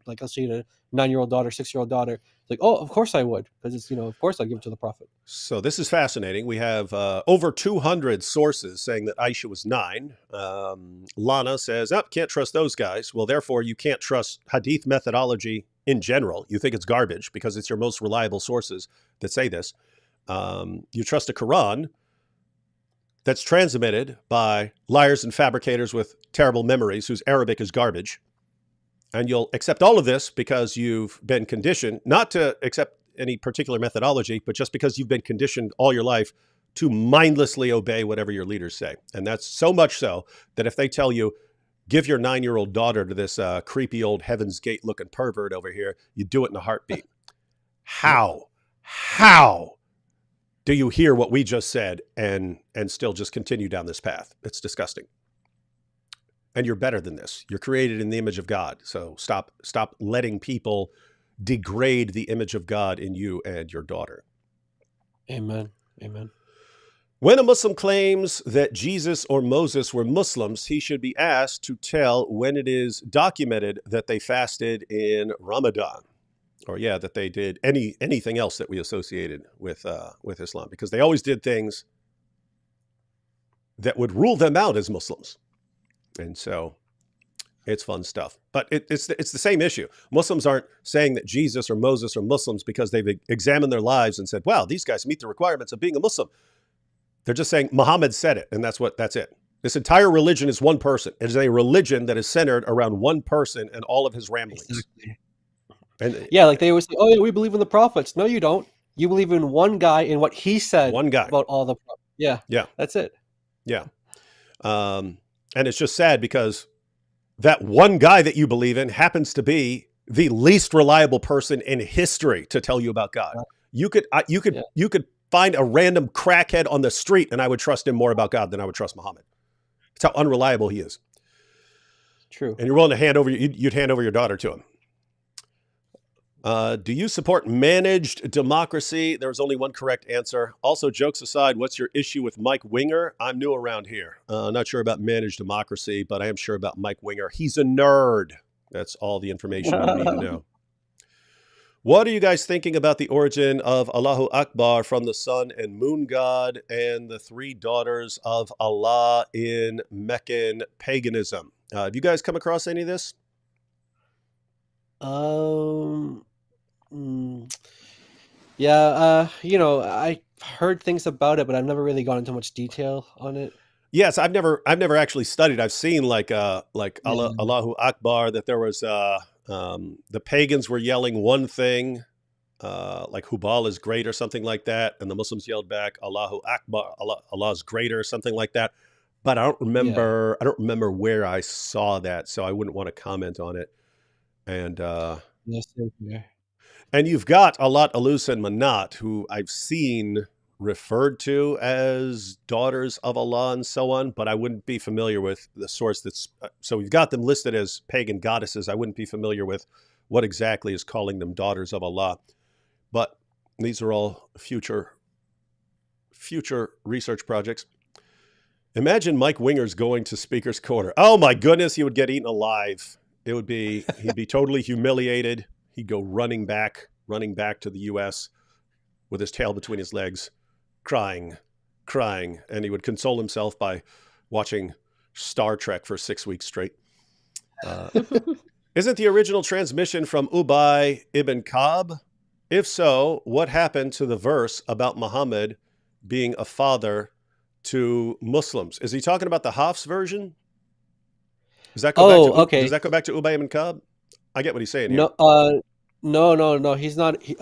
like let's say a 9-year-old daughter, 6-year-old daughter, like, oh, of course I would, because it's of course I'd give it to the Prophet. So this is fascinating. We have over 200 sources saying that Aisha was 9. Lana says, can't trust those guys. Well, therefore you can't trust hadith methodology in general. You think it's garbage because it's your most reliable sources that say this. You trust the Quran that's transmitted by liars and fabricators with terrible memories whose Arabic is garbage. And you'll accept all of this because you've been conditioned not to accept any particular methodology, but just because you've been conditioned all your life to mindlessly obey whatever your leaders say. And that's so much so that if they tell you, give your 9-year-old daughter to this creepy old Heaven's Gate looking pervert over here, you do it in a heartbeat. How do you hear what we just said and still just continue down this path? It's disgusting. And you're better than this. You're created in the image of God. So stop letting people degrade the image of God in you and your daughter. Amen. Amen. When a Muslim claims that Jesus or Moses were Muslims, he should be asked to tell when it is documented that they fasted in Ramadan. Or that they did anything else that we associated with Islam, because they always did things that would rule them out as Muslims, and so it's fun stuff. But it's the same issue. Muslims aren't saying that Jesus or Moses are Muslims because they've examined their lives and said, "Wow, these guys meet the requirements of being a Muslim." They're just saying Muhammad said it, and that's it. This entire religion is one person. It is a religion that is centered around one person and all of his ramblings. Exactly. And like they always say, oh yeah, we believe in the prophets. No, you don't. You believe in one guy and what he said. One guy about all the prophets. Yeah. That's it. Yeah. And it's just sad because that one guy that you believe in happens to be the least reliable person in history to tell you about God. You could find a random crackhead on the street and I would trust him more about God than I would trust Muhammad. It's how unreliable he is. True. And you're willing to you'd hand over your daughter to him. Do you support managed democracy? There's only one correct answer. Also, jokes aside, what's your issue with Mike Winger? I'm new around here. Not sure about managed democracy, but I am sure about Mike Winger. He's a nerd. That's all the information you need to know. What are you guys thinking about the origin of Allahu Akbar from the sun and moon god and the 3 daughters of Allah in Meccan paganism? Have you guys come across any of this? I heard things about it, but I've never really gone into much detail on it. Yes, I've never actually studied. I've seen Allahu Akbar, that there was the pagans were yelling one thing, like Hubal is great or something like that, and the Muslims yelled back Allahu Akbar, Allah is greater or something like that. But I don't remember. I don't remember where I saw that, so I wouldn't want to comment on it. And and you've got Alat, Alus, and Manat, who I've seen referred to as daughters of Allah and so on, but I wouldn't be familiar with the source that's... So we've got them listed as pagan goddesses. I wouldn't be familiar with what exactly is calling them daughters of Allah. But these are all future research projects. Imagine Mike Winger's going to Speaker's Corner. Oh my goodness, he would get eaten alive. He'd be totally humiliated. He'd go running back to the U.S. with his tail between his legs, crying, and he would console himself by watching Star Trek for 6 weeks straight. Isn't the original transmission from Ubay ibn Ka'b? If so, what happened to the verse about Muhammad being a father to Muslims? Is he talking about the Hafs version? Does that go back to Ubay ibn Ka'b? I get what he's saying here. No. He's not. He's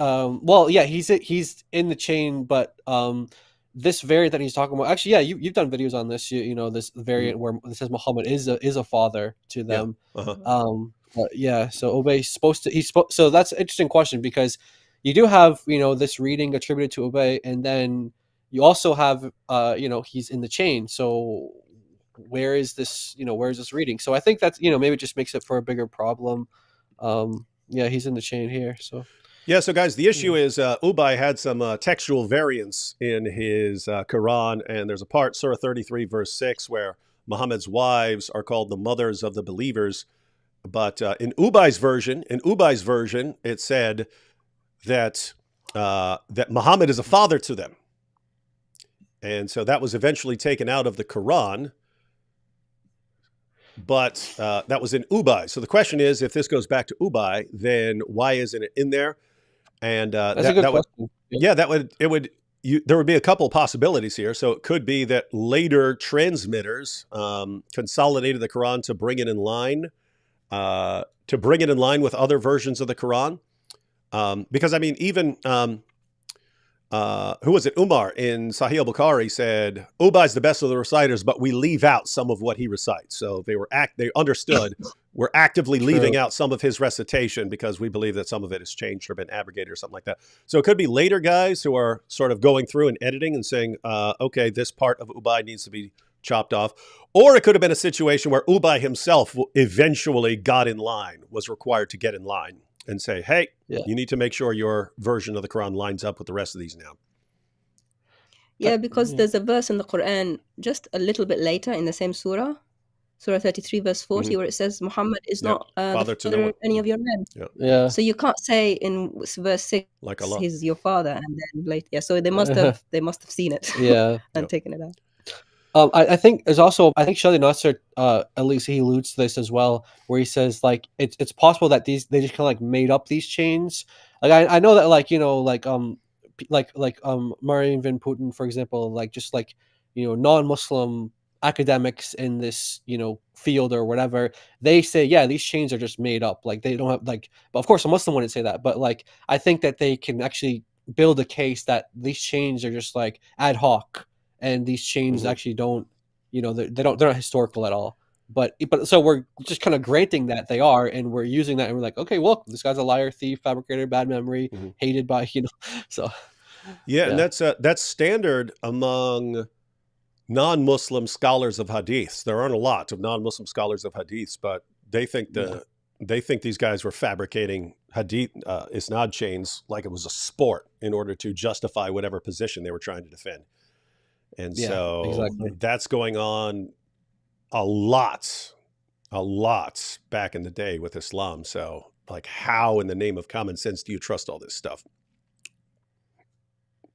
in the chain, but this variant that he's talking about. Actually, you've done videos on this. This variant where it says Muhammad is a father to them. Yeah. Uh-huh. So Ubay supposed to. So that's an interesting question, because you do have this reading attributed to Ubay, and then you also have he's in the chain. So where is this, where is this reading? So I think that's, maybe it just makes it for a bigger problem. Yeah, he's in the chain here. So Yeah, so guys, the issue is Ubay had some textual variants in his Quran, and there's a part, Surah 33, verse 6, where Muhammad's wives are called the mothers of the believers. But in Ubay's version, it said that that Muhammad is a father to them. And so that was eventually taken out of the Quran. But that was in Ubay. So the question is, if this goes back to Ubay, then why isn't it in there? And that's a good question. There would be a couple possibilities here. So it could be that later transmitters consolidated the Quran to bring it in line, with other versions of the Quran. Because I mean, even who was it? Umar in Sahih al-Bukhari said, Ubay's the best of the reciters, but we leave out some of what he recites. So they understood we're actively leaving out some of his recitation because we believe that some of it has changed or been abrogated or something like that. So it could be later guys who are sort of going through and editing and saying, okay, this part of Ubay needs to be chopped off. Or it could have been a situation where Ubay himself eventually got in line, was required to get in line and say, hey, you need to make sure your version of the Quran lines up with the rest of these now. Yeah, because there's a verse in the Quran just a little bit later in the same surah, Surah 33, verse 40, where it says Muhammad is not father to no one. any of your men. Yeah. So you can't say in verse 6, like Allah, he's your father, and then later. Yeah, so they must have seen it. Yeah. And taken it out. I think there's also, I think Shadi Nasser, at least he alludes to this as well, where he says like it's possible that they just kind of like made up these chains. Like I know that Marine Van Putin, for example, like just like non-Muslim academics in this field or whatever, they say these chains are just made up. Like they don't have but of course a Muslim wouldn't say that, but like I think that they can actually build a case that these chains are just like ad hoc. And these chains actually don't, they're not historical at all. But so we're just kind of granting that they are, and we're using that, and we're like, okay, well, this guy's a liar, thief, fabricator, bad memory, hated by, so. Yeah, and that's standard among non-Muslim scholars of hadiths. There aren't a lot of non-Muslim scholars of hadiths, but they think these guys were fabricating hadith isnad chains like it was a sport in order to justify whatever position they were trying to defend. And so that's going on a lot back in the day with Islam. So like, how in the name of common sense do you trust all this stuff?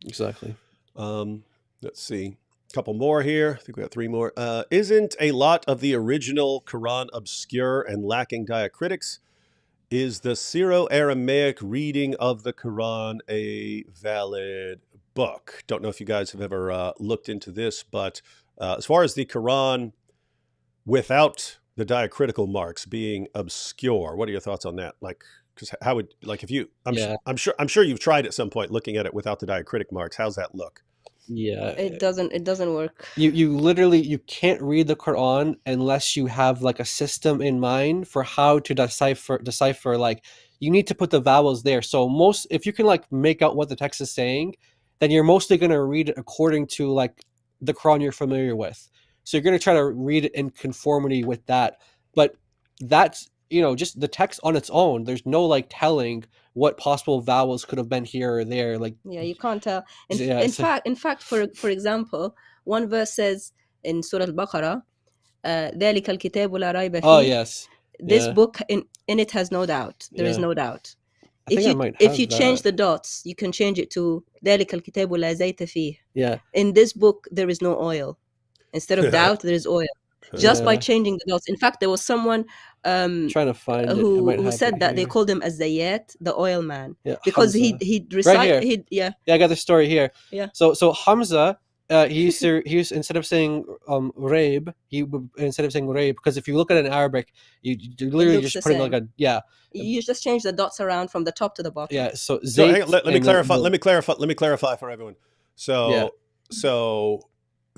Exactly. Let's see. A couple more here. I think we got 3 more. Isn't a lot of the original Quran obscure and lacking diacritics? Is the Syro-Aramaic reading of the Quran a valid book? Don't know if you guys have ever looked into this, but as far as the Quran without the diacritical marks being obscure, what are your thoughts on that? Like, because how would, like, if you, I'm sure you've tried at some point looking at it without the diacritic marks. How's that look? Yeah, it doesn't work. You literally can't read the Quran unless you have like a system in mind for how to decipher. Like, you need to put the vowels there. So if you can like make out what the text is saying, then you're mostly going to read it according to like the Quran you're familiar with. So you're going to try to read it in conformity with that. But that's, just the text on its own. There's no like telling what possible vowels could have been here or there. Like, you can't tell. In fact, for example, one verse says in Surah Al-Baqarah, ذَلِكَ الْكِتَابُ لَا رَيْبَ فِيهِ. Oh yes. This book in it has no doubt. There is no doubt. If you change the dots, you can change it to ذَلِكَ الْكِتَابُ لَا زَيْتَ فِيهِ. Yeah. In this book, there is no oil. Instead of doubt, there is oil. Just by changing the dots. In fact, there was someone trying to find who said that they called him as Zayyat, the oil man, because Hamza. he'd recite. Right I got the story here. Yeah. So Hamza, he used instead of saying raib, instead of saying raib, because if you look at it in Arabic, you literally just putting like you just change the dots around from the top to the bottom. Yeah. So let me clarify. Let me clarify for everyone. So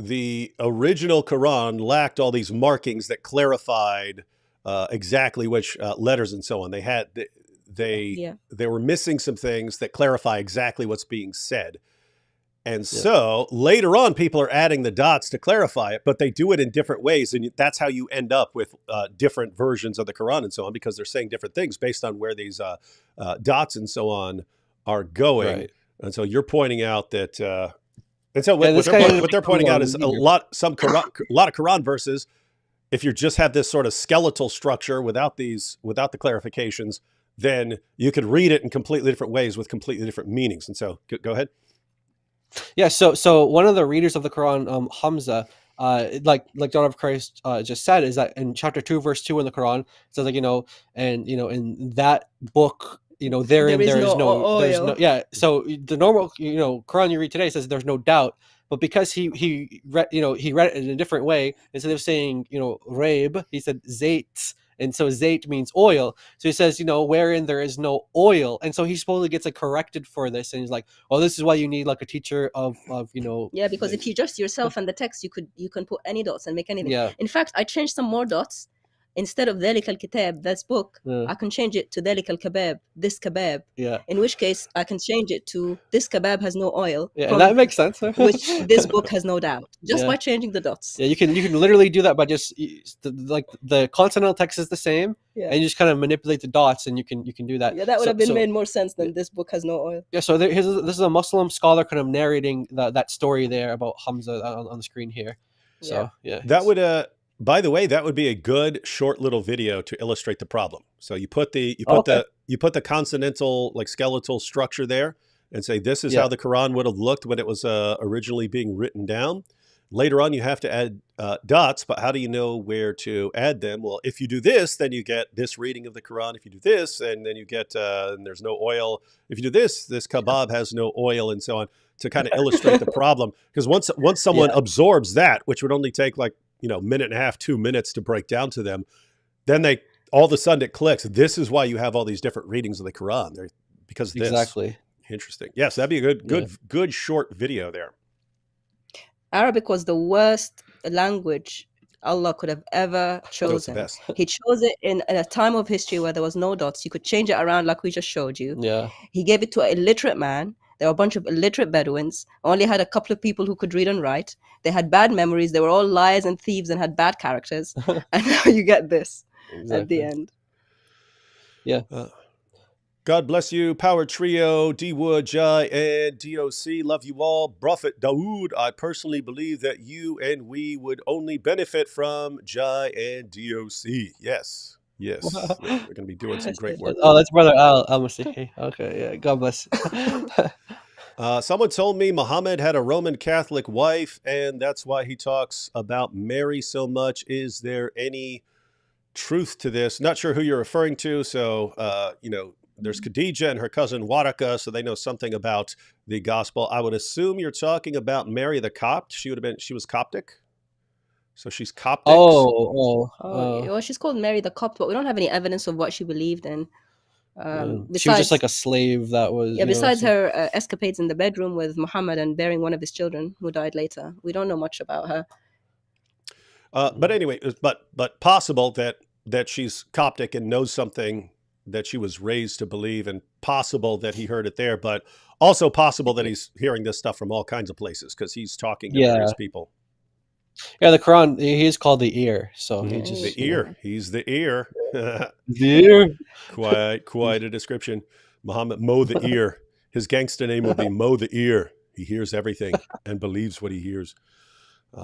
the original Quran lacked all these markings that clarified exactly which letters and so on. They were missing some things that clarify exactly what's being said. And so later on, people are adding the dots to clarify it, but they do it in different ways. And that's how you end up with different versions of the Quran and so on, because they're saying different things based on where these dots and so on are going. Right. And so you're pointing out that, and so Yeah, what they're pointing out is a lot of Quran verses. If you just have this sort of skeletal structure without the clarifications, then you could read it in completely different ways with completely different meanings. And so go ahead. Yeah, so one of the readers of the Quran, Hamza, like John of Christ just said, is that in chapter 2, verse 2 in the Quran, it says like, in that book, therein There is no there's oil. no, yeah. So the normal, Quran you read today says there's no doubt, but because he read, he read it in a different way. Instead of saying, raib, he said zait. And so zait means oil. So he says, wherein there is no oil. And so he supposedly gets corrected for this. And he's like, oh, this is why you need like a teacher of Yeah, because if you just yourself and the text, you can put any dots and make anything. Yeah. In fact, I changed some more dots. Instead of ذلك الكتاب, this book, I can change it to ذلك الكباب, this kebab. Yeah. In which case, I can change it to this kebab has no oil. Yeah, and that makes sense. Which this book has no doubt, just Yeah. by changing the dots. Yeah, you can literally do that by just like the consonantal text is the same, Yeah. and you just kind of manipulate the dots, and you can do that. Yeah, that would have been made more sense than this book has no oil. Yeah, so this is a Muslim scholar kind of narrating that story there about Hamza on the screen here. So yeah, that would by the way, that would be a good short little video to illustrate the problem. So you put the consonantal like skeletal structure there, and say this is how the Quran would have looked when it was originally being written down. Later on, you have to add dots, but how do you know where to add them? Well, if you do this, then you get this reading of the Quran. If you do this, and then you get and there's no oil. If you do this kebab has no oil, and so on, to kind of illustrate the problem. Because once someone absorbs that, which would only take like minute and a half, 2 minutes to break down to them, then they all of a sudden it clicks. This is why you have all these different readings of the Quran. They're because of this. Exactly. Interesting. Yes, that'd be a good short video there. Arabic was the worst language Allah could have ever chosen. He chose it in a time of history where there was no dots. You could change it around like we just showed you. Yeah. He gave it to an illiterate man. There were a bunch of illiterate Bedouins. Only had a couple of people who could read and write. They had bad memories. They were all liars and thieves and had bad characters. And now you get this at the end. Yeah. God bless you, Power Trio, D Wood, Jai, and DOC. Love you all. Prophet Dawood, I personally believe that you and we would only benefit from Jai and DOC. Yes. Yes. We're going to be doing some great work. Oh, that's Brother Al-Masihi. Okay, yeah. God bless. Someone told me Muhammad had a Roman Catholic wife, and that's why he talks about Mary so much. Is there any truth to this? Not sure who you're referring to. So, there's Khadijah and her cousin Waraka, so they know something about the gospel. I would assume you're talking about Mary the Copt. She was Coptic. So she's Coptic. Well, she's called Mary the Copt, but we don't have any evidence of what she believed in. She was just like a slave that was... besides her escapades in the bedroom with Muhammad and bearing one of his children who died later. We don't know much about her. But anyway, but possible that she's Coptic and knows something that she was raised to believe, and possible that he heard it there, but also possible that he's hearing this stuff from all kinds of places because he's talking to various people. Yeah, the Quran, he is called the ear, so he just... The ear. He's the ear. The ear. Quite a description. Muhammad Mo the ear. His gangster name would be Mo the ear. He hears everything and believes what he hears.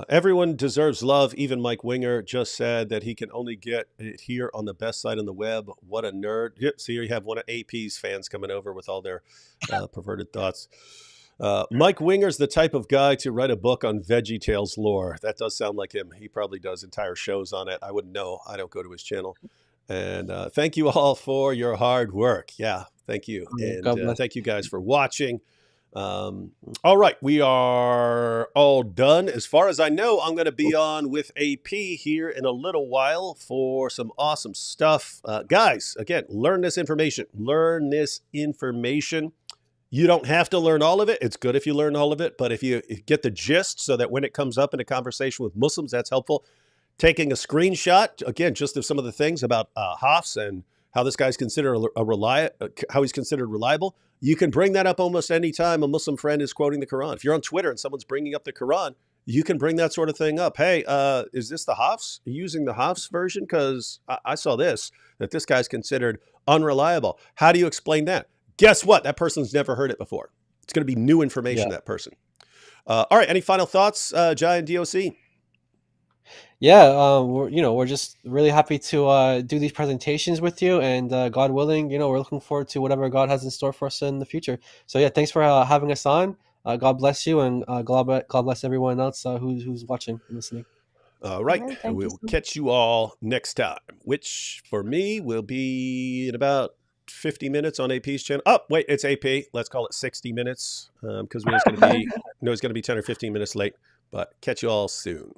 Everyone deserves love. Even Mike Winger just said that he can only get it here on the best site on the web. What a nerd. Yep, see, you have one of AP's fans coming over with all their perverted thoughts. Mike Winger's the type of guy to write a book on VeggieTales lore. That does sound like him. He probably does entire shows on it. I wouldn't know. I don't go to his channel. And thank you all for your hard work. Yeah, thank you. And thank you guys for watching. All right, we are all done. As far as I know, I'm going to be on with AP here in a little while for some awesome stuff. Guys, again, learn this information. Learn this information. You don't have to learn all of it. It's good if you learn all of it, but if you get the gist so that when it comes up in a conversation with Muslims, that's helpful. Taking a screenshot, again, just of some of the things about Hafs and how this guy's considered how he's considered reliable. You can bring that up almost any time a Muslim friend is quoting the Quran. If you're on Twitter and someone's bringing up the Quran, you can bring that sort of thing up. Hey, is this the Hafs? Are you using the Hafs version? Because I saw that this guy's considered unreliable. How do you explain that? Guess what? That person's never heard it before. It's going to be new information to that person. All right. Any final thoughts, Jai and DOC? Yeah, we're just really happy to do these presentations with you, and God willing, we're looking forward to whatever God has in store for us in the future. So yeah, thanks for having us on. God bless you, and God bless everyone else who's watching and listening. All right. Yeah, thank you We'll so much. catch you all next time, which for me will be in about 50 minutes on AP's channel. Oh, wait, it's AP. Let's call it 60 minutes because we know it's going to be 10 or 15 minutes late. But catch you all soon.